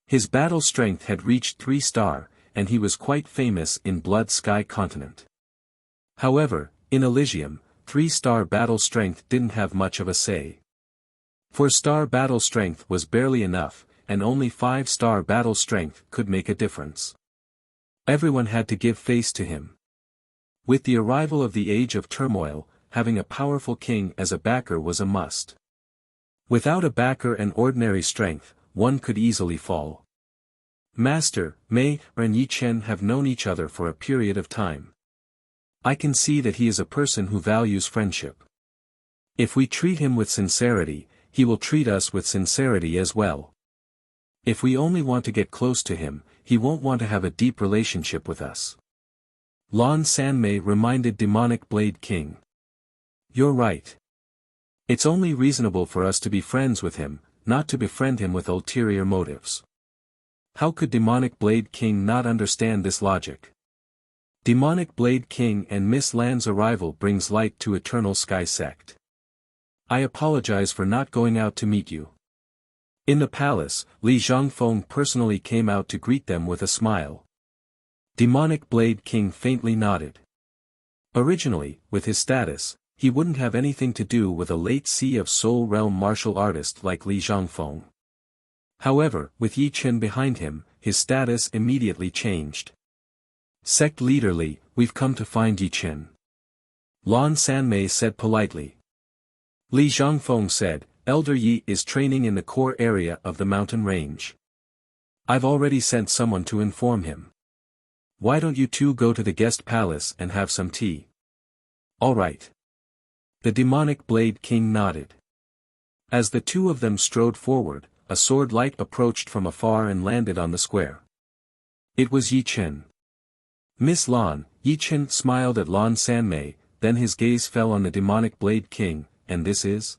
His battle strength had reached 3-star, and he was quite famous in Blood Sky Continent. However, in Elysium, 3-star battle strength didn't have much of a say. 4-star battle strength was barely enough, and only 5-star battle strength could make a difference. Everyone had to give face to him. With the arrival of the Age of Turmoil, having a powerful king as a backer was a must. Without a backer and ordinary strength, one could easily fall. Master, Mei and Yi Chen have known each other for a period of time. I can see that he is a person who values friendship. If we treat him with sincerity, he will treat us with sincerity as well. If we only want to get close to him, he won't want to have a deep relationship with us. Lan Sanmei reminded Demonic Blade King. You're right. It's only reasonable for us to be friends with him, not to befriend him with ulterior motives. How could Demonic Blade King not understand this logic? Demonic Blade King and Miss Lan's arrival brings light to Eternal Sky Sect. I apologize for not going out to meet you. In the palace, Li Zhangfeng personally came out to greet them with a smile. Demonic Blade King faintly nodded. Originally, with his status, he wouldn't have anything to do with a late Sea of Soul realm martial artist like Li Zhangfeng. However, with Yi Chen behind him, his status immediately changed. Sect leader Li, we've come to find Yi Chen. Lan Sanmei said politely. Li Zhangfeng said, Elder Yi is training in the core area of the mountain range. I've already sent someone to inform him. Why don't you two go to the guest palace and have some tea? All right. The demonic Blade King nodded. As the two of them strode forward, a sword light approached from afar and landed on the square. It was Yi Chen. Miss Lan, Yi Chen smiled at Lan Sanmei, then his gaze fell on the demonic Blade King, and this is?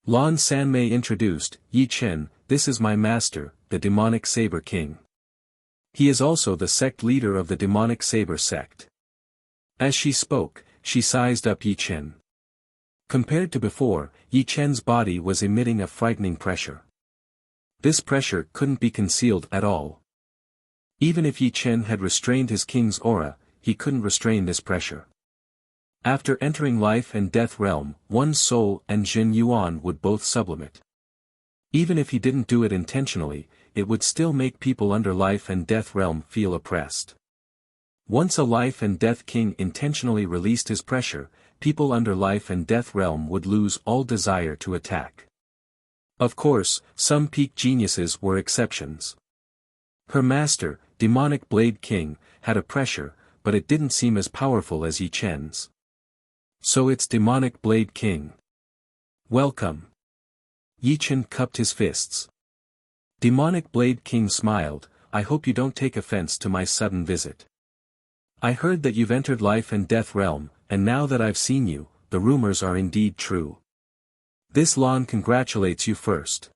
Lan Sanmei introduced, Yi Chen, this is my master, the demonic Saber King. He is also the sect leader of the demonic Saber sect. As she spoke, she sized up Yi Chen. Compared to before, Yi Chen's body was emitting a frightening pressure. This pressure couldn't be concealed at all. Even if Yi Chen had restrained his king's aura, he couldn't restrain this pressure. After entering life and death realm, one's soul and Jin Yuan would both sublimate. Even if he didn't do it intentionally, it would still make people under life and death realm feel oppressed. Once a life and death king intentionally released his pressure, people under life and death realm would lose all desire to attack. Of course, some peak geniuses were exceptions. Her master, demonic Blade King, had a pressure, but it didn't seem as powerful as Yi Chen's. So it's demonic Blade King. Welcome. Yi Chen cupped his fists. Demonic Blade King smiled, I hope you don't take offense to my sudden visit. I heard that you've entered life and death realm, and now that I've seen you, the rumors are indeed true. This Lan congratulates you first.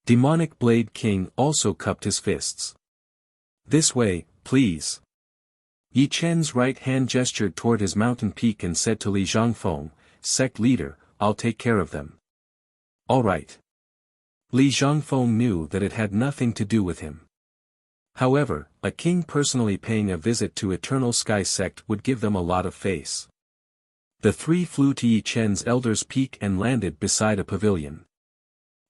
Demonic Blade King also cupped his fists. This way, please. Yi Chen's right hand gestured toward his mountain peak and said to Li Zhangfeng, sect leader, I'll take care of them. All right. Li Zhangfeng knew that it had nothing to do with him. However, a king personally paying a visit to Eternal Sky Sect would give them a lot of face. The three flew to Yi Chen's Elder's Peak and landed beside a pavilion.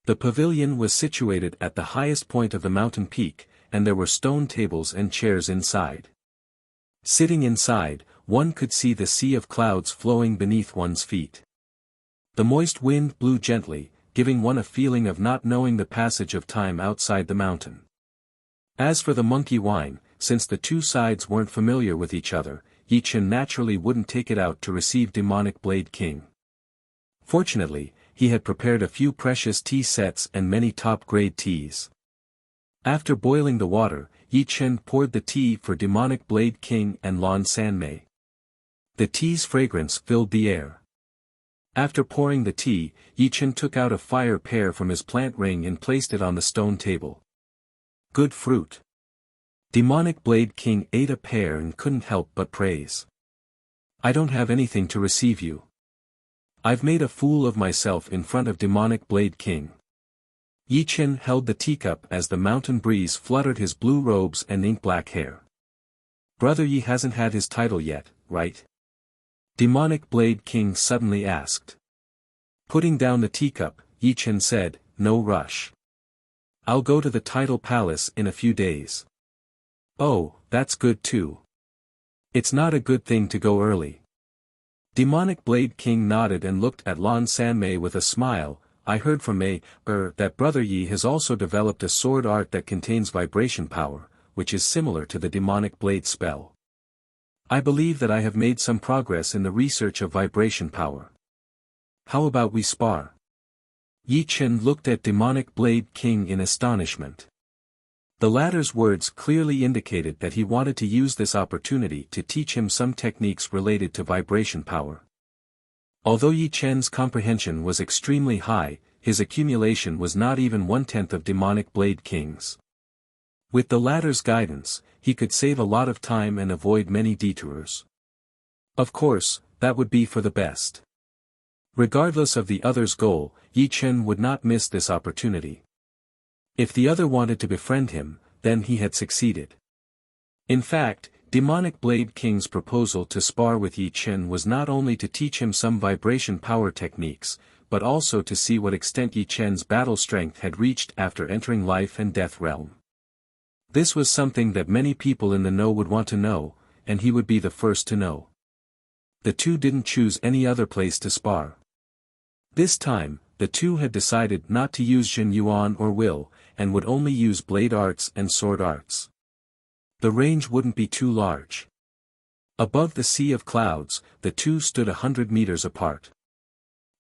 The pavilion was situated at the highest point of the mountain peak, and there were stone tables and chairs inside. Sitting inside, one could see the sea of clouds flowing beneath one's feet. The moist wind blew gently, giving one a feeling of not knowing the passage of time outside the mountain. As for the monkey wine, since the two sides weren't familiar with each other, Yi Chen naturally wouldn't take it out to receive demonic Blade King. Fortunately, he had prepared a few precious tea sets and many top-grade teas. After boiling the water, Yi Chen poured the tea for demonic Blade King and Lan Sanmei. The tea's fragrance filled the air. After pouring the tea, Yi Chen took out a fire pear from his plant ring and placed it on the stone table. Good fruit. Demonic Blade King ate a pear and couldn't help but praise. I don't have anything to receive you. I've made a fool of myself in front of demonic Blade King. Yi Chen held the teacup as the mountain breeze fluttered his blue robes and ink-black hair. Brother Yi hasn't had his title yet, right? Demonic Blade King suddenly asked. Putting down the teacup, Yi Chen said, no rush. I'll go to the title palace in a few days. Oh, that's good too. It's not a good thing to go early. Demonic Blade King nodded and looked at Lan Sanmei with a smile. I heard from that Brother Yi has also developed a sword art that contains vibration power, which is similar to the demonic blade spell. I believe that I have made some progress in the research of vibration power. How about we spar? Yi Chen looked at demonic Blade King in astonishment. The latter's words clearly indicated that he wanted to use this opportunity to teach him some techniques related to vibration power. Although Yi Chen's comprehension was extremely high, his accumulation was not even 1/10 of demonic Blade King's. With the latter's guidance, he could save a lot of time and avoid many detours. Of course, that would be for the best. Regardless of the other's goal, Yi Chen would not miss this opportunity. If the other wanted to befriend him, then he had succeeded. In fact, demonic Blade King's proposal to spar with Yi Chen was not only to teach him some vibration power techniques, but also to see what extent Yi Chen's battle strength had reached after entering life and death realm. This was something that many people in the know would want to know, and he would be the first to know. The two didn't choose any other place to spar. This time, the two had decided not to use Jin Yuan or Will, and would only use blade arts and sword arts. The range wouldn't be too large. Above the sea of clouds, the two stood 100 meters apart.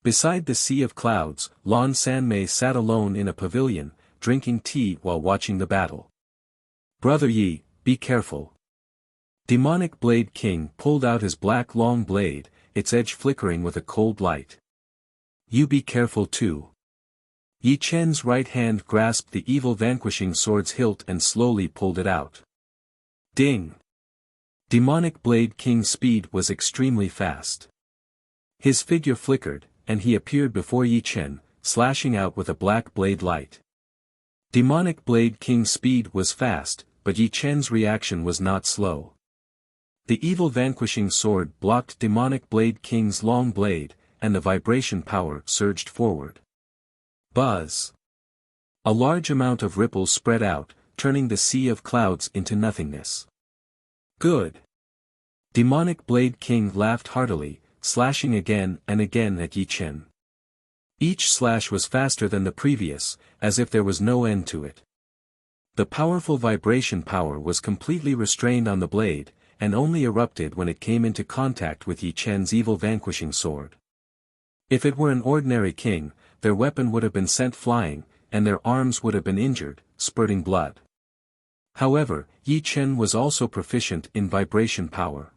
Beside the sea of clouds, Lan Sanmei sat alone in a pavilion, drinking tea while watching the battle. "Brother Yi, be careful." Demonic Blade King pulled out his black long blade, its edge flickering with a cold light. "You be careful too." Yi Chen's right hand grasped the evil vanquishing sword's hilt and slowly pulled it out. Ding! Demonic Blade King's speed was extremely fast. His figure flickered, and he appeared before Yi Chen, slashing out with a black blade light. Demonic Blade King's speed was fast, but Yi Chen's reaction was not slow. The evil vanquishing sword blocked Demonic Blade King's long blade, and the vibration power surged forward. Buzz! A large amount of ripples spread out, turning the sea of clouds into nothingness. Good! Demonic Blade King laughed heartily, slashing again and again at Yi Chen. Each slash was faster than the previous, as if there was no end to it. The powerful vibration power was completely restrained on the blade, and only erupted when it came into contact with Yi Chen's evil vanquishing sword. If it were an ordinary king, their weapon would have been sent flying, and their arms would have been injured, spurting blood. However, Yi Chen was also proficient in vibration power.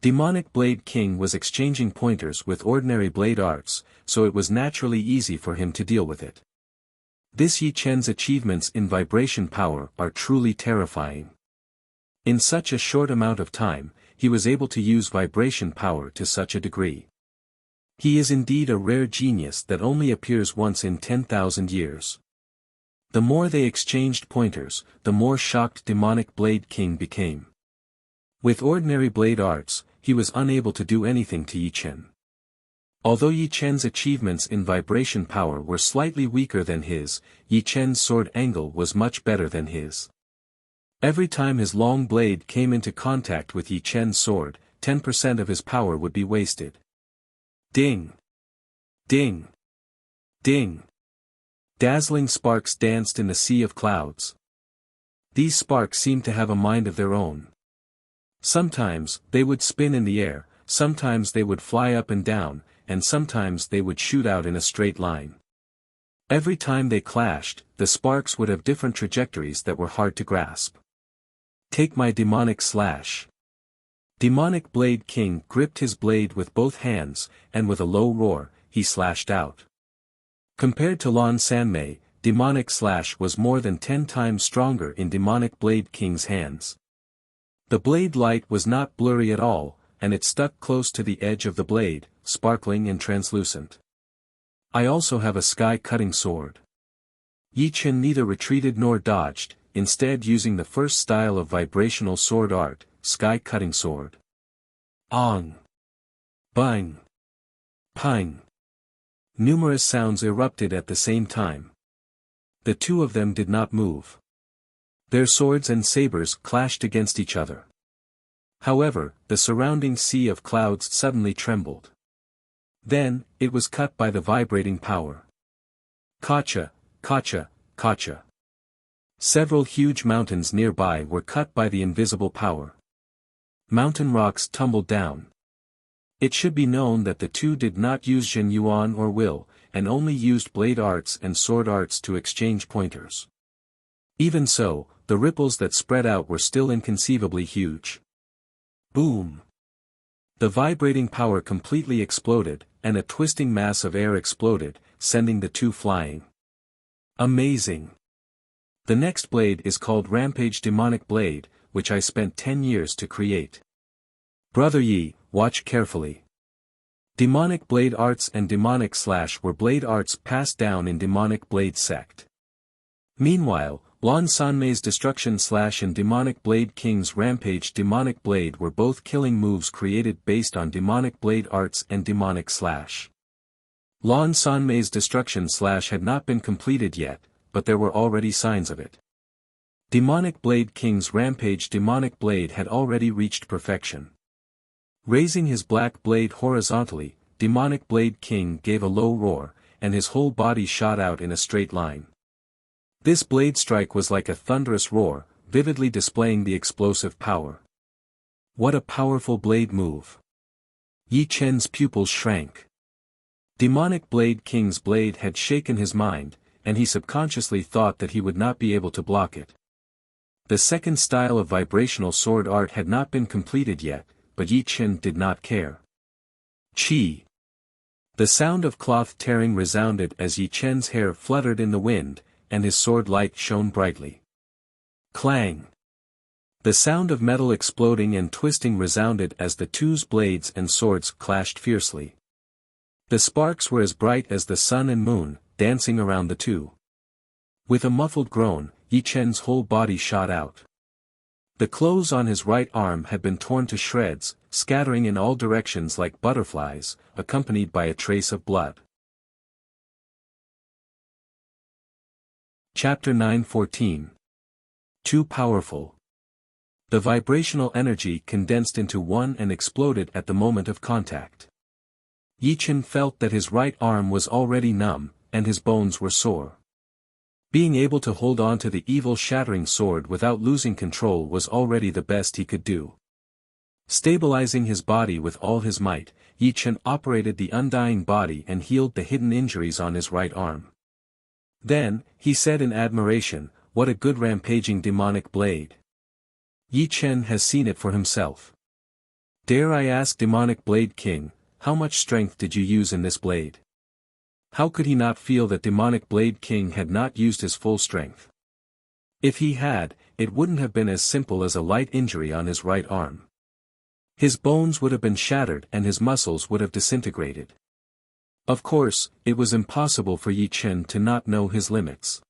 Demonic Blade King was exchanging pointers with ordinary blade arts, so it was naturally easy for him to deal with it. This Yi Chen's achievements in vibration power are truly terrifying. In such a short amount of time, he was able to use vibration power to such a degree. He is indeed a rare genius that only appears once in 10,000 years. The more they exchanged pointers, the more shocked Demonic Blade King became. With ordinary blade arts, he was unable to do anything to Yi Chen. Although Yi Chen's achievements in vibration power were slightly weaker than his, Yi Chen's sword angle was much better than his. Every time his long blade came into contact with Yi Chen's sword, 10% of his power would be wasted. Ding! Ding! Ding! Dazzling sparks danced in the sea of clouds. These sparks seemed to have a mind of their own. Sometimes, they would spin in the air, sometimes they would fly up and down, and sometimes they would shoot out in a straight line. Every time they clashed, the sparks would have different trajectories that were hard to grasp. Take my demonic slash. Demonic Blade King gripped his blade with both hands, and with a low roar, he slashed out. Compared to Lan Sanmei, Demonic Slash was more than 10 times stronger in Demonic Blade King's hands. The blade light was not blurry at all, and it stuck close to the edge of the blade, sparkling and translucent. I also have a sky-cutting sword. Yi Chen neither retreated nor dodged, instead using the first style of vibrational sword art, sky-cutting sword. Ong! Bang! Pang! Numerous sounds erupted at the same time. The two of them did not move. Their swords and sabers clashed against each other. However, the surrounding sea of clouds suddenly trembled. Then, it was cut by the vibrating power. Kacha, kacha, kacha. Several huge mountains nearby were cut by the invisible power. Mountain rocks tumbled down. It should be known that the two did not use Jin Yuan or Will, and only used blade arts and sword arts to exchange pointers. Even so, the ripples that spread out were still inconceivably huge. Boom! The vibrating power completely exploded, and a twisting mass of air exploded, sending the two flying. Amazing! The next blade is called Rampage Demonic Blade, which I spent 10 years to create. Brother Yi, watch carefully. Demonic Blade Arts and Demonic Slash were blade arts passed down in Demonic Blade Sect. Meanwhile, Lan Sanmei's Destruction Slash and Demonic Blade King's Rampage Demonic Blade were both killing moves created based on Demonic Blade Arts and Demonic Slash. Lan Sanmei's Destruction Slash had not been completed yet, but there were already signs of it. Demonic Blade King's rampage. Demonic Blade had already reached perfection. Raising his black blade horizontally, Demonic Blade King gave a low roar, and his whole body shot out in a straight line. This blade strike was like a thunderous roar, vividly displaying the explosive power. What a powerful blade move! Yi Chen's pupils shrank. Demonic Blade King's blade had shaken his mind, and he subconsciously thought that he would not be able to block it. The second style of vibrational sword art had not been completed yet, but Yi Chen did not care. Chi! The sound of cloth tearing resounded as Yi Chen's hair fluttered in the wind, and his sword light shone brightly. Clang! The sound of metal exploding and twisting resounded as the two's blades and swords clashed fiercely. The sparks were as bright as the sun and moon, dancing around the two. With a muffled groan, Yi Chen's whole body shot out. The clothes on his right arm had been torn to shreds, scattering in all directions like butterflies, accompanied by a trace of blood. Chapter 9:14. Too powerful. The vibrational energy condensed into one and exploded at the moment of contact. Yi Chen felt that his right arm was already numb, and his bones were sore. Being able to hold on to the evil shattering sword without losing control was already the best he could do. Stabilizing his body with all his might, Yi Chen operated the undying body and healed the hidden injuries on his right arm. Then, he said in admiration, "What a good rampaging demonic blade. Yi Chen has seen it for himself. Dare I ask, Demonic Blade King, how much strength did you use in this blade?" How could he not feel that Demonic Blade King had not used his full strength? If he had, it wouldn't have been as simple as a light injury on his right arm. His bones would have been shattered and his muscles would have disintegrated. Of course, it was impossible for Yi Chen to not know his limits.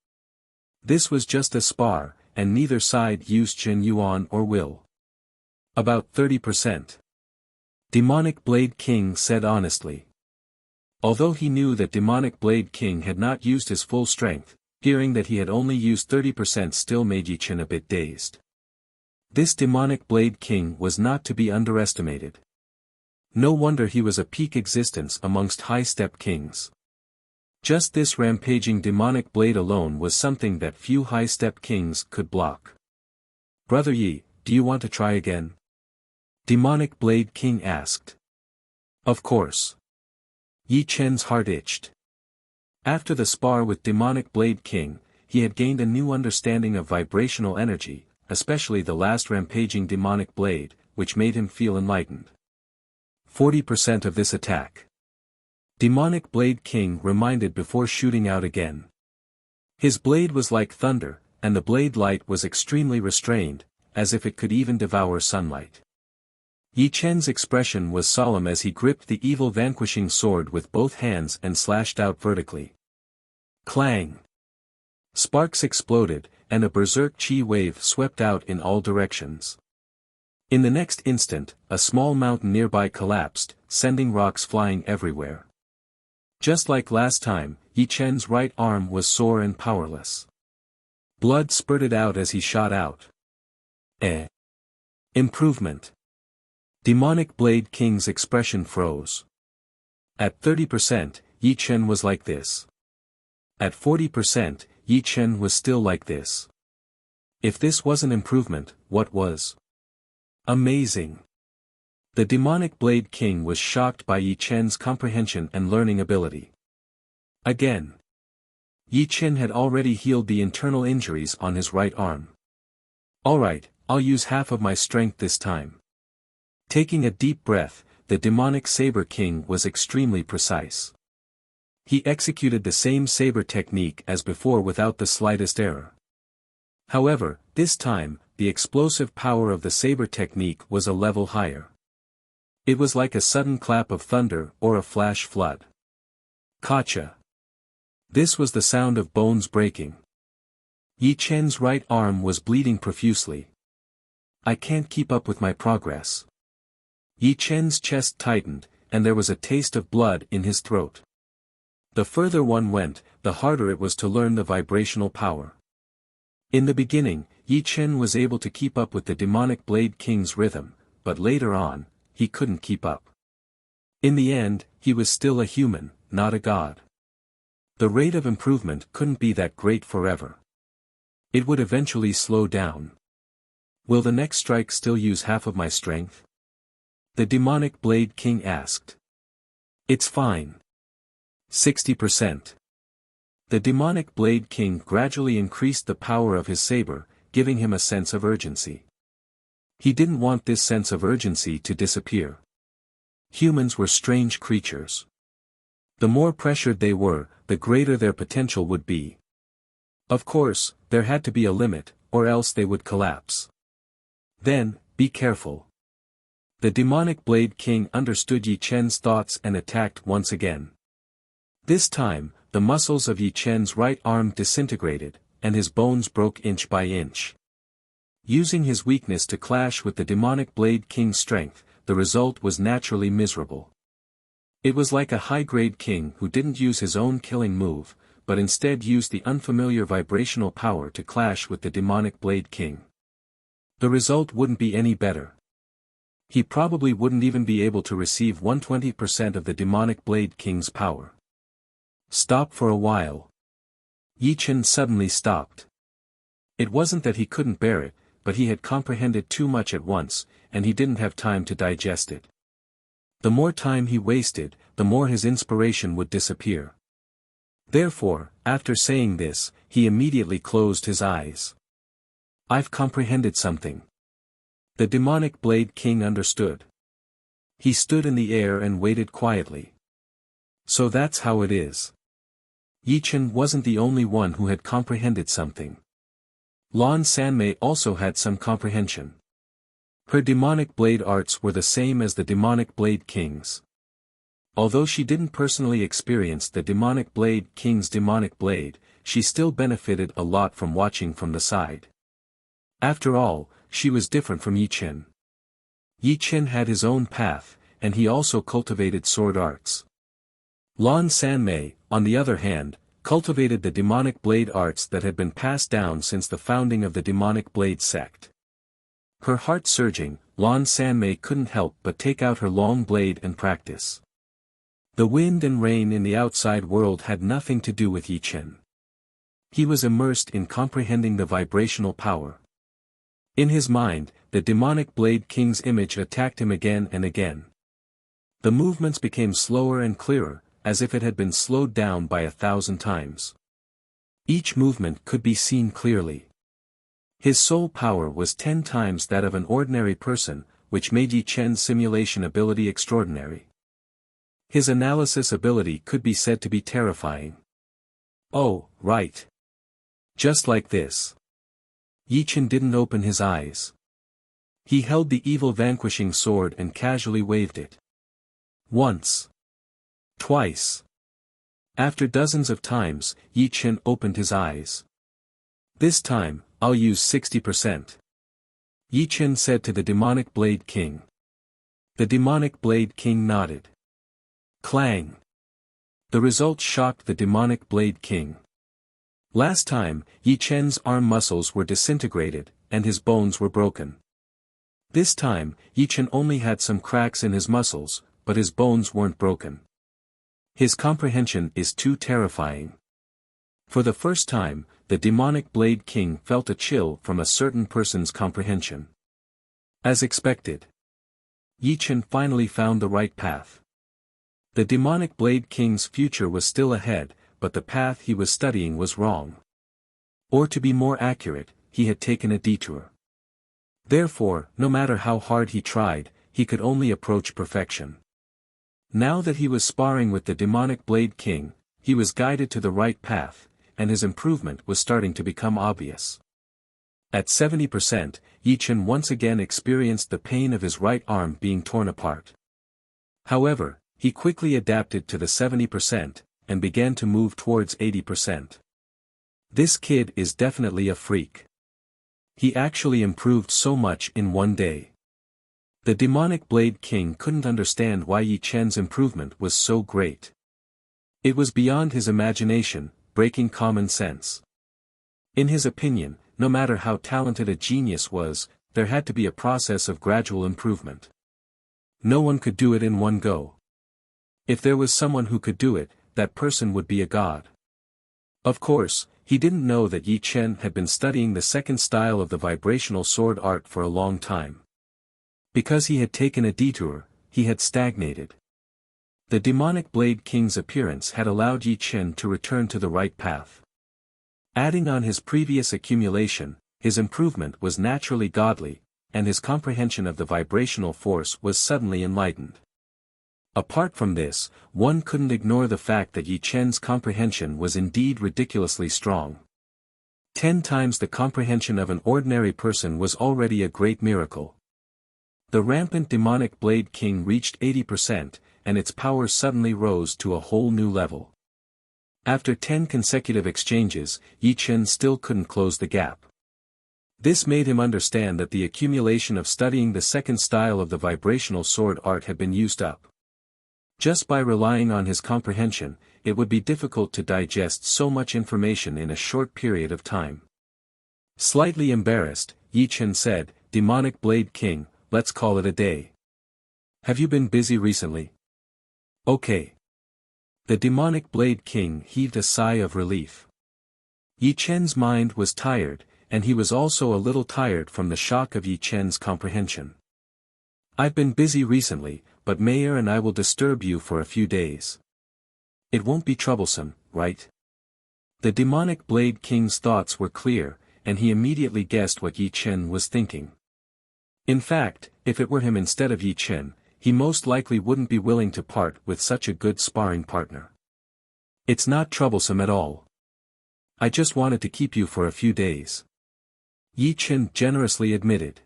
This was just a spar, and neither side used Jin Yuan or will. About 30%. Demonic Blade King said honestly. Although he knew that Demonic Blade King had not used his full strength, hearing that he had only used 30% still made Yi Chen a bit dazed. This Demonic Blade King was not to be underestimated. No wonder he was a peak existence amongst high-step kings. Just this rampaging demonic blade alone was something that few high-step kings could block. "Brother Yi, do you want to try again?" Demonic Blade King asked. Of course. Yi Chen's heart itched. After the spar with Demonic Blade King, he had gained a new understanding of vibrational energy, especially the last rampaging demonic blade, which made him feel enlightened. 40% of this attack. Demonic Blade King reminded before shooting out again. His blade was like thunder, and the blade light was extremely restrained, as if it could even devour sunlight. Yi Chen's expression was solemn as he gripped the evil vanquishing sword with both hands and slashed out vertically. Clang! Sparks exploded, and a berserk chi wave swept out in all directions. In the next instant, a small mountain nearby collapsed, sending rocks flying everywhere. Just like last time, Yi Chen's right arm was sore and powerless. Blood spurted out as he shot out. Improvement. Demonic Blade King's expression froze. At 30%, Yi Chen was like this. At 40%, Yi Chen was still like this. If this wasn't improvement, what was? Amazing. The Demonic Blade King was shocked by Yi Chen's comprehension and learning ability. Again. Yi Chen had already healed the internal injuries on his right arm. Alright, I'll use half of my strength this time. Taking a deep breath, the Demonic Saber King was extremely precise. He executed the same saber technique as before without the slightest error. However, this time, the explosive power of the saber technique was a level higher. It was like a sudden clap of thunder or a flash flood. Gotcha. This was the sound of bones breaking. Yi Chen's right arm was bleeding profusely. I can't keep up with my progress. Yi Chen's chest tightened, and there was a taste of blood in his throat. The further one went, the harder it was to learn the vibrational power. In the beginning, Yi Chen was able to keep up with the demonic Blade King's rhythm, but later on, he couldn't keep up. In the end, he was still a human, not a god. The rate of improvement couldn't be that great forever. It would eventually slow down. Will the next strike still use half of my strength? The demonic Blade King asked. It's fine. 60%. The demonic Blade King gradually increased the power of his saber, giving him a sense of urgency. He didn't want this sense of urgency to disappear. Humans were strange creatures. The more pressured they were, the greater their potential would be. Of course, there had to be a limit, or else they would collapse. Then, be careful. The demonic Blade King understood Yi Chen's thoughts and attacked once again. This time, the muscles of Yi Chen's right arm disintegrated, and his bones broke inch by inch. Using his weakness to clash with the demonic Blade King's strength, the result was naturally miserable. It was like a high-grade king who didn't use his own killing move, but instead used the unfamiliar vibrational power to clash with the demonic Blade King. The result wouldn't be any better. He probably wouldn't even be able to receive 120% of the demonic Blade King's power. Stop for a while. Yi Chen suddenly stopped. It wasn't that he couldn't bear it, but he had comprehended too much at once, and he didn't have time to digest it. The more time he wasted, the more his inspiration would disappear. Therefore, after saying this, he immediately closed his eyes. I've comprehended something. The demonic Blade King understood. He stood in the air and waited quietly. So that's how it is. Yi Chen wasn't the only one who had comprehended something. Lan Sanmei also had some comprehension. Her demonic blade arts were the same as the demonic Blade King's. Although she didn't personally experience the demonic Blade King's demonic blade, she still benefited a lot from watching from the side. After all, she was different from Yi Chen. Yi Chen had his own path, and he also cultivated sword arts. Lan Sanmei, on the other hand, cultivated the demonic blade arts that had been passed down since the founding of the demonic blade sect. Her heart surging, Lan Sanmei couldn't help but take out her long blade and practice. The wind and rain in the outside world had nothing to do with Yi Chen. He was immersed in comprehending the vibrational power. In his mind, the demonic Blade King's image attacked him again and again. The movements became slower and clearer, as if it had been slowed down by 1,000 times. Each movement could be seen clearly. His soul power was 10 times that of an ordinary person, which made Yi Chen's simulation ability extraordinary. His analysis ability could be said to be terrifying. Oh, right. Just like this. Yi Chen didn't open his eyes. He held the evil vanquishing sword and casually waved it. Once. Twice. After dozens of times, Yi Chen opened his eyes. This time, I'll use 60%. Yi Chen said to the demonic Blade King. The demonic Blade King nodded. Clang. The result shocked the demonic Blade King. Last time, Yi Chen's arm muscles were disintegrated, and his bones were broken. This time, Yi Chen only had some cracks in his muscles, but his bones weren't broken. His comprehension is too terrifying. For the first time, the demonic Blade King felt a chill from a certain person's comprehension. As expected. Yi Chen finally found the right path. The demonic Blade King's future was still ahead, but the path he was studying was wrong. Or to be more accurate, he had taken a detour. Therefore, no matter how hard he tried, he could only approach perfection. Now that he was sparring with the demonic Blade King, he was guided to the right path, and his improvement was starting to become obvious. At 70%, Yi Chen once again experienced the pain of his right arm being torn apart. However, he quickly adapted to the 70%, and began to move towards 80%. This kid is definitely a freak. He actually improved so much in one day. The demonic Blade King couldn't understand why Yi Chen's improvement was so great. It was beyond his imagination, breaking common sense. In his opinion, no matter how talented a genius was, there had to be a process of gradual improvement. No one could do it in one go. If there was someone who could do it, that person would be a god. Of course, he didn't know that Yi Chen had been studying the second style of the vibrational sword art for a long time. Because he had taken a detour, he had stagnated. The demonic Blade King's appearance had allowed Yi Chen to return to the right path. Adding on his previous accumulation, his improvement was naturally godly, and his comprehension of the vibrational force was suddenly enlightened. Apart from this, one couldn't ignore the fact that Yi Chen's comprehension was indeed ridiculously strong. 10 times the comprehension of an ordinary person was already a great miracle. The rampant demonic Blade King reached 80%, and its power suddenly rose to a whole new level. After 10 consecutive exchanges, Yi Chen still couldn't close the gap. This made him understand that the accumulation of studying the second style of the vibrational sword art had been used up. Just by relying on his comprehension, it would be difficult to digest so much information in a short period of time. Slightly embarrassed, Yi Chen said, "Demonic Blade King, let's call it a day. Have you been busy recently?" "Okay." The demonic Blade King heaved a sigh of relief. Yi Chen's mind was tired, and he was also a little tired from the shock of Yi Chen's comprehension. "I've been busy recently, but Mayor and I will disturb you for a few days. It won't be troublesome, right?" The demonic Blade King's thoughts were clear, and he immediately guessed what Yi Chen was thinking. In fact, if it were him instead of Yi Chen, he most likely wouldn't be willing to part with such a good sparring partner. "It's not troublesome at all. I just wanted to keep you for a few days," Yi Chen generously admitted.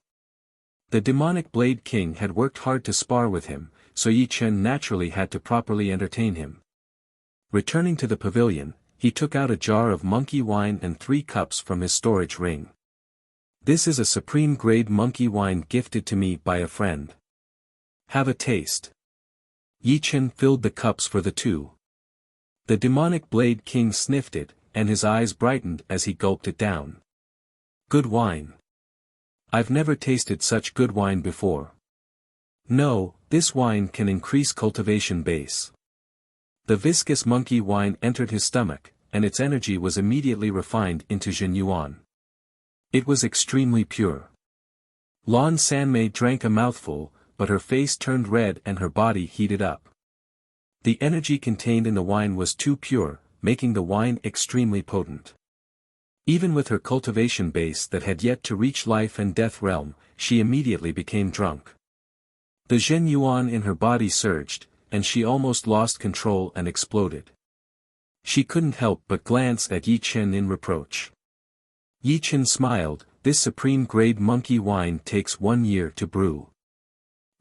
The demonic Blade King had worked hard to spar with him, so Yi Chen naturally had to properly entertain him. Returning to the pavilion, he took out a jar of monkey wine and 3 cups from his storage ring. "This is a supreme-grade monkey wine gifted to me by a friend. Have a taste." Yi Chen filled the cups for the two. The demonic Blade King sniffed it, and his eyes brightened as he gulped it down. "Good wine. I've never tasted such good wine before. No, this wine can increase cultivation base." The viscous monkey wine entered his stomach, and its energy was immediately refined into Jinyuan. It was extremely pure. Lan Sanmei drank a mouthful, but her face turned red and her body heated up. The energy contained in the wine was too pure, making the wine extremely potent. Even with her cultivation base that had yet to reach life and death realm, she immediately became drunk. The Zhen Yuan in her body surged, and she almost lost control and exploded. She couldn't help but glance at Yi Chen in reproach. Yi Chen smiled, "This supreme-grade monkey wine takes 1 year to brew.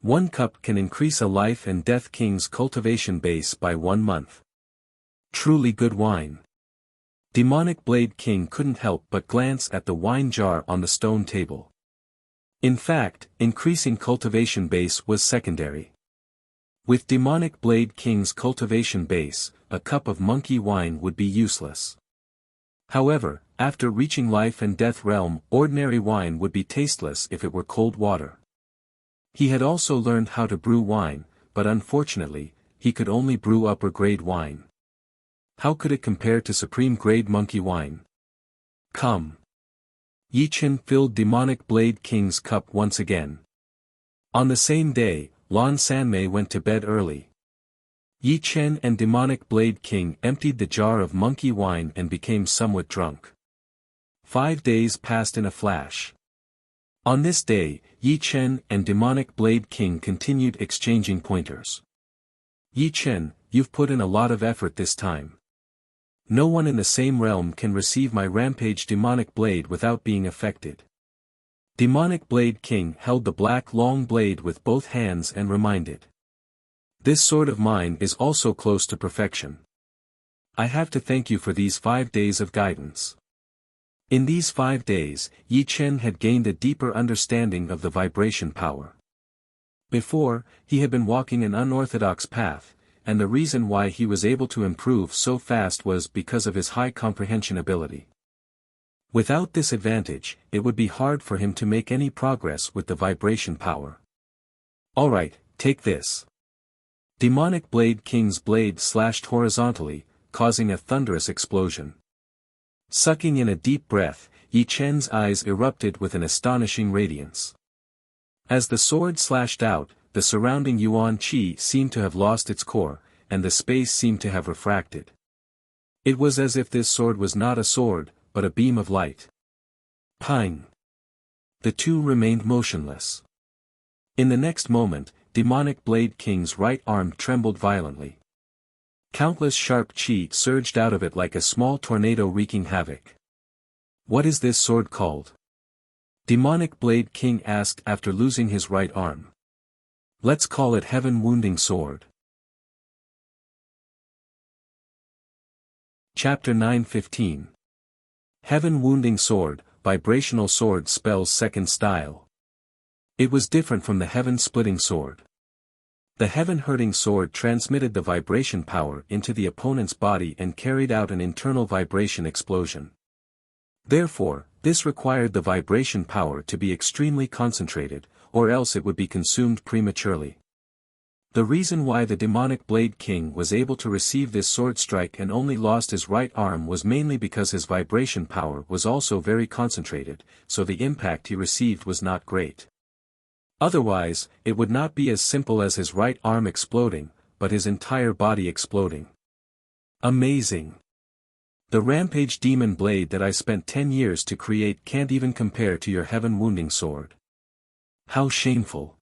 1 cup can increase a life and death king's cultivation base by 1 month. Truly good wine." Demonic Blade King couldn't help but glance at the wine jar on the stone table. In fact, increasing cultivation base was secondary. With Demonic Blade King's cultivation base, a cup of monkey wine would be useless. However, after reaching life and death realm, ordinary wine would be tasteless if it were cold water. He had also learned how to brew wine, but unfortunately, he could only brew upper-grade wine. How could it compare to supreme-grade monkey wine? "Come." Yi Chen filled Demonic Blade King's cup once again. On the same day, Lan Sanmei went to bed early. Yi Chen and Demonic Blade King emptied the jar of monkey wine and became somewhat drunk. 5 days passed in a flash. On this day, Yi Chen and Demonic Blade King continued exchanging pointers. "Yi Chen, you've put in a lot of effort this time. No one in the same realm can receive my rampage demonic blade without being affected." Demonic Blade King held the black long blade with both hands and reminded. "This sword of mine is also close to perfection. I have to thank you for these 5 days of guidance." In these 5 days, Yi Chen had gained a deeper understanding of the vibration power. Before, he had been walking an unorthodox path, and the reason why he was able to improve so fast was because of his high comprehension ability. Without this advantage, it would be hard for him to make any progress with the vibration power. Alright, take this. Demonic Blade King's blade slashed horizontally, causing a thunderous explosion. Sucking in a deep breath, Yi Chen's eyes erupted with an astonishing radiance. As the sword slashed out, the surrounding Yuan Qi seemed to have lost its core, and the space seemed to have refracted. It was as if this sword was not a sword, but a beam of light. Ping! The two remained motionless. In the next moment, Demonic Blade King's right arm trembled violently. Countless sharp qi surged out of it like a small tornado wreaking havoc. What is this sword called? Demonic Blade King asked after losing his right arm. Let's call it Heaven Wounding Sword. Chapter 9:15. Heaven Wounding Sword, Vibrational Sword spells second style. It was different from the Heaven Splitting Sword. The Heaven Hurting Sword transmitted the vibration power into the opponent's body and carried out an internal vibration explosion. Therefore, this required the vibration power to be extremely concentrated, or else it would be consumed prematurely. The reason why the Demonic Blade King was able to receive this sword strike and only lost his right arm was mainly because his vibration power was also very concentrated, so the impact he received was not great. Otherwise, it would not be as simple as his right arm exploding, but his entire body exploding. Amazing! The Rampage Demon Blade that I spent 10 years to create can't even compare to your Heaven Wounding Sword. How shameful!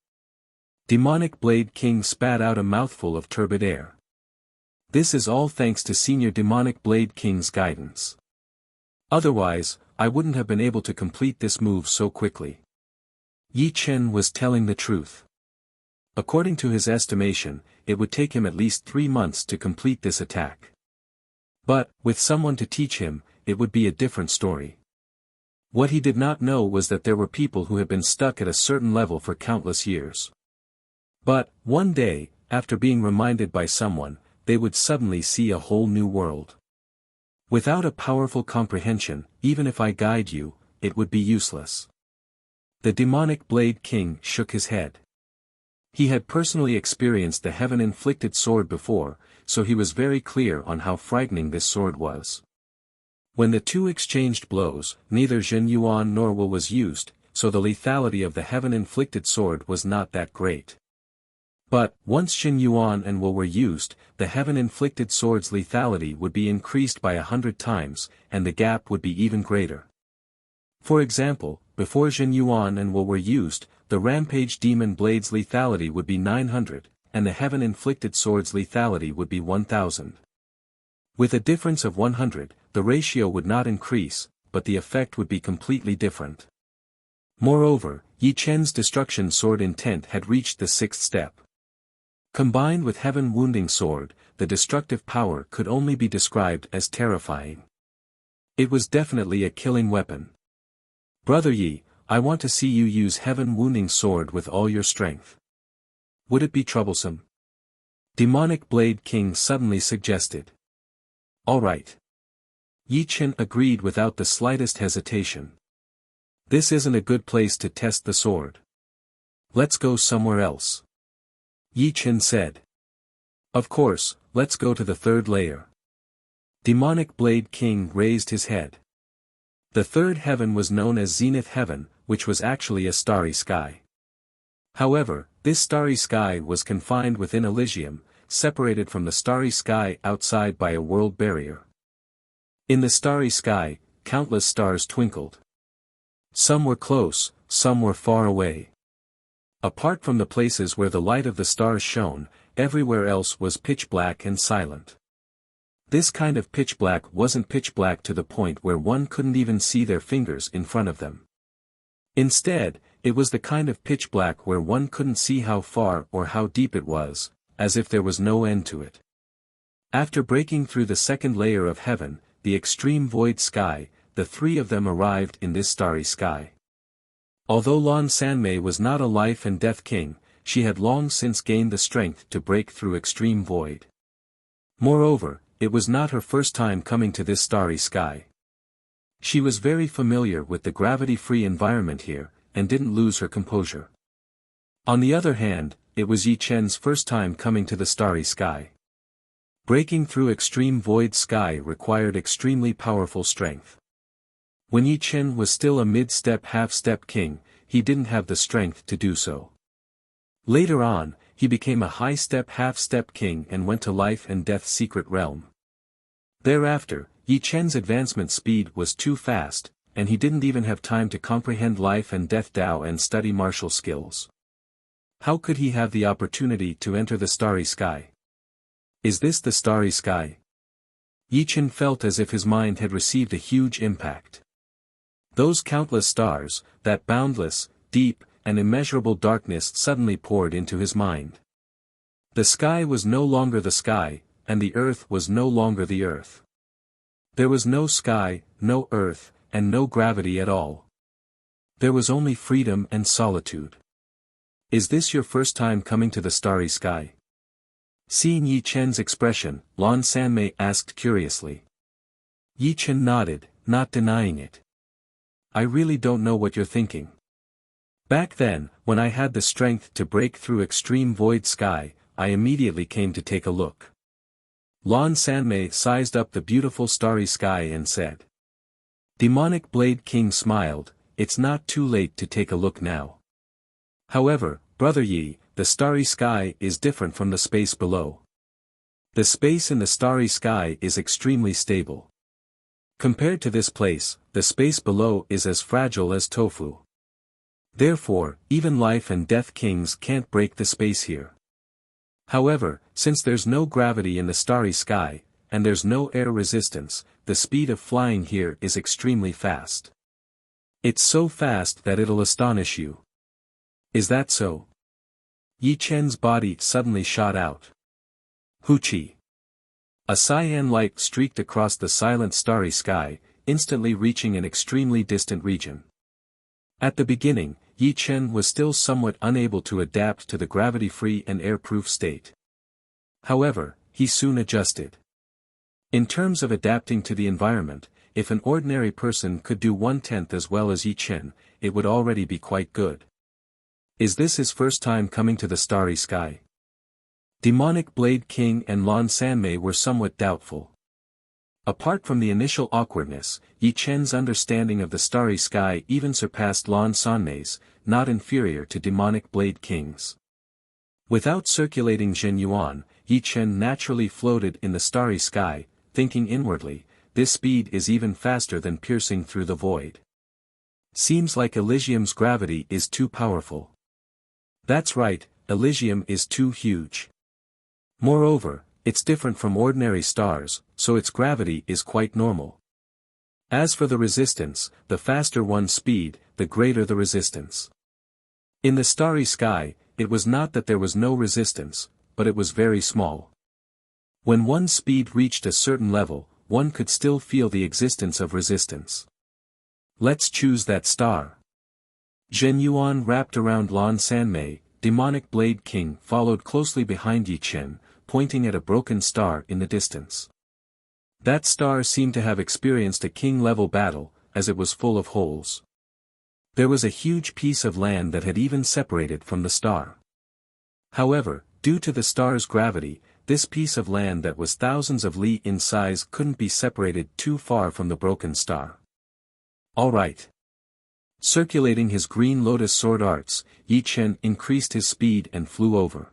Demonic Blade King spat out a mouthful of turbid air. This is all thanks to Senior Demonic Blade King's guidance. Otherwise, I wouldn't have been able to complete this move so quickly. Yi Chen was telling the truth. According to his estimation, it would take him at least 3 months to complete this attack. But, with someone to teach him, it would be a different story. What he did not know was that there were people who had been stuck at a certain level for countless years. But, one day, after being reminded by someone, they would suddenly see a whole new world. Without a powerful comprehension, even if I guide you, it would be useless. The Demonic Blade King shook his head. He had personally experienced the Heaven-inflicted sword before, so he was very clear on how frightening this sword was. When the two exchanged blows, neither Jin Yuan nor Will was used, so the lethality of the Heaven-inflicted sword was not that great. But, once Jin Yuan and Will were used, the Heaven-inflicted sword's lethality would be increased by 100 times, and the gap would be even greater. For example, before Jin Yuan and Will were used, the Rampage Demon Blade's lethality would be 900, and the Heaven-inflicted sword's lethality would be 1000. With a difference of 100, the ratio would not increase, but the effect would be completely different. Moreover, Yi Chen's Destruction Sword intent had reached the 6th step. Combined with Heaven Wounding Sword, the destructive power could only be described as terrifying. It was definitely a killing weapon. Brother Yi, I want to see you use Heaven Wounding Sword with all your strength. Would it be troublesome? Demonic Blade King suddenly suggested. All right. Yi Chen agreed without the slightest hesitation. This isn't a good place to test the sword. Let's go somewhere else. Yi Chen said. Of course, let's go to the 3rd layer. Demonic Blade King raised his head. The 3rd heaven was known as Zenith Heaven, which was actually a starry sky. However, this starry sky was confined within Elysium, separated from the starry sky outside by a world barrier. In the starry sky, countless stars twinkled. Some were close, some were far away. Apart from the places where the light of the stars shone, everywhere else was pitch black and silent. This kind of pitch black wasn't pitch black to the point where one couldn't even see their fingers in front of them. Instead, it was the kind of pitch black where one couldn't see how far or how deep it was, as if there was no end to it. After breaking through the 2nd layer of heaven, the extreme void sky, the 3 of them arrived in this starry sky. Although Lan Sanmei was not a life and death king, she had long since gained the strength to break through extreme void. Moreover, it was not her first time coming to this starry sky. She was very familiar with the gravity-free environment here, and didn't lose her composure. On the other hand, it was Yi Chen's first time coming to the starry sky. Breaking through extreme void sky required extremely powerful strength. When Yi Chen was still a mid-step half-step king, he didn't have the strength to do so. Later on, he became a high-step half-step king and went to life and death's secret realm. Thereafter, Yi Chen's advancement speed was too fast, and he didn't even have time to comprehend life and death Tao and study martial skills. How could he have the opportunity to enter the starry sky? Is this the starry sky? Yi Chen felt as if his mind had received a huge impact. Those countless stars, that boundless, deep, and immeasurable darkness suddenly poured into his mind. The sky was no longer the sky, and the earth was no longer the earth. There was no sky, no earth, and no gravity at all. There was only freedom and solitude. Is this your first time coming to the starry sky? Seeing Yi Chen's expression, Lan Sanmei asked curiously. Yi Chen nodded, not denying it. I really don't know what you're thinking. Back then, when I had the strength to break through extreme void sky, I immediately came to take a look. Lan Sanmei sized up the beautiful starry sky and said. Demonic Blade King smiled, it's not too late to take a look now. However, Brother Yi, the starry sky is different from the space below. The space in the starry sky is extremely stable. Compared to this place, the space below is as fragile as tofu. Therefore, even life and death kings can't break the space here. However, since there's no gravity in the starry sky, and there's no air resistance, the speed of flying here is extremely fast. It's so fast that it'll astonish you. Is that so? Yi Chen's body suddenly shot out. Huchi. A cyan light streaked across the silent starry sky, instantly reaching an extremely distant region. At the beginning, Yi Chen was still somewhat unable to adapt to the gravity-free and air-proof state. However, he soon adjusted. In terms of adapting to the environment, if an ordinary person could do 1/10 as well as Yi Chen, it would already be quite good. Is this his first time coming to the starry sky? Demonic Blade King and Lan Sanmei were somewhat doubtful. Apart from the initial awkwardness, Yi Chen's understanding of the starry sky even surpassed Lan Sanmei's, not inferior to Demonic Blade King's. Without circulating Zhen Yuan, Yi Chen naturally floated in the starry sky, thinking inwardly, this speed is even faster than piercing through the void. Seems like Elysium's gravity is too powerful. That's right, Elysium is too huge. Moreover, it's different from ordinary stars, so its gravity is quite normal. As for the resistance, the faster one's speed, the greater the resistance. In the starry sky, it was not that there was no resistance, but it was very small. When one's speed reached a certain level, one could still feel the existence of resistance. Let's choose that star. Zhen Yuan wrapped around Lan Sanmei, Demonic Blade King followed closely behind Yi Chen, pointing at a broken star in the distance. That star seemed to have experienced a king-level battle, as it was full of holes. There was a huge piece of land that had even separated from the star. However, due to the star's gravity, this piece of land that was thousands of li in size couldn't be separated too far from the broken star. All right. Circulating his green lotus sword arts, Yi Chen increased his speed and flew over.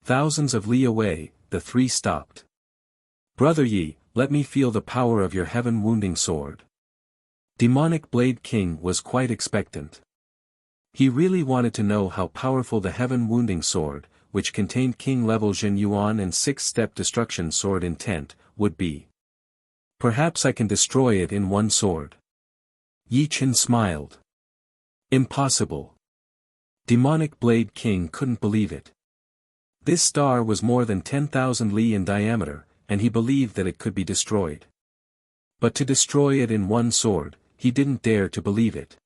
Thousands of li away, the three stopped. Brother Yi, let me feel the power of your heaven-wounding sword. Demonic Blade King was quite expectant. He really wanted to know how powerful the heaven-wounding sword, which contained king-level Zhen Yuan and six-step destruction sword intent, would be. Perhaps I can destroy it in one sword. Yi Chen smiled. Impossible. Demonic Blade King couldn't believe it. This star was more than 10,000 li in diameter, and he believed that it could be destroyed. But to destroy it in one sword, he didn't dare to believe it.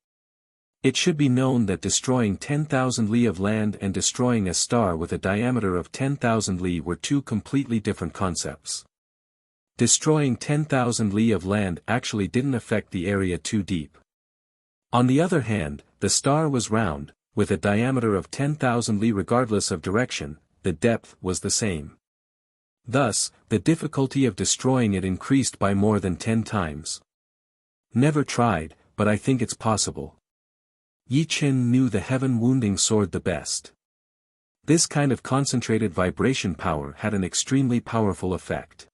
It should be known that destroying 10,000 li of land and destroying a star with a diameter of 10,000 li were two completely different concepts. Destroying 10,000 li of land actually didn't affect the area too deep. On the other hand, the star was round, with a diameter of 10,000 li regardless of direction, the depth was the same. Thus, the difficulty of destroying it increased by more than 10 times. Never tried, but I think it's possible. Yi Chen knew the heaven-wounding sword the best. This kind of concentrated vibration power had an extremely powerful effect.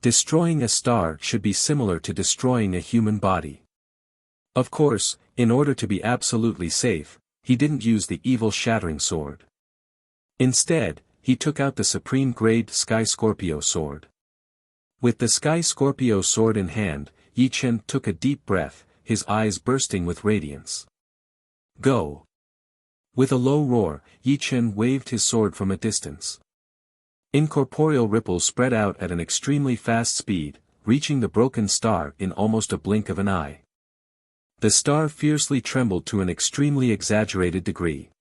Destroying a star should be similar to destroying a human body. Of course, in order to be absolutely safe, he didn't use the evil shattering sword. Instead, he took out the supreme-grade Sky Scorpio sword. With the Sky Scorpio sword in hand, Yi Chen took a deep breath, his eyes bursting with radiance. Go! With a low roar, Yi Chen waved his sword from a distance. Incorporeal ripples spread out at an extremely fast speed, reaching the broken star in almost a blink of an eye. The star fiercely trembled to an extremely exaggerated degree.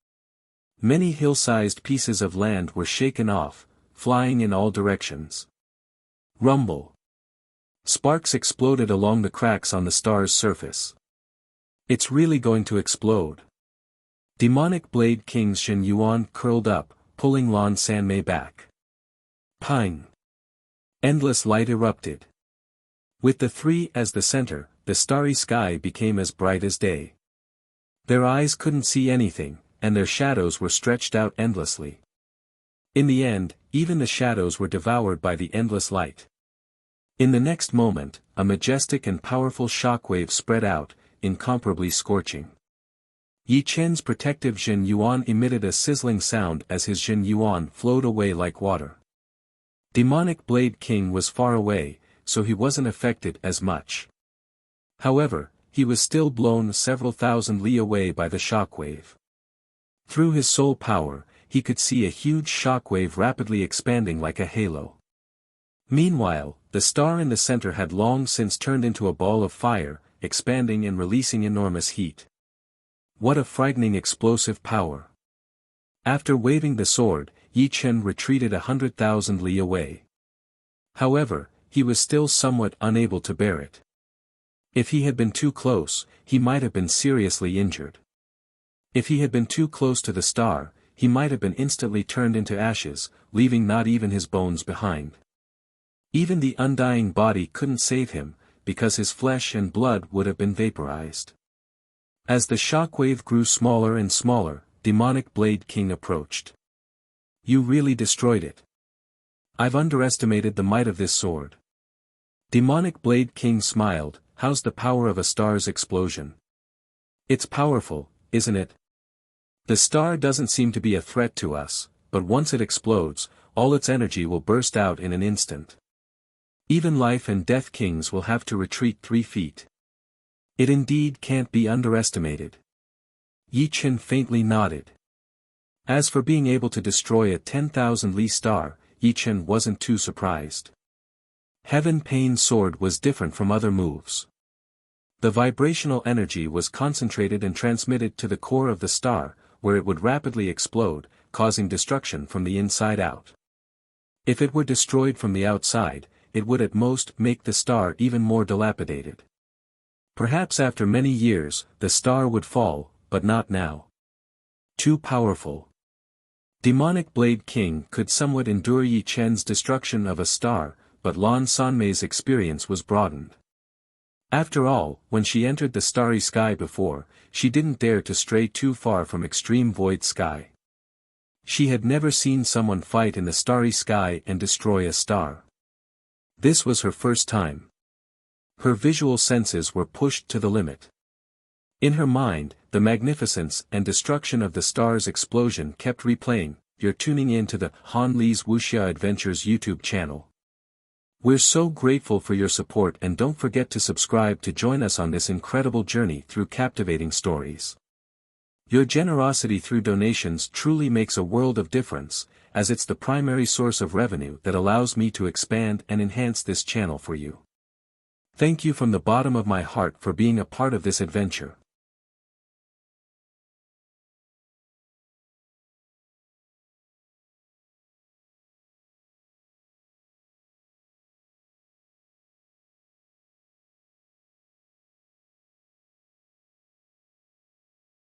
Many hill-sized pieces of land were shaken off, flying in all directions. Rumble. Sparks exploded along the cracks on the star's surface. It's really going to explode. Demonic Blade King Shen Yuan curled up, pulling Lan Sanmei back. Ping! Endless light erupted. With the three as the center, the starry sky became as bright as day. Their eyes couldn't see anything, and their shadows were stretched out endlessly. In the end, even the shadows were devoured by the endless light. In the next moment, a majestic and powerful shockwave spread out, incomparably scorching. Yi Chen's protective Jin Yuan emitted a sizzling sound as his Jin Yuan flowed away like water. Demonic Blade King was far away, so he wasn't affected as much. However, he was still blown several thousand li away by the shockwave. Through his soul power, he could see a huge shockwave rapidly expanding like a halo. Meanwhile, the star in the center had long since turned into a ball of fire, expanding and releasing enormous heat. What a frightening explosive power! After waving the sword, Yi Chen retreated 100,000 li away. However, he was still somewhat unable to bear it. If he had been too close, he might have been seriously injured. If he had been too close to the star, he might have been instantly turned into ashes, leaving not even his bones behind. Even the undying body couldn't save him, because his flesh and blood would have been vaporized. As the shockwave grew smaller and smaller, Demonic Blade King approached. You really destroyed it. I've underestimated the might of this sword. Demonic Blade King smiled. How's the power of a star's explosion? It's powerful, isn't it? The star doesn't seem to be a threat to us, but once it explodes, all its energy will burst out in an instant. Even life and death kings will have to retreat 3 feet. It indeed can't be underestimated. Yi Chen faintly nodded. As for being able to destroy a 10,000 li star, Yi Chen wasn't too surprised. Heaven Pain Sword was different from other moves. The vibrational energy was concentrated and transmitted to the core of the star, where it would rapidly explode, causing destruction from the inside out. If it were destroyed from the outside, it would at most make the star even more dilapidated. Perhaps after many years, the star would fall, but not now. Too powerful. Demonic Blade King could somewhat endure Yi Chen's destruction of a star, but Lan Sanmei's experience was broadened. After all, when she entered the starry sky before, she didn't dare to stray too far from extreme void sky. She had never seen someone fight in the starry sky and destroy a star. This was her first time. Her visual senses were pushed to the limit. In her mind, the magnificence and destruction of the star's explosion kept replaying. You're tuning in to the Han Li's Wuxia Adventures YouTube channel. We're so grateful for your support, and don't forget to subscribe to join us on this incredible journey through captivating stories. Your generosity through donations truly makes a world of difference, as it's the primary source of revenue that allows me to expand and enhance this channel for you. Thank you from the bottom of my heart for being a part of this adventure.